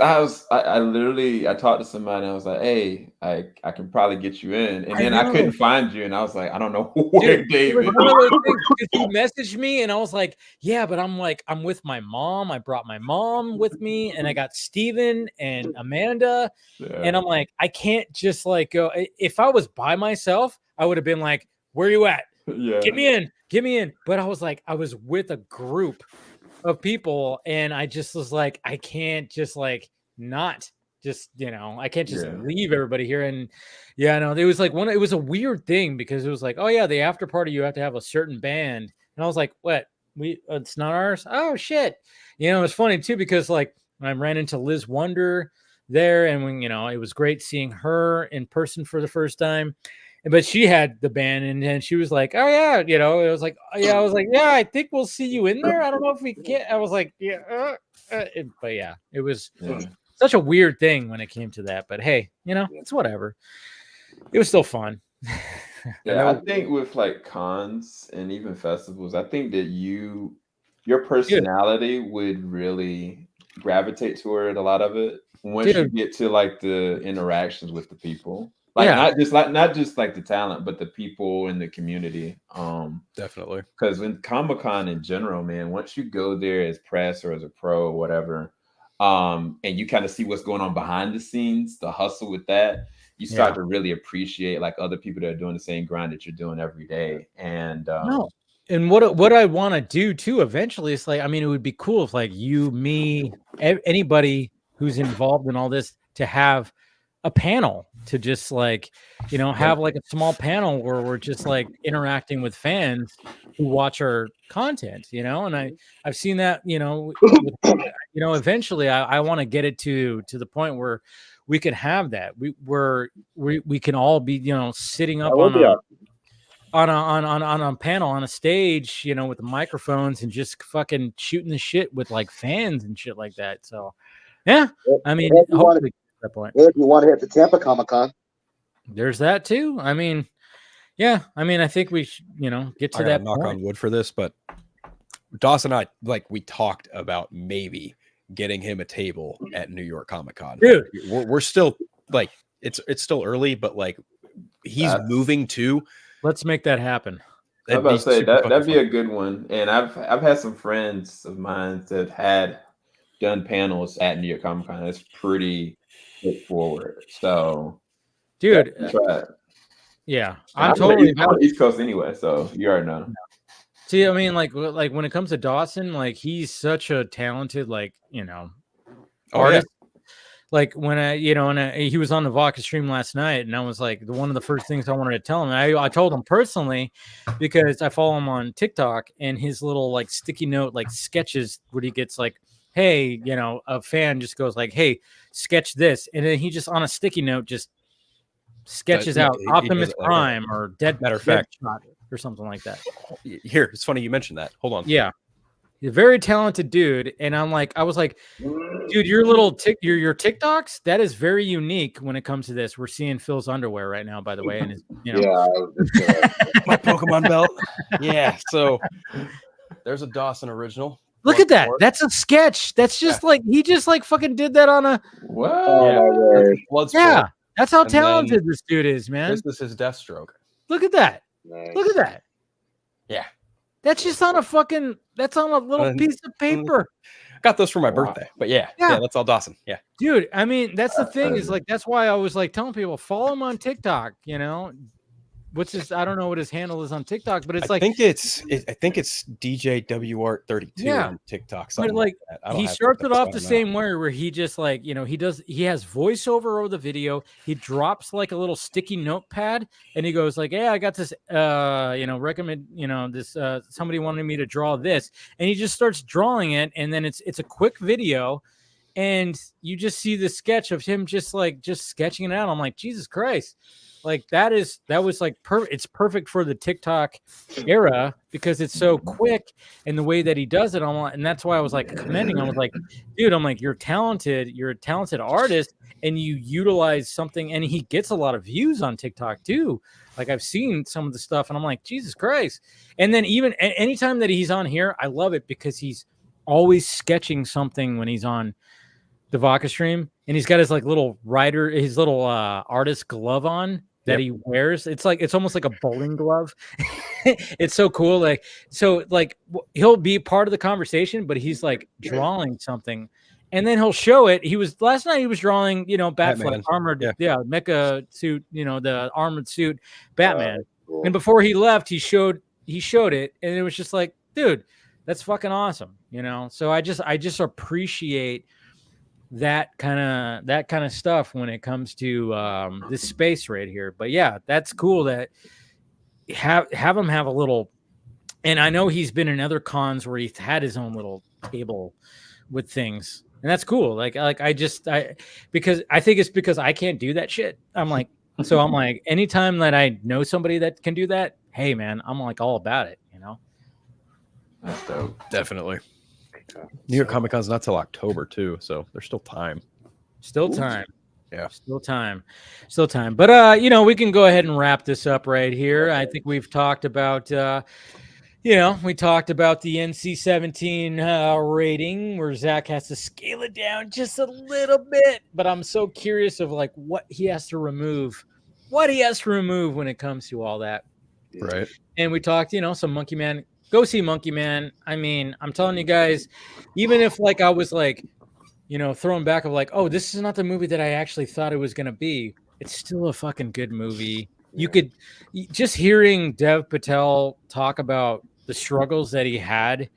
I literally talked to somebody and I was like, hey, I can probably get you in, and then I couldn't find you, and I was like, I don't know where David. One of those things, you messaged me and I was like, yeah, but I'm with my mom. I brought my mom with me, and I got Steven and Amanda, and I'm like, I can't just like go. If I was by myself, I would have been like, where you at? Yeah, get me in. But I was like, I was with a group of people, and I just was like, I can't just like not just, you know, I can't just leave everybody here. And no, it was like it was a weird thing, because it was like, oh yeah, the after party, you have to have a certain band, and I was like, what? It's not ours? Oh shit. You know, it's funny too, because like I ran into Liz Wonder there, and when, you know, it was great seeing her in person for the first time. But she had the band, and she was like, oh yeah, you know, it was like, oh, yeah, I was like, yeah, I think we'll see you in there. I don't know if we can. I was like, yeah, but yeah, it was such a weird thing when it came to that. But hey, you know, it's whatever. It was still fun. Yeah, I think with like cons and even festivals, I think that your personality would really gravitate toward a lot of it once you get to like the interactions with the people. Like not just like the talent, but the people in the community. Definitely. Because when Comic-Con in general, man, once you go there as press or as a pro or whatever, and you kind of see what's going on behind the scenes, the hustle with that, you start to really appreciate like other people that are doing the same grind that you're doing every day. And and what I want to do too eventually is like, I mean, it would be cool if like you, me, anybody who's involved in all this to have a panel, to just like, you know, have like a small panel where we're just like interacting with fans who watch our content, you know. And I've seen that, you know, eventually I want to get it to the point where we could have that. We can all be, you know, sitting up on a panel on a stage, you know, with the microphones and just fucking shooting the shit with like fans and shit like that. So yeah, I mean, hopefully that point. If you want to hit the Tampa Comic-Con, there's that too. I mean, yeah, I mean, I think we should, you know, get to that knock on wood for this, but Dawson and I, like, we talked about maybe getting him a table at New York Comic-Con. Dude, we're still like, it's still early, but like he's moving too. Let's make that happen. I was about to say that'd be a good one. And I've had some friends of mine that had done panels at New York Comic-Con. It's pretty straightforward. So, dude, try it. Yeah, I'm totally on the East Coast anyway, so you already know. See, I mean, like when it comes to Dawson, like he's such a talented, like artist. Like when he was on the Vodka stream last night, and I was like, one of the first things I wanted to tell him, I told him personally because I follow him on TikTok, and his little like sticky note like sketches where he gets like, hey, a fan just goes like, hey, sketch this, and then he just on a sticky note just sketches out Optimus Prime or Dead Shot or something like that. Here, it's funny you mentioned that. Hold on. Yeah. He's a very talented dude. And I was like, dude, your your TikToks, that is very unique when it comes to this. We're seeing Phil's underwear right now, by the way. And my Pokemon belt. Yeah. So there's a Dawson original. Look at that. That's a sketch. That's just like he just like fucking did that on a Yeah. That's how talented this dude is, man. This is his Deathstroke. Look at that. Nice. Look at that. Yeah. That's just on that's on a little piece of paper. Got those for my birthday. But yeah, that's all Dawson. Yeah. Dude, I mean, that's the thing is like, that's why I was like telling people, follow him on TikTok, What's his? I don't know what his handle is on TikTok, but it's I think it's DJWR32 on TikTok. But like he starts it off the same way where he just like he has voiceover over the video. He drops like a little sticky notepad and he goes like, "Yeah, I got this. Recommend this. Somebody wanted me to draw this," and he just starts drawing it, and then it's a quick video, and you just see the sketch of him just sketching it out. I'm like, Jesus Christ. Like that was like perfect. It's perfect for the TikTok era because it's so quick and the way that he does it. And that's why I was like commending. I was like, dude, you're talented. You're a talented artist, and you utilize something. And he gets a lot of views on TikTok too. Like I've seen some of the stuff, and I'm like, Jesus Christ. And then even anytime that he's on here, I love it because he's always sketching something when he's on the Vodka stream, and he's got his like little his little artist glove on that he wears. It's almost like a bowling glove. It's so cool. He'll be part of the conversation, but he's like drawing something, and then he'll show it. Last night he was drawing, Batman armored, mecha suit, the armored suit, Batman. Cool. And before he left, he showed it, and it was just like, dude, that's fucking awesome, So I just appreciate that kind of stuff when it comes to this space right here. But yeah, that's cool that have him have a little. And I know he's been in other cons where he's had his own little table with things, and that's cool. Because I think it's because I can't do that shit. I'm like, anytime that I know somebody that can do that, hey man, I'm like all about it. That's dope. Definitely. New York Comic-Con's not till October too, so there's still time. Still time. Yeah. Still time. But we can go ahead and wrap this up right here. I think we've talked about we talked about the NC-17 rating where Zach has to scale it down just a little bit, but I'm so curious of like what he has to remove when it comes to all that. Right. And we talked, some Monkey Man. Go see Monkey Man. I mean, I'm telling you guys, even if like I was like, throwing back of like, oh, this is not the movie that I actually thought it was going to be. It's still a fucking good movie. You could just hearing Dev Patel talk about the struggles that he had.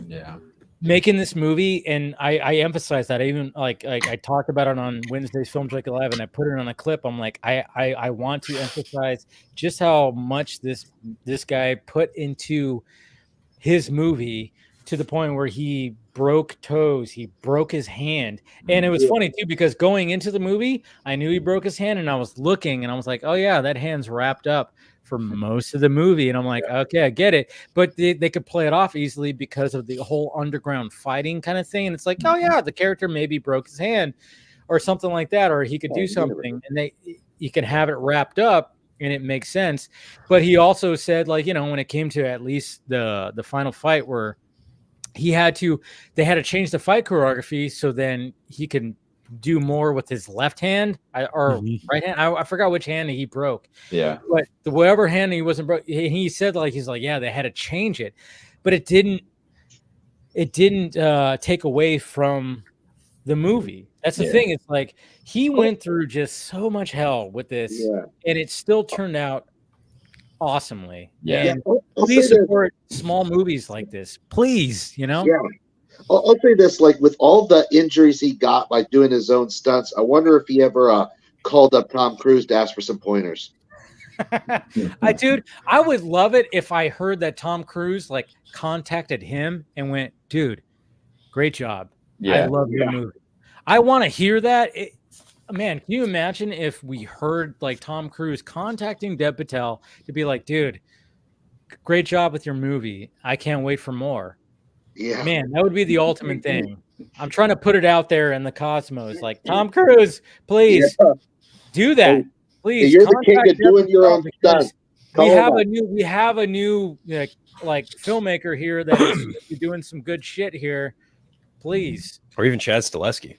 Yeah. Making this movie, and I emphasize that. I even like I talked about it on Wednesday's Film Strike Live, and I put it on a clip. I'm like, I want to emphasize just how much this guy put into his movie to the point where he broke toes, he broke his hand. And it was funny too, because going into the movie, I knew he broke his hand, and I was looking and I was like, oh yeah, that hand's wrapped up for most of the movie. And I'm like, okay, I get it. But they could play it off easily because of the whole underground fighting kind of thing. And it's like, oh yeah, the character maybe broke his hand or something like that, or he could do something, and you can have it wrapped up and it makes sense. But he also said, like, when it came to at least the final fight where they had to change the fight choreography so then he can do more with his left hand or right hand. I forgot which hand he broke. Yeah. But whatever hand he wasn't broke, he said he's like, yeah, they had to change it, but it didn't take away from the movie. That's the thing. It's like he went through just so much hell with this, and it still turned out awesomely. Yeah. And please support small movies like this, please. Yeah. I'll say this: like with all the injuries he got by doing his own stunts, I wonder if he ever called up Tom Cruise to ask for some pointers. Dude, I would love it if I heard that Tom Cruise contacted him and went, dude, great job. I love your movie. I want to hear that. Man, can you imagine if we heard Tom Cruise contacting Dev Patel to be like, dude, great job with your movie. I can't wait for more. Yeah. Man, that would be the ultimate thing. I'm trying to put it out there in the cosmos. Tom Cruise, please do that. Please. You're the king of doing your own stuff. We have a new filmmaker here that is doing some good shit here. Please. Or even Chad Stileski.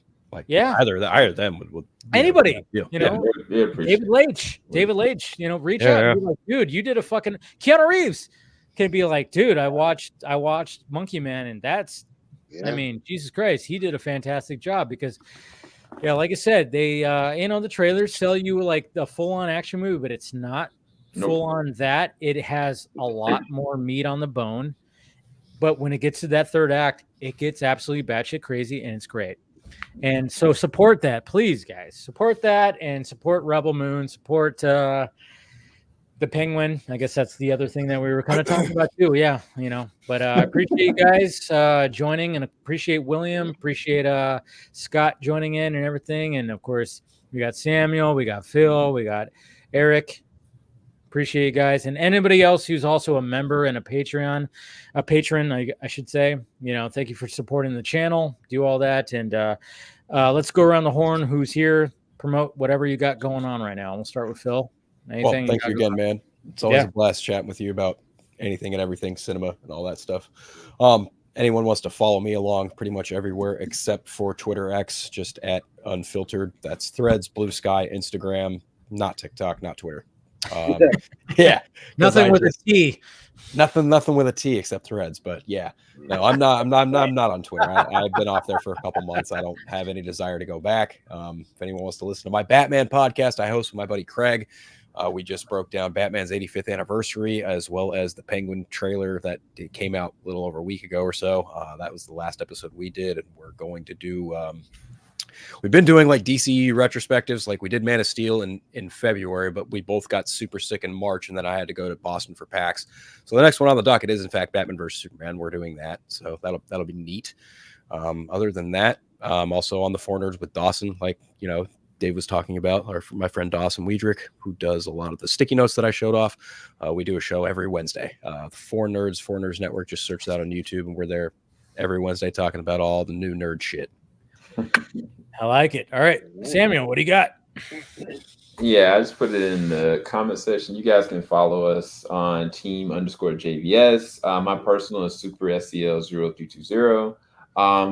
Either them would anybody, David Leitch, reach out and be like, dude, you did a fucking Keanu Reeves can be like, dude, I watched Monkey Man, and that's I mean, Jesus Christ, he did a fantastic job because like I said, they the trailers sell you the full-on action movie, but it's not full on that. It has a lot more meat on the bone. But when it gets to that third act, it gets absolutely batshit crazy, and it's great. And so support that, please, guys. Support that, and support Rebel Moon. Support the Penguin. I guess that's the other thing that we were kind of talking about too. Yeah, But I appreciate you guys joining, and appreciate William. Appreciate Scott joining in and everything. And of course, we got Samuel, we got Phil, we got Eric. Appreciate you guys, and anybody else who's also a member and a patron, I should say. Thank you for supporting the channel. Do all that, and let's go around the horn. Who's here? Promote whatever you got going on right now. We'll start with Phil. Anything? Well, thank you again, man. It's always a blast chatting with you about anything and everything cinema and all that stuff. Anyone wants to follow me along pretty much everywhere except for Twitter X, just at Unfiltered. That's Threads, Blue Sky, Instagram, not TikTok, not Twitter. Nothing with a T. Nothing with a T except Threads. But no, I'm not on Twitter. I've been off there for a couple months. I don't have any desire to go back. If anyone wants to listen to my Batman podcast, I host with my buddy Craig. We just broke down Batman's 85th anniversary, as well as the Penguin trailer that came out a little over a week ago or so. That was the last episode we did, and we're going to do we've been doing DC retrospectives. We did Man of Steel in February, but we both got super sick in March, and then I had to go to Boston for PAX. So the next one on the docket is, in fact, Batman vs. Superman. We're doing that, so that'll be neat. Other than that, also on the Four Nerds with Dawson, Dave was talking about, or my friend Dawson Weidrich, who does a lot of the sticky notes that I showed off. We do a show every Wednesday. The Four Nerds Network. Just search that on YouTube, and we're there every Wednesday talking about all the new nerd shit. I like it. All right, Samuel, what do you got? Yeah, I just put it in the comment section. You guys can follow us on team_JVS. My personal is SuperSCL0320.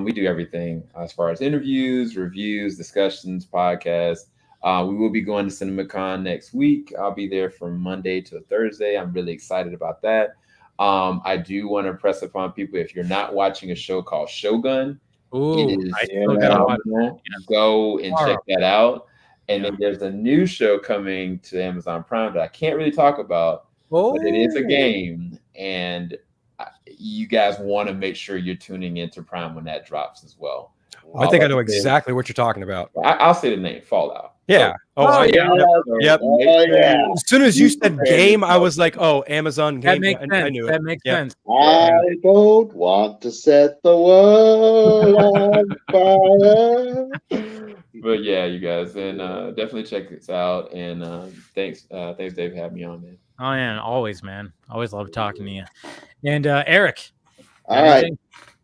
We do everything as far as interviews, reviews, discussions, podcasts. We will be going to Cinemacon next week. I'll be there from Monday to Thursday. I'm really excited about that. I do want to press upon people, if you're not watching a show called Shogun, it is phenomenal. Go and check that out. And then there's a new show coming to Amazon Prime that I can't really talk about, but it is a game, and you guys want to make sure you're tuning into Prime when that drops as well. I think I know exactly what you're talking about. I'll say the name, Fallout. Yeah. Yep. As soon as you said game, I was like, oh, Amazon game. I knew it. That makes sense. I don't want to set the world on fire. But yeah, you guys, and definitely check this out. And thanks, Dave, for having me on, man. Oh yeah, always, man. Always love talking to you. And Eric. All right.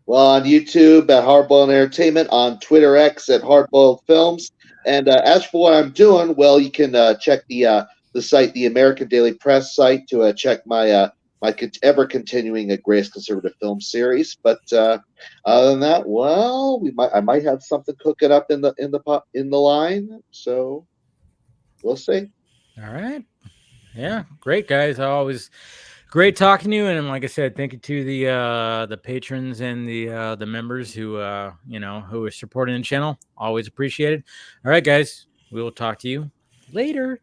Well, on YouTube at Hardboiled Entertainment, on Twitter X at Hardboiled Films. And as for what I'm doing, well, you can check the site, the American Daily Press site, to check my ever continuing a Greatest Conservative Film series. But other than that, well, I might have something cooking up in the line. So we'll see. All right. Yeah, great guys. Always great talking to you. And like I said, thank you to the patrons and the members who who are supporting the channel. Always appreciated. All right, guys. We will talk to you later.